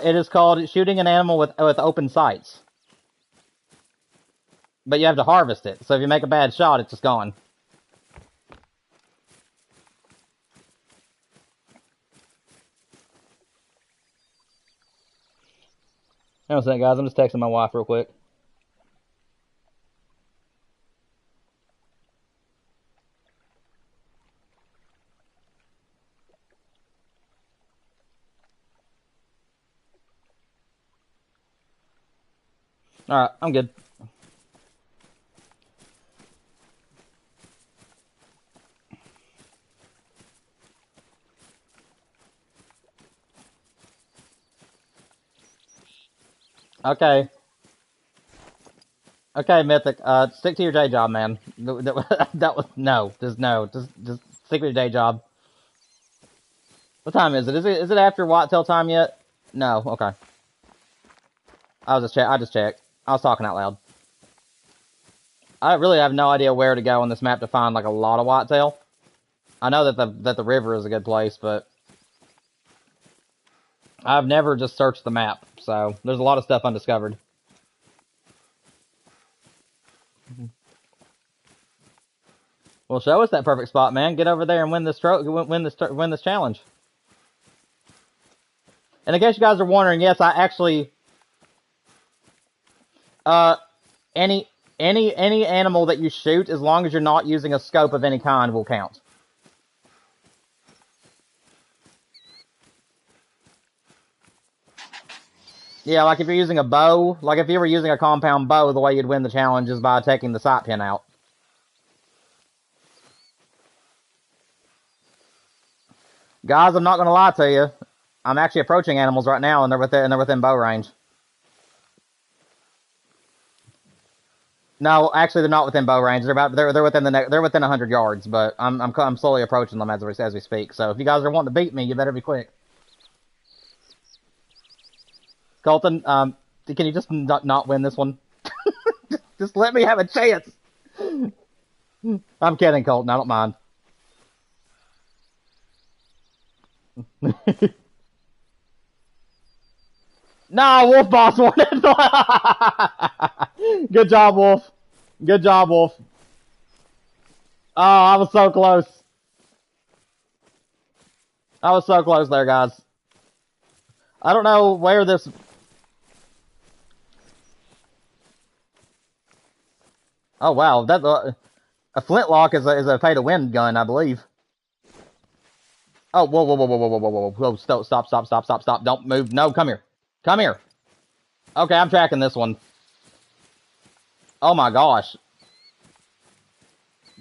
It is called shooting an animal with open sights. But you have to harvest it. So if you make a bad shot, it's just gone. Hang on a second, guys. I'm just texting my wife real quick. Alright, I'm good. Okay. Okay, Mythic. Stick to your day job, man. That was no. Just stick with your day job. What time is it? Is it after whitetail time yet? No. Okay. I just checked. I was talking out loud. I really have no idea where to go on this map to find like a lot of whitetail. I know that the river is a good place, but I've never just searched the map, so there's a lot of stuff undiscovered. Well, show us that perfect spot, man. Get over there and win this challenge. And in case you guys are wondering, yes, I actually any animal that you shoot, as long as you're not using a scope of any kind, will count. Yeah, like if you're using a bow, like if you were using a compound bow, the way you'd win the challenge is by taking the sight pin out. Guys, I'm not gonna lie to you. I'm actually approaching animals right now, and they're within bow range. No, actually, they're not within bow range. They're within 100 yards, but I'm slowly approaching them as we speak. So if you guys are wanting to beat me, you better be quick. Colton, can you just not win this one? Just let me have a chance. I'm kidding, Colton. I don't mind. No, Wolf Boss won it. Good job, Wolf. Good job, Wolf. Oh, I was so close. I was so close there, guys. I don't know where this... Oh, wow. That a flintlock is a pay-to-win gun, I believe. Oh, whoa, whoa, whoa, whoa, whoa, whoa, whoa, whoa. Stop. Don't move. No, come here. Come here. Okay, I'm tracking this one. Oh my gosh.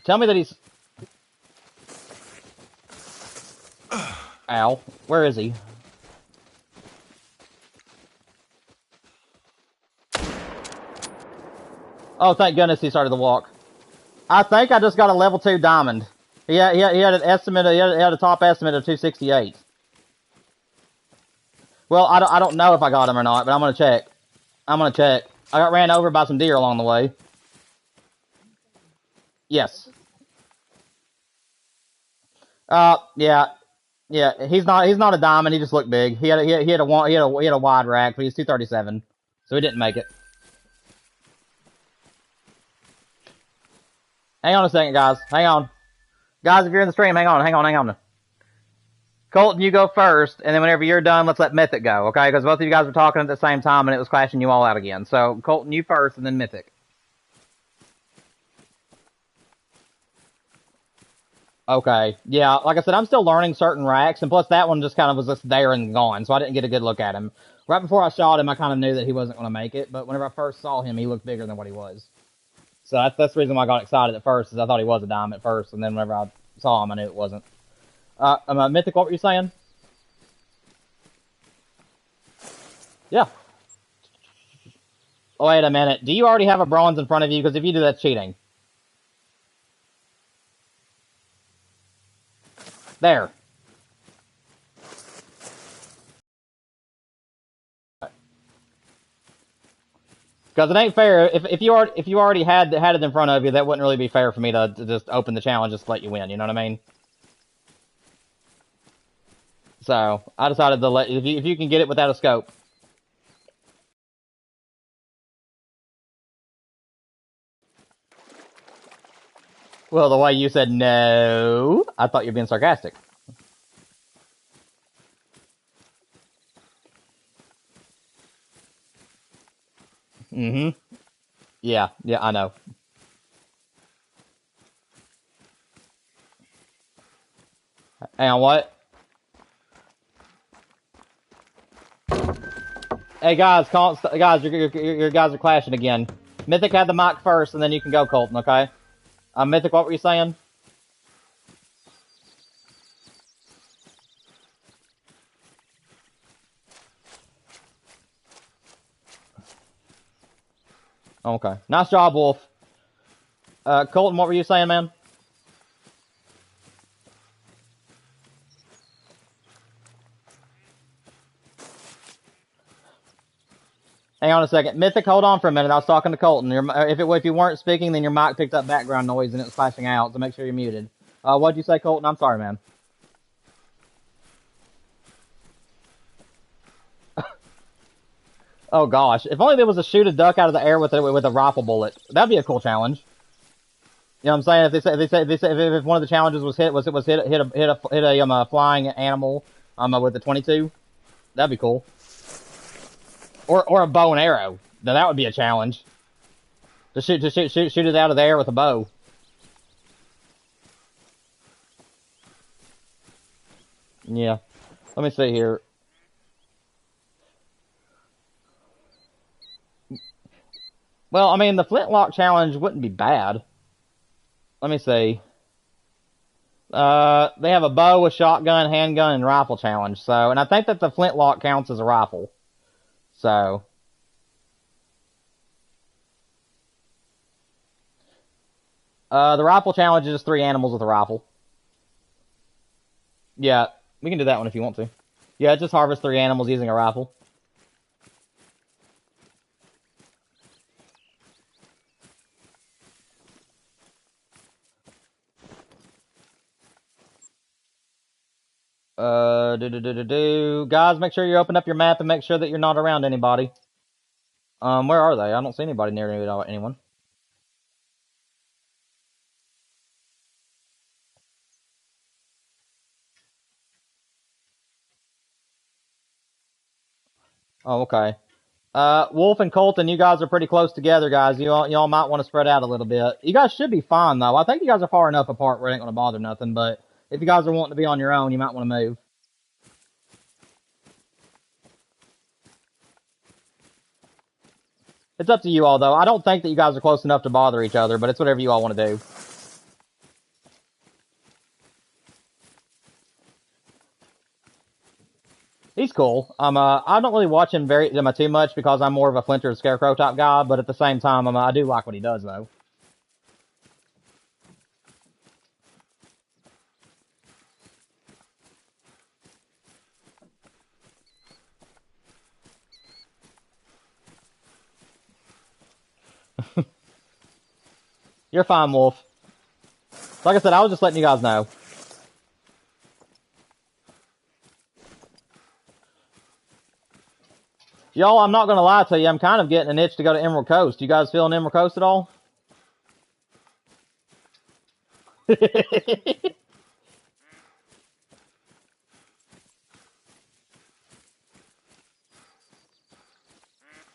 Tell me that he's... Ow. Where is he? Oh, thank goodness he started to walk. I think I just got a level 2 diamond. He had an estimate. He had a top estimate of 268. Well, I don't know if I got him or not, but I'm gonna check. I got ran over by some deer along the way. Yes. Yeah. He's not a diamond. He just looked big. He had a wide rack, but he's 237, so he didn't make it. Hang on a second, guys. Hang on. Guys, if you're in the stream, hang on. Colton, you go first, and then whenever you're done, let's let Mythic go, okay? Because both of you guys were talking at the same time, and it was clashing you all out again. So, Colton, you first, and then Mythic. Okay. Yeah, like I said, I'm still learning certain racks, and plus that one just kind of was just there and gone, so I didn't get a good look at him. Right before I shot him, I kind of knew that he wasn't going to make it, but whenever I first saw him, he looked bigger than what he was. So that's the reason why I got excited at first, is I thought he was a dime at first, and then whenever I saw him, I knew it wasn't. Mythic, what were you saying? Yeah. Oh, wait a minute. Do you already have a bronze in front of you? Because if you do, that's cheating. There. Because it ain't fair. If you already had it in front of you, that wouldn't really be fair for me to just open the challenge just to let you win. You know what I mean? So I decided to let if you can get it without a scope. Well, the way you said no, I thought you were being sarcastic. Mm-hmm. Yeah, yeah, I know. And what? Hey guys, guys, your guys are clashing again. Mythic had the mic first, and then you can go, Colton. Okay. Mythic, what were you saying? Okay. Nice job, Wolf. Colton, what were you saying, man? Hang on a second. Mythic, hold on for a minute. I was talking to Colton. If you weren't speaking, then your mic picked up background noise and it was flashing out, so make sure you're muted. What'd you say, Colton? I'm sorry, man. Oh gosh, if only there was a shoot a duck out of the air with a rifle bullet. That'd be a cool challenge. You know what I'm saying? If one of the challenges was hit a flying animal with a 22, that'd be cool. Or a bow and arrow. Now that would be a challenge. To shoot it out of the air with a bow. Yeah. Let me see here. Well, I mean, the flintlock challenge wouldn't be bad. Let me see. They have a bow, a shotgun, handgun, and rifle challenge. So, and I think that the flintlock counts as a rifle. So. The rifle challenge is just 3 animals with a rifle. Yeah, we can do that one if you want to. Yeah, just harvest 3 animals using a rifle. Guys, make sure you open up your map and make sure that you're not around anybody. Where are they? I don't see anybody near anyone. Oh, okay. Wolf and Colton, you guys are pretty close together, guys. Y'all might want to spread out a little bit. You guys should be fine, though. I think you guys are far enough apart where it ain't going to bother nothing, but if you guys are wanting to be on your own, you might want to move. It's up to you all, though. I don't think that you guys are close enough to bother each other, but it's whatever you all want to do. He's cool. I don't really watch him too much because I'm more of a Flinter Scarecrow type guy, but at the same time, I do like what he does, though. You're fine, Wolf. Like I said, I was just letting you guys know. Y'all, I'm not gonna lie to you, I'm kind of getting an itch to go to Emerald Coast. You guys feeling Emerald Coast at all?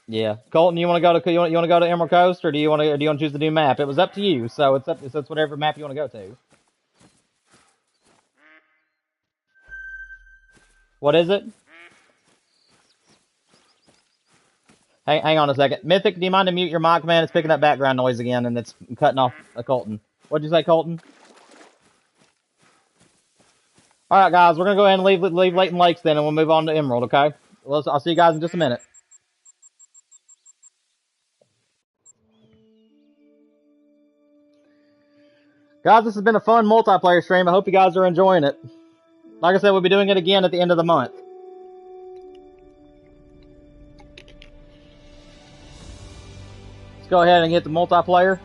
Yeah, Colton, you want to go to Emerald Coast, or do you want to choose the new map? It was up to you, so it's whatever map you want to go to. What is it? Hang on a second. Mythic, do you mind to mute your mic, man? It's picking up background noise again, and it's cutting off Colton. What'd you say, Colton? All right, guys, we're gonna go ahead and leave Leighton Lakes then, and we'll move on to Emerald. Okay? Well, I'll see you guys in just a minute. Guys, this has been a fun multiplayer stream. I hope you guys are enjoying it. Like I said, we'll be doing it again at the end of the month. Let's go ahead and get the multiplayer.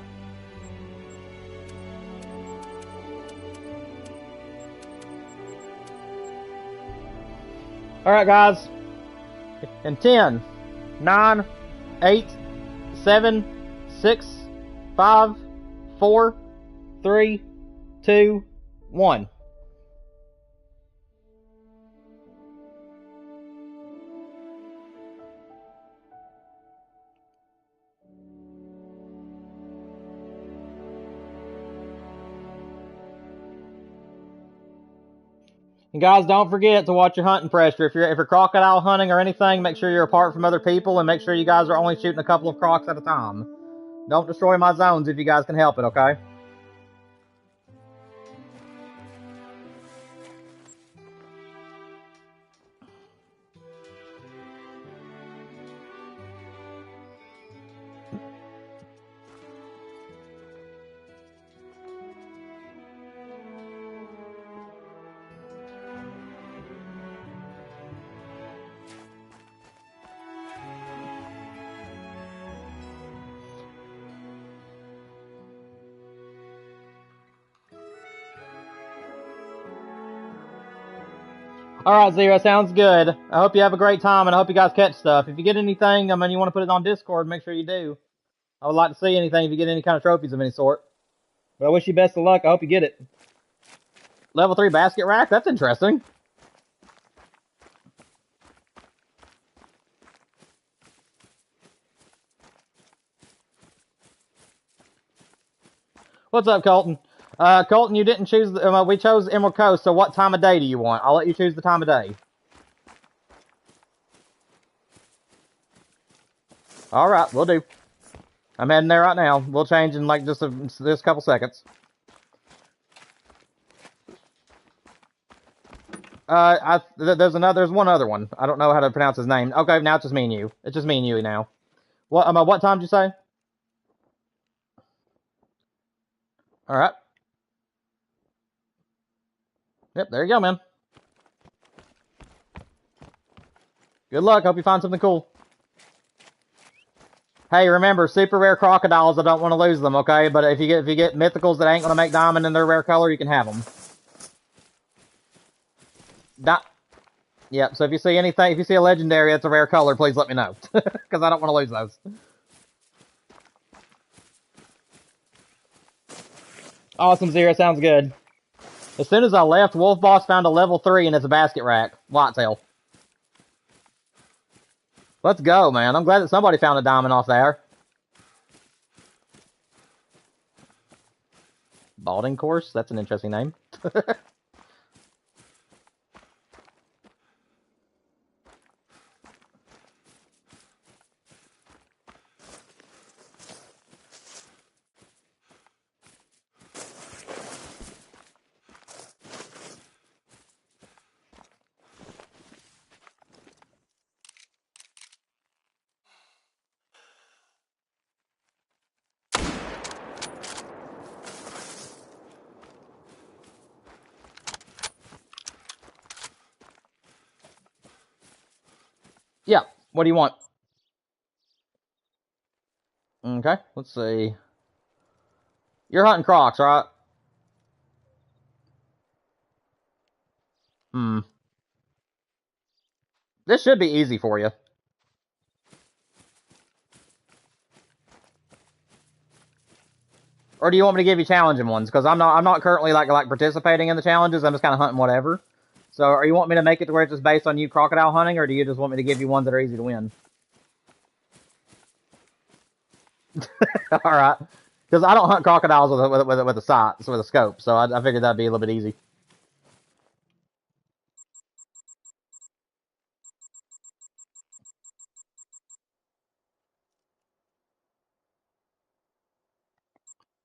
Alright, guys. In 10, 9, 8, 7, 6, 5, 4, 3, 2, 1. And guys, don't forget to watch your hunting pressure. If you're crocodile hunting or anything, make sure you're apart from other people and make sure you guys are only shooting a couple of crocs at a time. Don't destroy my zones if you guys can help it, okay? Alright, Zero, sounds good. I hope you have a great time, and I hope you guys catch stuff. If you get anything, you want to put it on Discord, make sure you do. I would like to see anything if you get any kind of trophies of any sort. But I wish you best of luck. I hope you get it. Level 3 basket rack? That's interesting. What's up, Colton? Colton, you didn't choose... we chose Emerald Coast, so what time of day do you want? I'll let you choose the time of day. Alright, we'll do. I'm heading there right now. We'll change in like just a couple seconds. There's one other one. I don't know how to pronounce his name. Okay, now it's just me and you. It's just me and you now. What time did you say? Alright. Yep, there you go, man. Good luck. Hope you find something cool. Hey, remember, super rare crocodiles, I don't want to lose them, okay? But if you get mythicals that ain't gonna make diamond in their rare color, you can have them. Yep, so if you see anything, if you see a legendary that's a rare color, please let me know. Because I don't want to lose those. Awesome, Zero, sounds good. As soon as I left, Wolf Boss found a level 3 and it's a basket rack. Whitetail. Let's go, man. I'm glad that somebody found a diamond off there. Balding Course? That's an interesting name. Yeah, what do you want? Okay, let's see. You're hunting crocs, right? This should be easy for you. Or do you want me to give you challenging ones? Because I'm not currently like participating in the challenges. I'm just kind of hunting whatever. So, are you want me to make it to where it's just based on you crocodile hunting, or do you just want me to give you ones that are easy to win? All right, because I don't hunt crocodiles with a sight, with a scope. So I figured that'd be a little bit easy.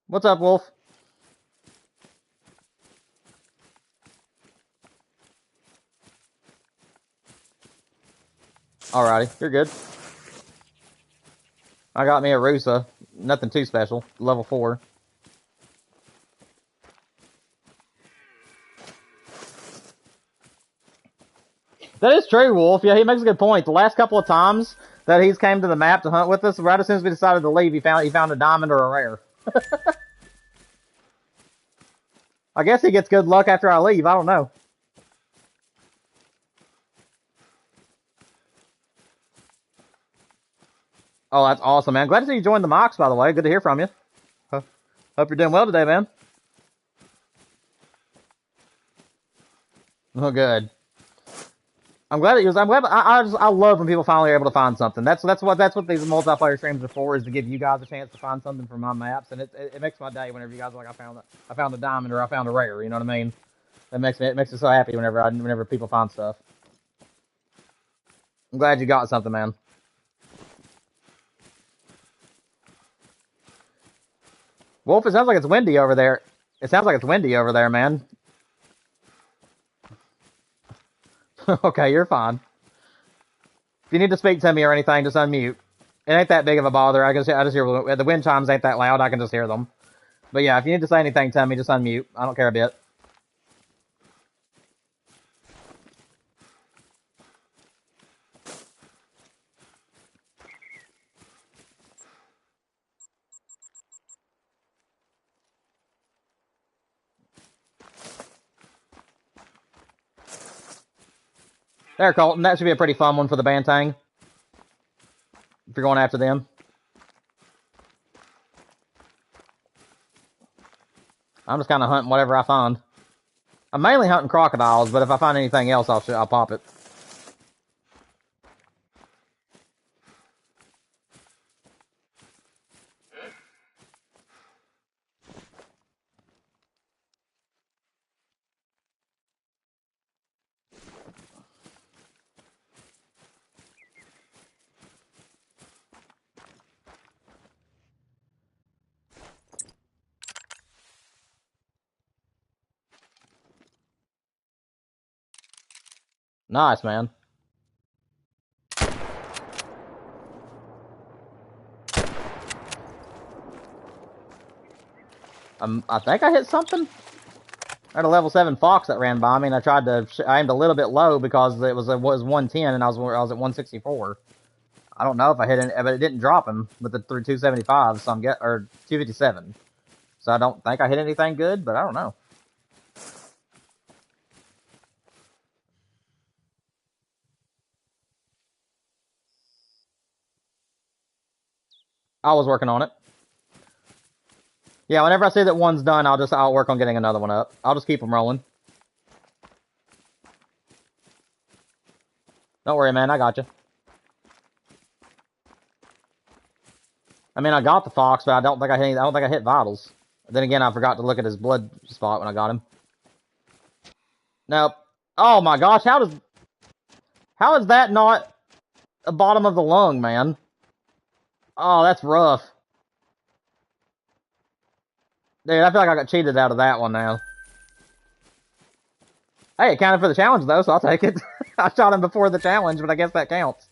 What's up, Wolf? Alrighty, you're good. I got me a Rusa. Nothing too special. Level 4. That is true, Wolf. Yeah, he makes a good point. The last couple of times that he's came to the map to hunt with us, right as soon as we decided to leave, he found a diamond or a rare. I guess he gets good luck after I leave. I don't know. Oh, that's awesome, man. Glad to see you joined the Mox, by the way. Good to hear from you. Hope you're doing well today, man. Oh, good. I'm glad that you was. I'm glad. I love when people finally are able to find something. That's what these multiplayer streams are for, is to give you guys a chance to find something from my maps, and it makes my day whenever you guys are like, I found a diamond or I found a rare. You know what I mean? It makes me so happy whenever people find stuff. I'm glad you got something, man. Wolf, it sounds like it's windy over there. It sounds like it's windy over there, man. Okay, you're fine. If you need to speak to me or anything, just unmute. It ain't that big of a bother. I just hear the wind chimes ain't that loud. I can just hear them. But yeah, if you need to say anything to me, just unmute. I don't care a bit. There, Colton. That should be a pretty fun one for the Bantang. If you're going after them. I'm just kind of hunting whatever I find. I'm mainly hunting crocodiles, but if I find anything else, I'll pop it. Nice, man. I think I hit something. I had a level 7 fox that ran by me, and I aimed a little bit low because it was 110, and I was at 164. I don't know if I hit it, but it didn't drop him through 275, so or 257. So I don't think I hit anything good, but I don't know. I was working on it. Yeah, whenever I see that one's done, I'll work on getting another one up. I'll just keep them rolling. Don't worry, man. I got you. I mean, I got the fox, but I don't think I hit vitals. Then again, I forgot to look at his blood spot when I got him. Nope. Oh my gosh, how is that not the bottom of the lung, man? Oh, that's rough. Dude, I feel like I got cheated out of that one now. Hey, it counted for the challenge, though, so I'll take it. I shot him before the challenge, but I guess that counts.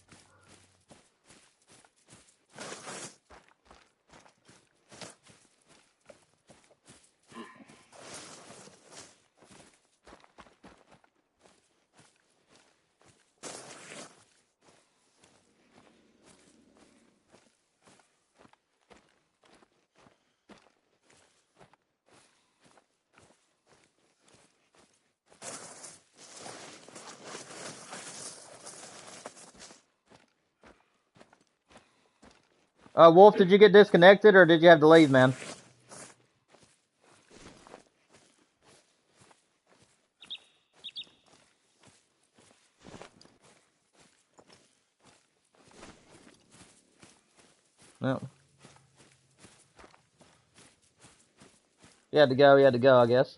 Wolf, did you get disconnected, or did you have to leave, man? No. You had to go, I guess.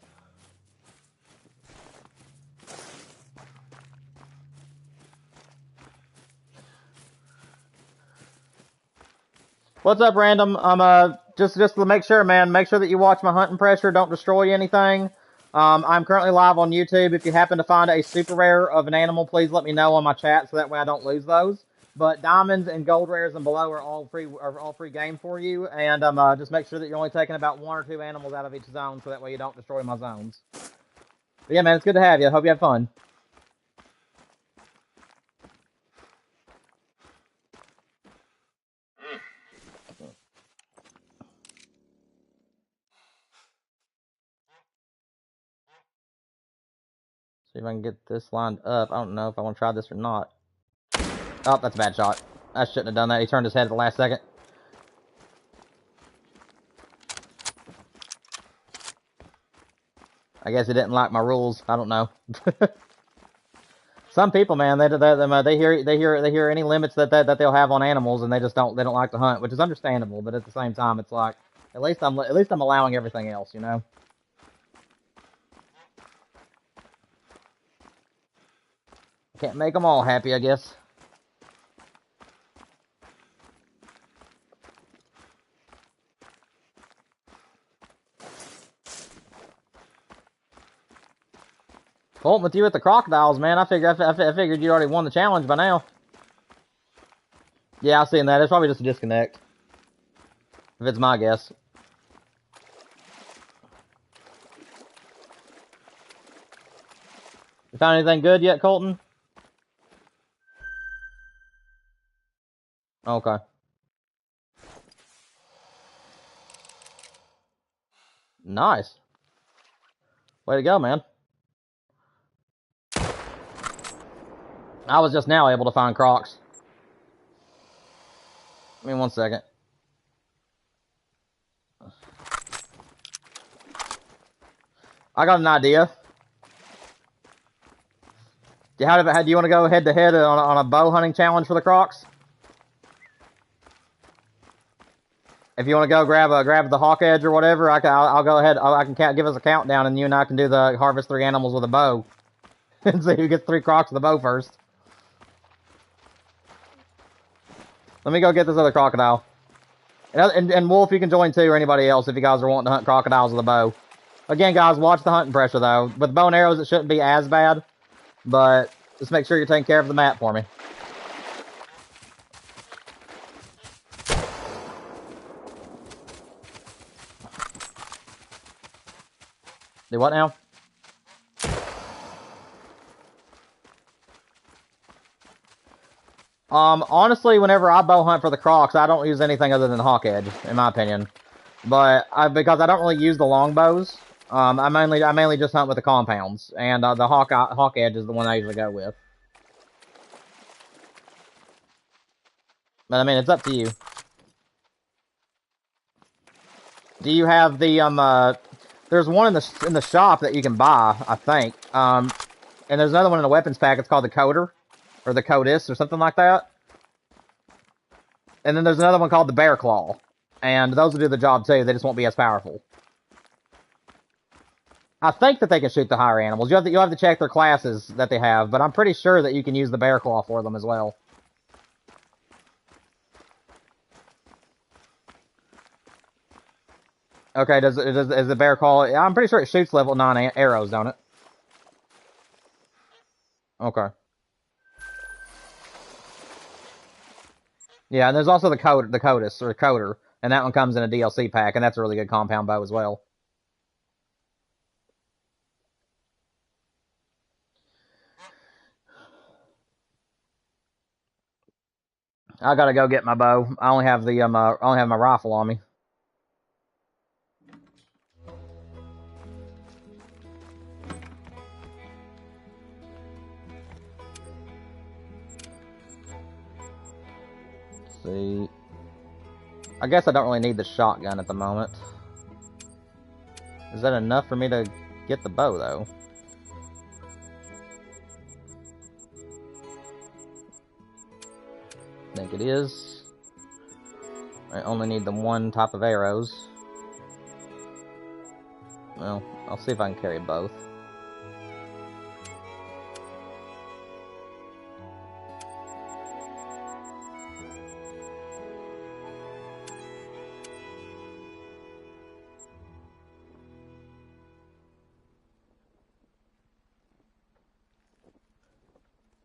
What's up, Random? just to make sure, man, make sure that you watch my hunting pressure. Don't destroy anything. I'm currently live on YouTube. If you happen to find a super rare of an animal, please let me know on my chat so that way I don't lose those. But diamonds and gold rares and below are all free game for you. And just make sure that you're only taking about 1 or 2 animals out of each zone so that way you don't destroy my zones. But yeah, man, it's good to have you. Hope you have fun. See if I can get this lined up. I don't know if I want to try this or not. Oh, that's a bad shot. I shouldn't have done that. He turned his head at the last second. I guess he didn't like my rules. I don't know. Some people, man, they hear any limits that they'll have on animals, and they don't like to hunt, which is understandable. But at the same time, it's like at least I'm allowing everything else, you know. Can't make them all happy, I guess. Colton, with you at the crocodiles, man, I figured you already won the challenge by now. Yeah, I've seen that. It's probably just a disconnect. If it's my guess. You found anything good yet, Colton? Okay. Nice. Way to go, man. I was just now able to find crocs. Give me 1 second. I got an idea. Do you want to go head to head on a bow hunting challenge for the crocs? If you want to go grab the hawk edge or whatever, I'll go ahead. I can give us a countdown, and you and I can do the harvest 3 animals with a bow, and see who gets 3 crocs with a bow first. Let me go get this other crocodile. And Wolf, you can join too, or anybody else if you guys are wanting to hunt crocodiles with a bow. Again, guys, watch the hunting pressure though. With bow and arrows, it shouldn't be as bad, but just make sure you're taking care of the map for me. Do what now? Honestly, whenever I bow hunt for the crocs, I don't use anything other than the hawk edge, in my opinion. But because I don't really use the longbows, I mainly just hunt with the compounds, and the hawk edge is the one I usually go with. But I mean, it's up to you. Do you have the there's one in the shop that you can buy, I think. And there's another one in the weapons pack. It's called the Coder, or the Codis, or something like that. And then there's another one called the Bear Claw, and those will do the job too. They just won't be as powerful. I think that they can shoot the higher animals. You'll have to check their classes that they have, but I'm pretty sure that you can use the Bear Claw for them as well. Okay, is the Bear Claw? I'm pretty sure it shoots level 9 arrows, don't it? Okay. Yeah, and there's also the Codis, or Coder, and that one comes in a DLC pack, and that's a really good compound bow as well. I gotta go get my bow. I only have my rifle on me. Let's see. I guess I don't really need the shotgun at the moment. Is that enough for me to get the bow, though? I think it is. I only need the 1 type of arrows. Well, I'll see if I can carry both.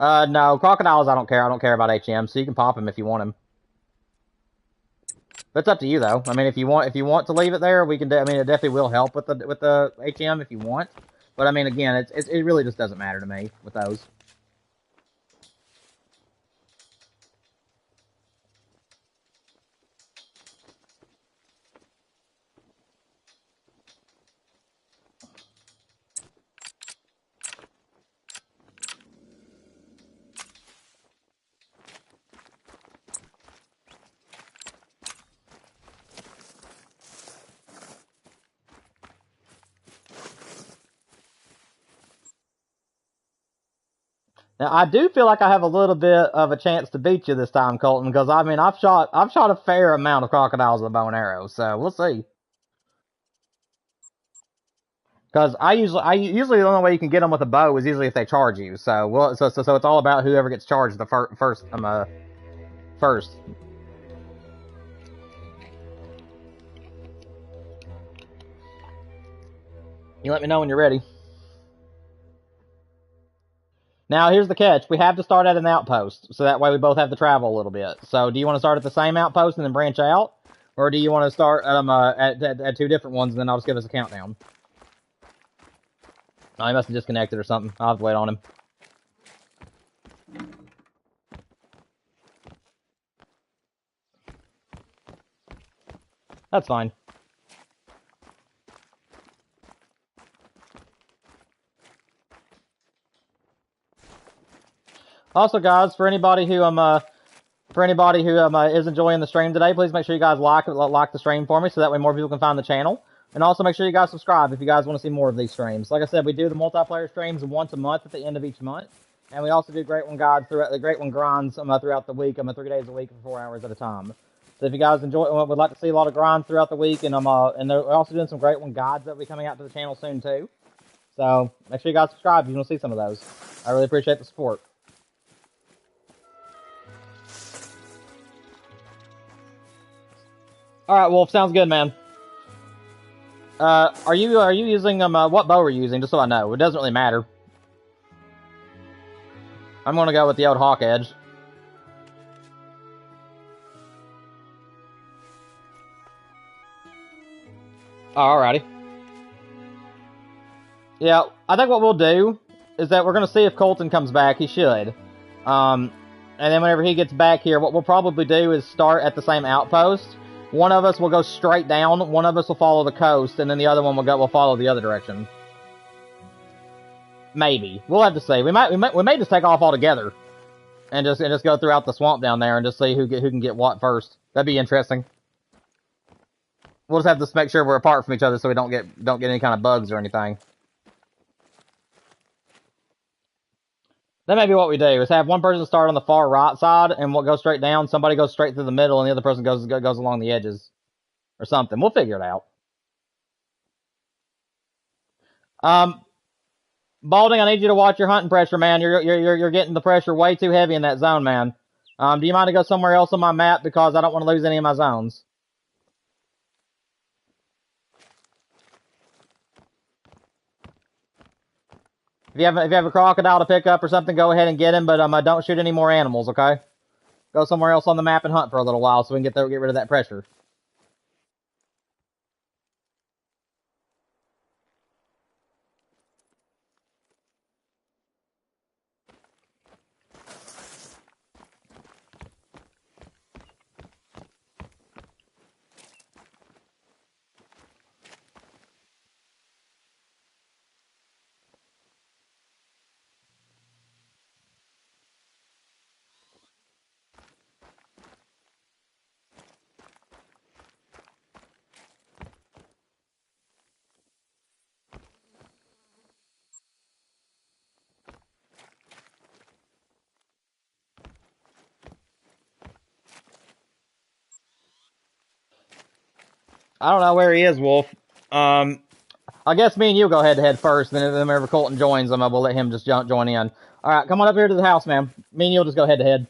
No, crocodiles I don't care. I don't care about HM, so you can pop him if you want him. But it's up to you though. I mean, if you want to leave it there, we can. I mean, it definitely will help with the HM if you want. But I mean, again, it really just doesn't matter to me with those. Now, I do feel like I have a little bit of a chance to beat you this time, Colton, because I mean, I've shot a fair amount of crocodiles with a bow and arrow, so we'll see. Because I usually the only way you can get them with a bow is usually if they charge you. So so it's all about whoever gets charged the first. You let me know when you're ready. Now, here's the catch. We have to start at an outpost, so that way we both have to travel a little bit. So, do you want to start at the same outpost and then branch out? Or do you want to start at two different ones and then I'll just give us a countdown? Oh, he must have disconnected or something. I'll have to wait on him. That's fine. Also, guys, for anybody who is enjoying the stream today, please make sure you guys like the stream for me, so that way more people can find the channel. And also make sure you guys subscribe if you guys want to see more of these streams. Like I said, we do the multiplayer streams once a month at the end of each month, and we also do Great One guides throughout the Great One grinds throughout the week. 3 days a week for 4 hours at a time. So if you guys would like to see a lot of grinds throughout the week, and we're also doing some Great One guides that will be coming out to the channel soon too. So make sure you guys subscribe if you want to see some of those. I really appreciate the support. All right, Wolf, sounds good, man. Are you using what bow are you using? Just so I know, it doesn't really matter. I'm gonna go with the old Hawk Edge. Oh, alrighty. Yeah, I think what we'll do is that we're gonna see if Colton comes back. He should. And then whenever he gets back here, what we'll probably do is start at the same outpost. One of us will go straight down, one of us will follow the coast, and then the other one will follow the other direction. Maybe. We'll have to see. We may just take off altogether and just go throughout the swamp down there and just see who can get what first. That'd be interesting. We'll just have to make sure we're apart from each other so we don't get any kind of bugs or anything. That may be what we do, is have one person start on the far right side, and we'll go straight down, somebody goes straight through the middle, and the other person goes along the edges. Or something. We'll figure it out. Balding, I need you to watch your hunting pressure, man. You're getting the pressure way too heavy in that zone, man. Do you mind to go somewhere else on my map, because I don't want to lose any of my zones? If you have a crocodile to pick up or something, go ahead and get him, but don't shoot any more animals, okay? Go somewhere else on the map and hunt for a little while so we can get rid of that pressure. I don't know where he is, Wolf. I guess me and you go head to head first, then whenever Colton joins him, we'll let him just join in. Alright, come on up here to the house, man. Me and you'll just go head to head.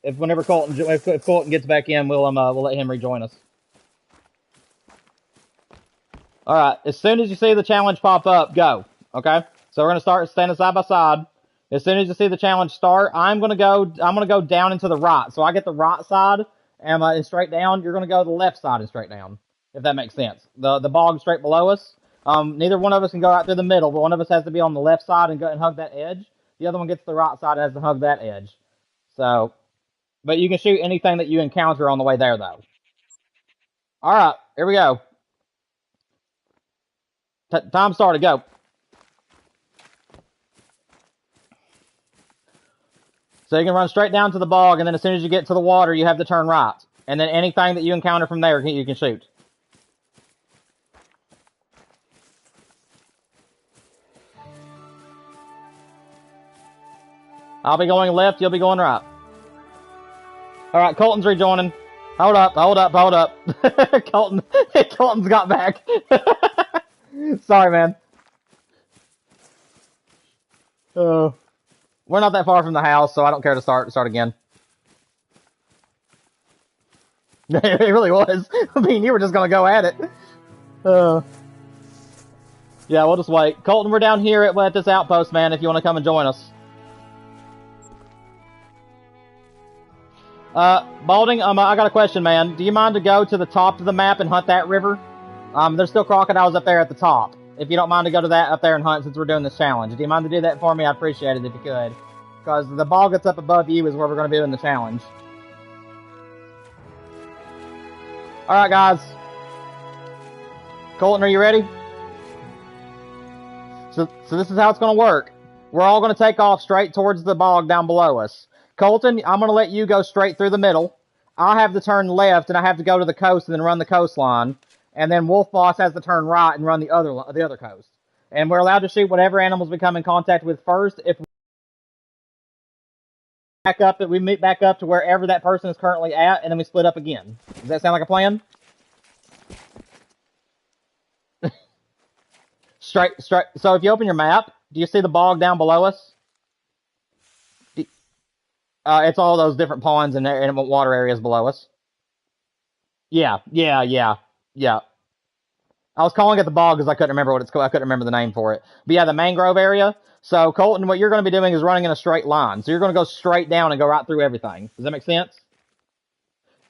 If Colton gets back in, we'll let him rejoin us. Alright, as soon as you see the challenge pop up, go. Okay? So we're gonna start standing side by side. As soon as you see the challenge start, I'm gonna go down into the right. So I get the right side and straight down. You're gonna go to the left side and straight down, if that makes sense. The bog straight below us. Neither one of us can go out through the middle, but one of us has to be on the left side and go and hug that edge. The other one gets the right side and has to hug that edge. So, but you can shoot anything that you encounter on the way there, though. All right, here we go. Time started. Go. So you can run straight down to the bog, and then as soon as you get to the water, you have to turn right. And then anything that you encounter from there, you can shoot. I'll be going left, you'll be going right. Alright, Colton's rejoining. Hold up. Colton's got back. Sorry, man. We're not that far from the house, so I don't care to start again. It really was. I mean, you were just gonna go at it. Yeah, we'll just wait. Colton, we're down here at this outpost, man, if you want to come and join us. Balding, I got a question, man. Do you mind to go to the top of the map and hunt that river? There's still crocodiles up there at the top. If you don't mind to go to that up there and hunt since we're doing this challenge. Do you mind to do that for me? I'd appreciate it if you could. Because the bog that's up above you is where we're going to be doing the challenge. Alright, guys. Colton, are you ready? So this is how it's going to work. We're all going to take off straight towards the bog down below us. Colton, I'm going to let you go straight through the middle. I have to turn left, and I have to go to the coast and then run the coastline. And then Wolf Boss has to turn right and run the other coast. And we're allowed to shoot whatever animals we come in contact with first. If we meet back up to wherever that person is currently at, and then we split up again. Does that sound like a plan? Straight. So if you open your map, do you see the bog down below us? It's all those different ponds and water areas below us. Yeah. I was calling it the bog because I couldn't remember what it's called. I couldn't remember the name for it. But yeah, the mangrove area. So Colton, what you're going to be doing is running in a straight line. So you're going to go straight down and go right through everything. Does that make sense?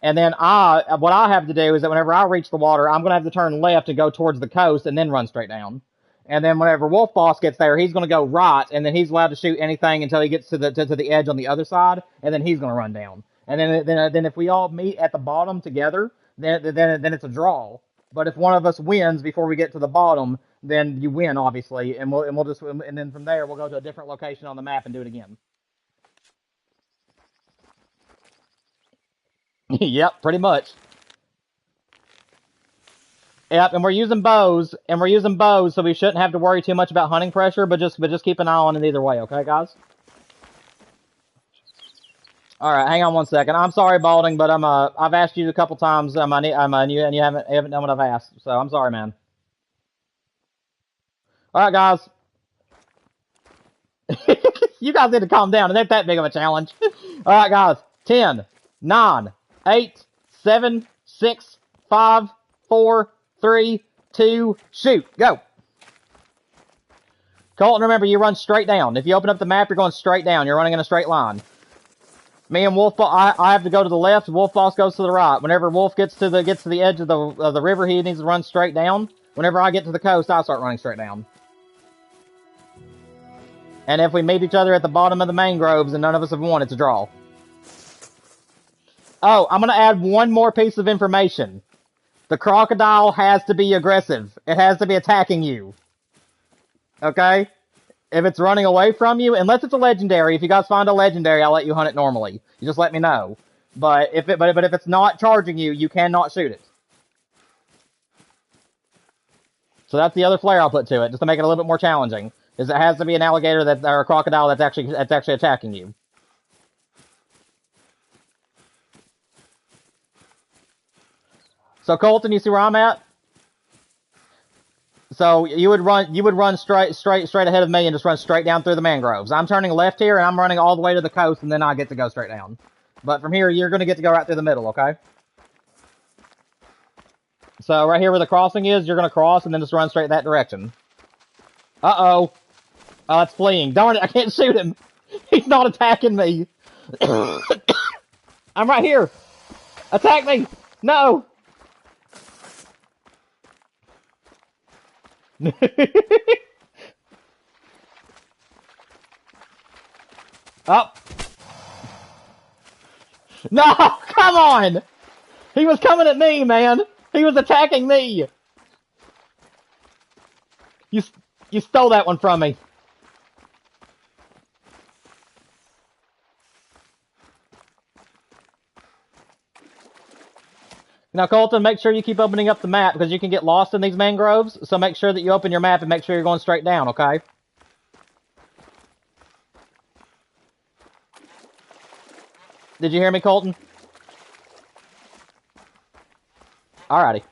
And then what I have to do is that whenever I reach the water, I'm going to have to turn left and go towards the coast and then run straight down. And then whenever Wolf Boss gets there, he's going to go right, and then he's allowed to shoot anything until he gets to the edge on the other side, and then he's going to run down. And then if we all meet at the bottom together, then it's a draw. But if one of us wins before we get to the bottom, then you win, obviously, and then from there we'll go to a different location on the map and do it again. Yep, pretty much. Yep, and we're using bows, so we shouldn't have to worry too much about hunting pressure, but just keep an eye on it either way, okay, guys? All right, hang on one second. I'm sorry, Balding, but I've asked you a couple times, and you haven't done what I've asked, so I'm sorry, man. All right, guys. You guys need to calm down. It ain't that big of a challenge. All right, guys. 10, 9, 8, 7, 6, 5, 4, 3, 2, shoot. Go. Colton, remember, you run straight down. If you open up the map, you're going straight down. You're running in a straight line. Me and Wolf, I have to go to the left. Wolf Boss goes to the right. Whenever Wolf gets to the edge of the river, he needs to run straight down. Whenever I get to the coast, I start running straight down. And if we meet each other at the bottom of the mangroves and none of us have won, it's a draw. Oh, I'm going to add one more piece of information. The crocodile has to be aggressive. It has to be attacking you. Okay? If it's running away from you, unless it's a legendary, if you guys find a legendary, I'll let you hunt it normally. You just let me know. But if it's not charging you, you cannot shoot it. So that's the other flare I'll put to it, just to make it a little bit more challenging. Is it has to be an alligator or a crocodile that's actually attacking you. So Colton, you see where I'm at? So you would run straight ahead of me and just run straight down through the mangroves. I'm turning left here and I'm running all the way to the coast and then I get to go straight down. But from here you're going to get to go right through the middle, okay? So right here where the crossing is, you're going to cross and then just run straight that direction. Uh-oh. Oh, it's fleeing. Darn it, I can't shoot him. He's not attacking me. I'm right here. Attack me. No. Oh. No, come on. He was coming at me, man. He was attacking me. You you stole that one from me. Now, Colton, make sure you keep opening up the map because you can get lost in these mangroves. So make sure that you open your map and make sure you're going straight down, okay? Did you hear me, Colton? Alrighty.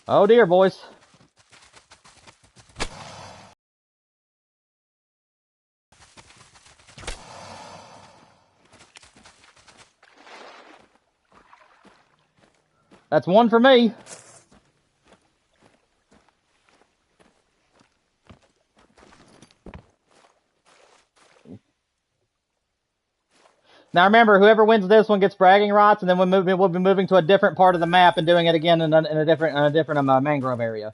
Oh dear, boys. That's one for me. Now remember, whoever wins this one gets bragging rights, and then we'll be moving to a different part of the map and doing it again in a different mangrove area.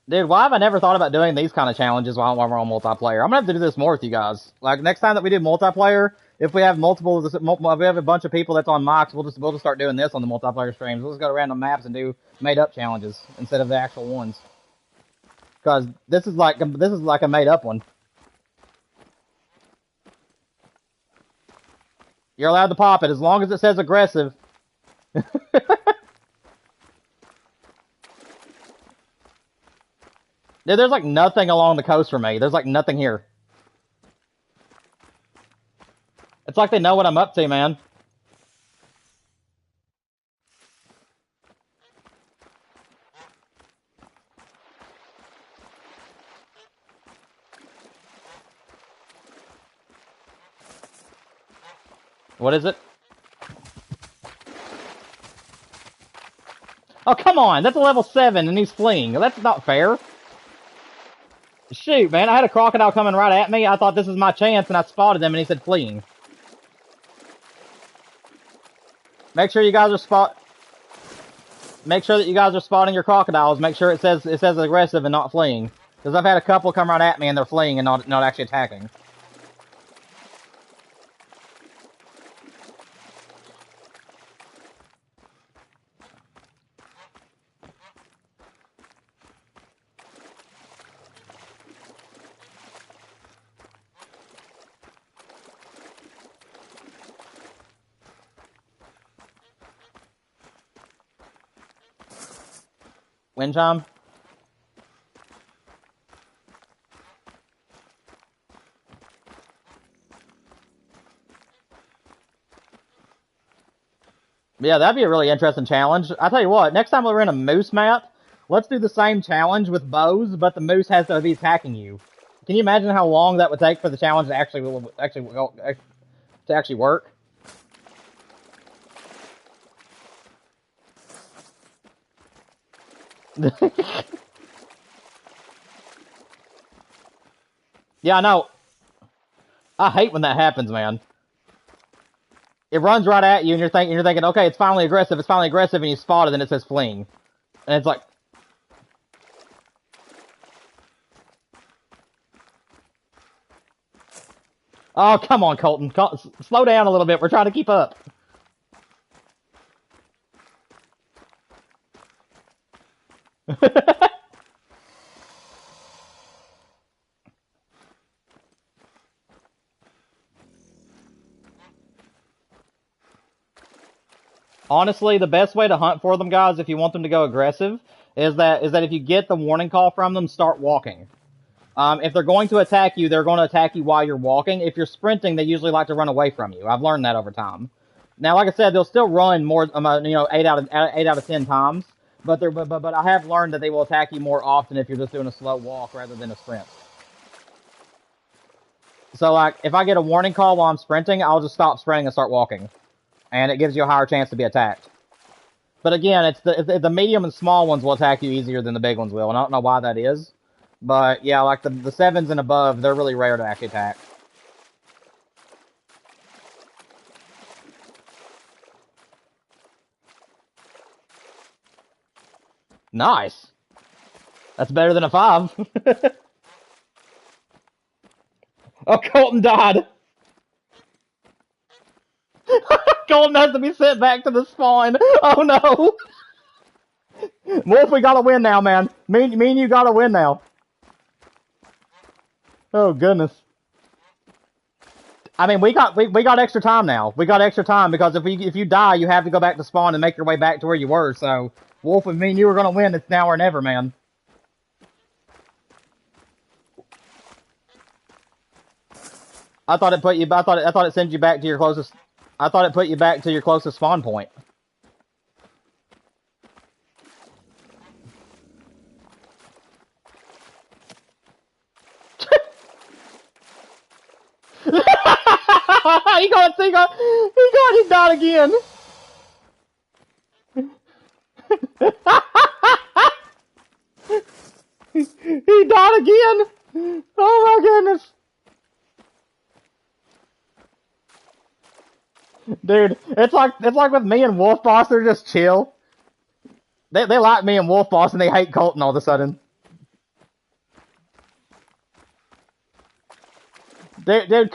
Dude, why have I never thought about doing these kind of challenges while we're on multiplayer? I'm gonna have to do this more with you guys. Like next time that we do multiplayer, if we have if we have a bunch of people that's on mocks, we'll just start doing this on the multiplayer streams. We'll just go to random maps and do made up challenges instead of the actual ones. Because this is like a made up one. You're allowed to pop it as long as it says aggressive. Dude, there's like nothing along the coast for me. There's like nothing here. It's like they know what I'm up to, man. What is it? Oh, come on. That's a level 7 and he's fleeing. That's not fair. Shoot, man. I had a crocodile coming right at me. I thought this was my chance and I spotted him and he said fleeing. Make sure you guys are Make sure that you guys are spotting your crocodiles. Make sure it says aggressive and not fleeing. Because I've had a couple come right at me and they're fleeing and not actually attacking. Wind chime? Yeah, that'd be a really interesting challenge. I tell you what, next time we're in a moose map, let's do the same challenge with bows, but the moose has to be attacking you. Can you imagine how long that would take for the challenge to actually work? Yeah, I know. I hate when that happens, man. It runs right at you, and you're thinking, okay, it's finally aggressive, and you spot it, and it says fleeing, and it's like, oh, come on, Colton, slow down a little bit. We're trying to keep up. Honestly, the best way to hunt for them, guys, if you want them to go aggressive, is that if you get the warning call from them, start walking. If they're going to attack you, they're going to attack you while you're walking. If you're sprinting, they usually like to run away from you. I've learned that over time. Now, like I said, they'll still run more, 8 out of 10 times. But I have learned that they will attack you more often if you're just doing a slow walk rather than a sprint. So, like, if I get a warning call while I'm sprinting, I'll just stop sprinting and start walking, and it gives you a higher chance to be attacked. But again, it's the medium and small ones will attack you easier than the big ones will, and I don't know why that is. But yeah, like the 7s and above, they're really rare to actually attack. Nice. That's better than a 5. Oh, Colton died. Colton has to be sent back to the spawn. Oh no. Wolf, we gotta win now, man. Me and you gotta win now. Oh goodness. I mean, we got extra time now. We got extra time because if you die, you have to go back to spawn and make your way back to where you were. So, Wolf, if me and you were gonna win, it's now or never, man. I thought it sends you back to your closest. I thought it put you back to your closest spawn point. He died again. He died again. Oh my goodness. Dude, it's like with me and Wolf Boss, they're just chill. They like me and Wolf Boss and they hate Colton all of a sudden. Dude,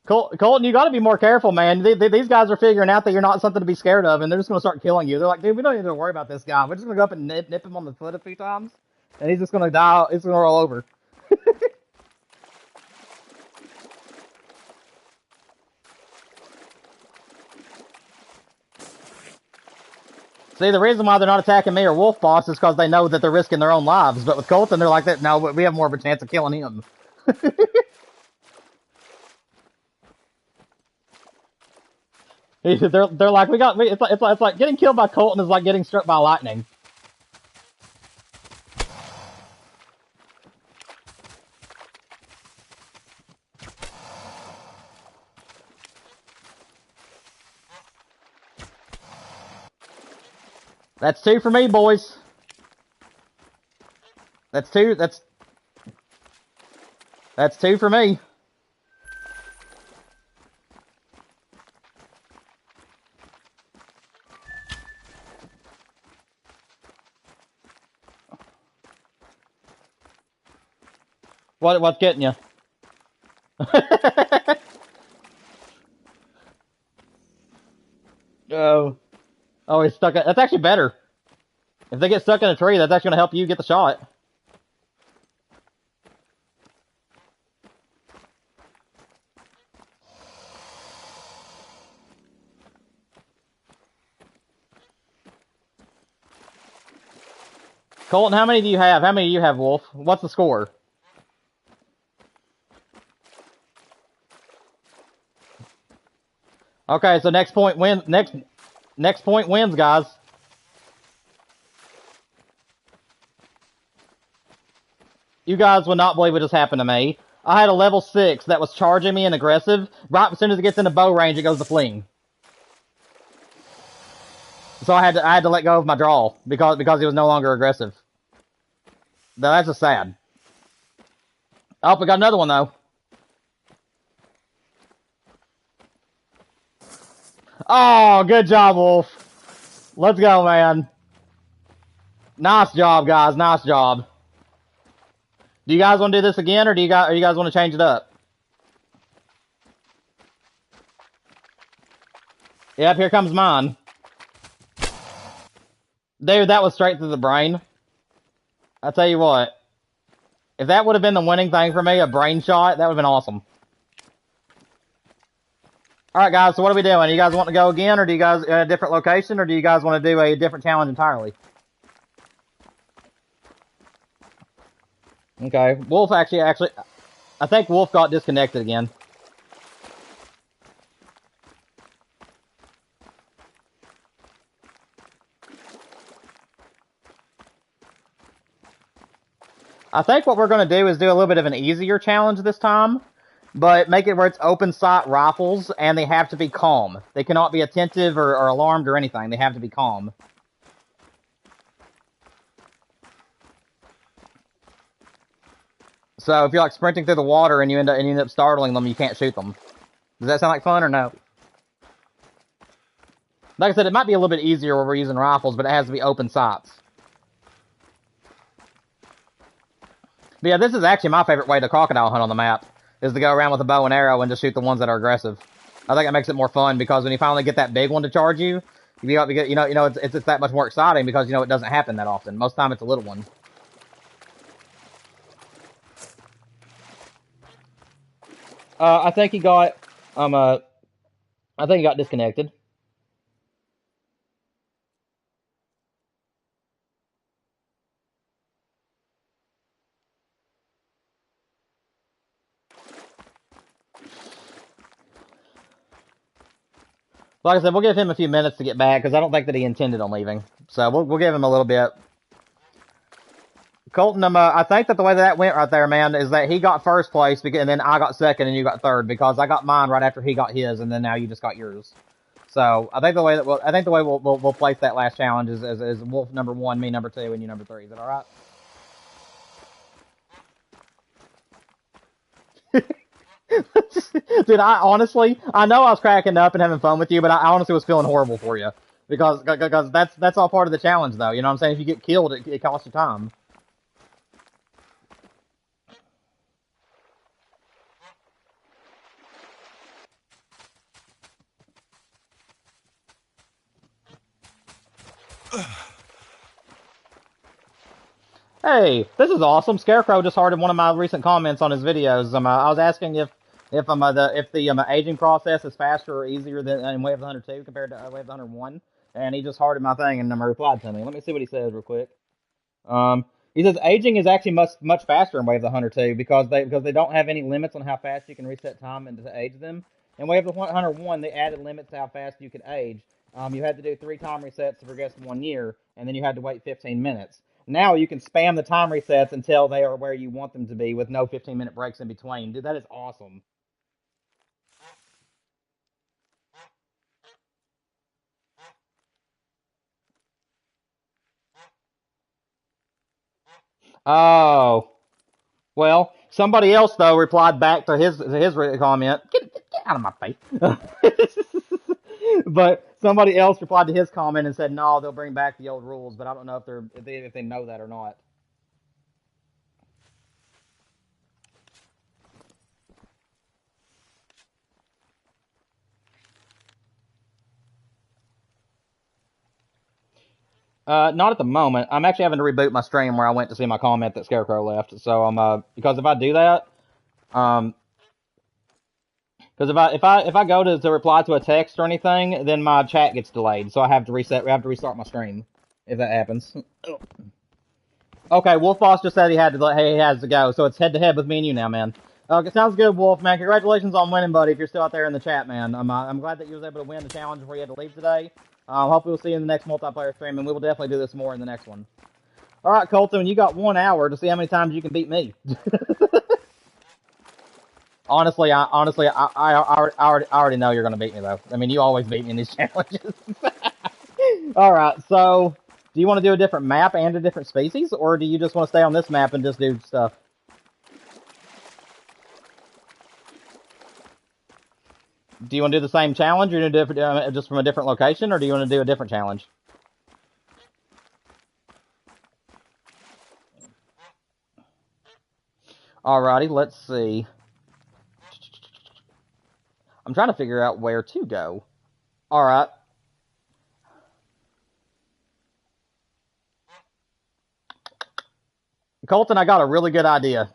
Colton, you gotta be more careful, man. These guys are figuring out that you're not something to be scared of, and they're just gonna start killing you. They're like, dude, we don't need to worry about this guy. We're just gonna go up and nip him on the foot a few times, and he's just gonna die. He's gonna roll over. See, the reason why they're not attacking me or Wolf Boss is because they know that they're risking their own lives. But with Colton, they're like that. No, we have more of a chance of killing him. They're like, it's like getting killed by Colton is like getting struck by lightning. That's 2 for me, boys. That's 2 for me. What's getting you? Oh, he's stuck. That's actually better. If they get stuck in a tree, that's actually going to help you get the shot. Colton, how many do you have? How many do you have, Wolf? What's the score? Okay, so next point wins, guys. You guys would not believe what just happened to me. I had a level 6 that was charging me and aggressive. Right as soon as it gets into bow range, it goes to fleeing. So I had to let go of my draw because he was no longer aggressive. Now, that's just sad. Oh, we got another one though. Oh, good job, Wolf. Let's go, man. Nice job, guys. Nice job. Do you guys want to do this again, or do you guys want to change it up? Yep, here comes mine. Dude, that was straight through the brain. I tell you what. If that would have been the winning thing for me, a brain shot, that would have been awesome. Alright, guys, so what are we doing? You guys want to go again, or do you guys a different location, or do you guys want to do a different challenge entirely? Okay, Wolf actually, I think Wolf got disconnected again. I think what we're going to do is do a little bit of an easier challenge this time, but make it where it's open sight rifles, and they have to be calm. They cannot be attentive or alarmed or anything. They have to be calm. So if you're like sprinting through the water and you end up startling them, you can't shoot them. Does that sound like fun or no? Like I said, it might be a little bit easier where we're using rifles, but it has to be open sights. But yeah, this is actually my favorite way to crocodile hunt on the map, is to go around with a bow and arrow and just shoot the ones that are aggressive. I think it makes it more fun because when you finally get that big one to charge you, it's that much more exciting because it doesn't happen that often. Most of the time it's a little one. I think he got I think he got disconnected. Like I said, we'll give him a few minutes to get back because I don't think that he intended on leaving. So we'll give him a little bit. Colton, I think that the way that went right there, man, is that he got first place, and then I got second, and you got third because I got mine right after he got his, and then now you just got yours. So I think the way we'll place that last challenge is Wolf number 1, me number 2, and you number 3. Is that all right? Dude, I know I was cracking up and having fun with you, but I honestly was feeling horrible for you because that's all part of the challenge, though. You know what I'm saying? If you get killed, it costs you time. Hey, this is awesome. Scarecrow just hearted one of my recent comments on his videos. I was asking if the aging process is faster or easier than in Wave of the Hunter 2 compared to Wave of the Hunter 1, and he just hearted my thing and replied to me. Let me see what he says real quick. He says aging is actually much faster in Wave of the Hunter 2 because they don't have any limits on how fast you can reset time and to age them. In Wave of the Hunter 1, they added limits to how fast you could age. You had to do 3 time resets to progress in 1 year, and then you had to wait 15 minutes. Now you can spam the time resets until they are where you want them to be with no 15-minute breaks in between. Dude, that is awesome. Oh, well, somebody else though replied back to his comment. Get out of my face. But somebody else replied to his comment and said, "No, they'll bring back the old rules." But I don't know if they know that or not. Not at the moment. I'm actually having to reboot my stream where I went to see my comment that Scarecrow left. So because if I do that, um, because if I go to reply to a text or anything, then my chat gets delayed. So I have to restart my stream if that happens. Okay, Wolf Boss just said he has to go, so it's head to head with me and you now, man. Okay, sounds good, Wolf, man. Congratulations on winning, buddy. If you're still out there in the chat, man, I'm glad that you was able to win the challenge before you had to leave today. Hopefully we'll see you in the next multiplayer stream, and we will definitely do this more in the next one. All right, Colton, you got 1 hour to see how many times you can beat me. Honestly, I already know you're gonna beat me though. I mean, you always beat me in these challenges. All right, so do you want to do a different map and a different species, or do you just want to stay on this map and just do stuff? Do you want to do the same challenge, or do you want to do it just from a different location, or do you want to do a different challenge? Alrighty, let's see. I'm trying to figure out where to go. Alright. Colton, I got a really good idea.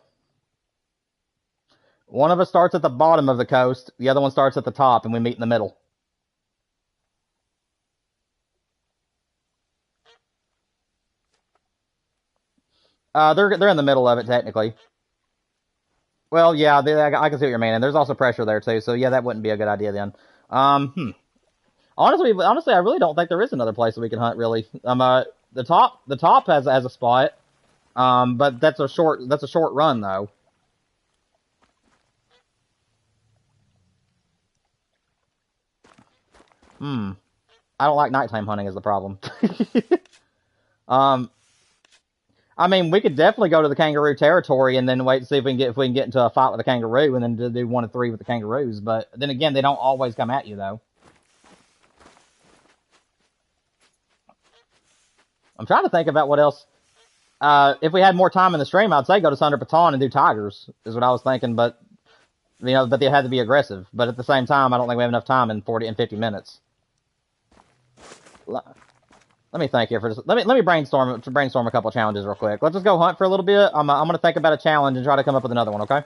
One of us starts at the bottom of the coast, the other one starts at the top, and we meet in the middle. They're in the middle of it technically. Well, yeah, I can see what you're meaning. There's also pressure there too, so yeah, that wouldn't be a good idea then. Honestly, I really don't think there is another place that we can hunt. Really, the top has a spot, but that's a short run though. I don't like nighttime hunting is the problem. um, I mean, we could definitely go to the kangaroo territory and then wait to see if we can get into a fight with a kangaroo and then do 1 of 3 with the kangaroos. But then again, they don't always come at you though. I'm trying to think about what else. If we had more time in the stream, I'd say go to Thunder Baton and do tigers is what I was thinking. But but they had to be aggressive. But at the same time, I don't think we have enough time in 40 and 50 minutes. Let me think here for just, let me brainstorm a couple of challenges real quick. Let's just go hunt for a little bit. I'm gonna think about a challenge and try to come up with another one. Okay.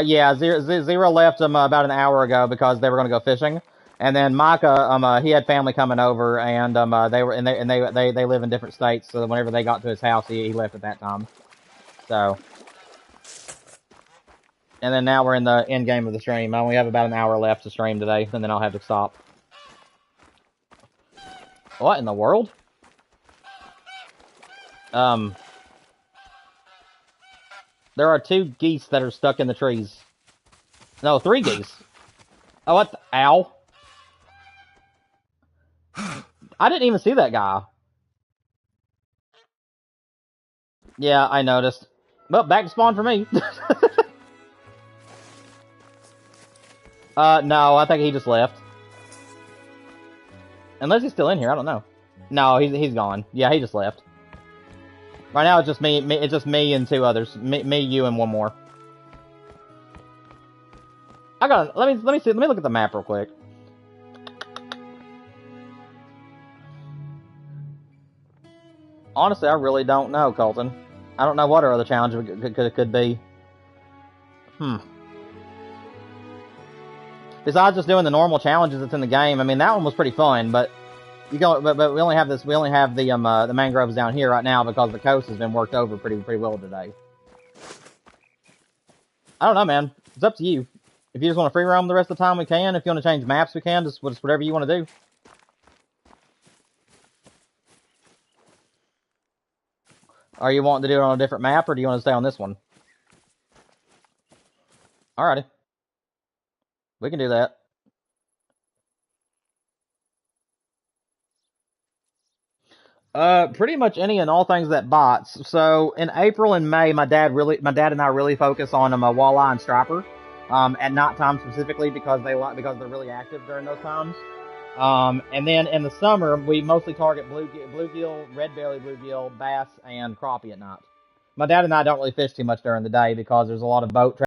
Yeah, zero left about an hour ago because they were gonna go fishing, and then Micah he had family coming over, and they live in different states, so whenever they got to his house, he left at that time. So. And then now we're in the end game of the stream. I only have about an hour left to stream today, and then I'll have to stop. What in the world? There are 2 geese that are stuck in the trees. No, 3 geese. Oh, what the... Ow. I didn't even see that guy. Yeah, I noticed. Well, back to spawn for me. No, I think he just left. Unless he's still in here, I don't know. No, he's gone. Yeah, he just left. Right now it's just me it's just me and 2 others. Me, you, and 1 more. Let me see. Let me look at the map real quick. Honestly, I really don't know, Colton. I don't know what our other challenge could be. Besides just doing the normal challenges that's in the game, I mean that one was pretty fun, but we only have the mangroves down here right now because the coast has been worked over pretty well today. I don't know, man. It's up to you. If you just want to free roam the rest of the time, we can. If you want to change maps, we can. Just whatever you want to do. Are you wanting to do it on a different map, or do you want to stay on this one? Alrighty. We can do that. Pretty much any and all things that bots. So in April and May, my dad and I really focus on walleye and striper, at night time specifically because they're really active during those times. And then in the summer, we mostly target bluegill, red belly bluegill, bass, and crappie at night. My dad and I don't really fish too much during the day because there's a lot of boat traffic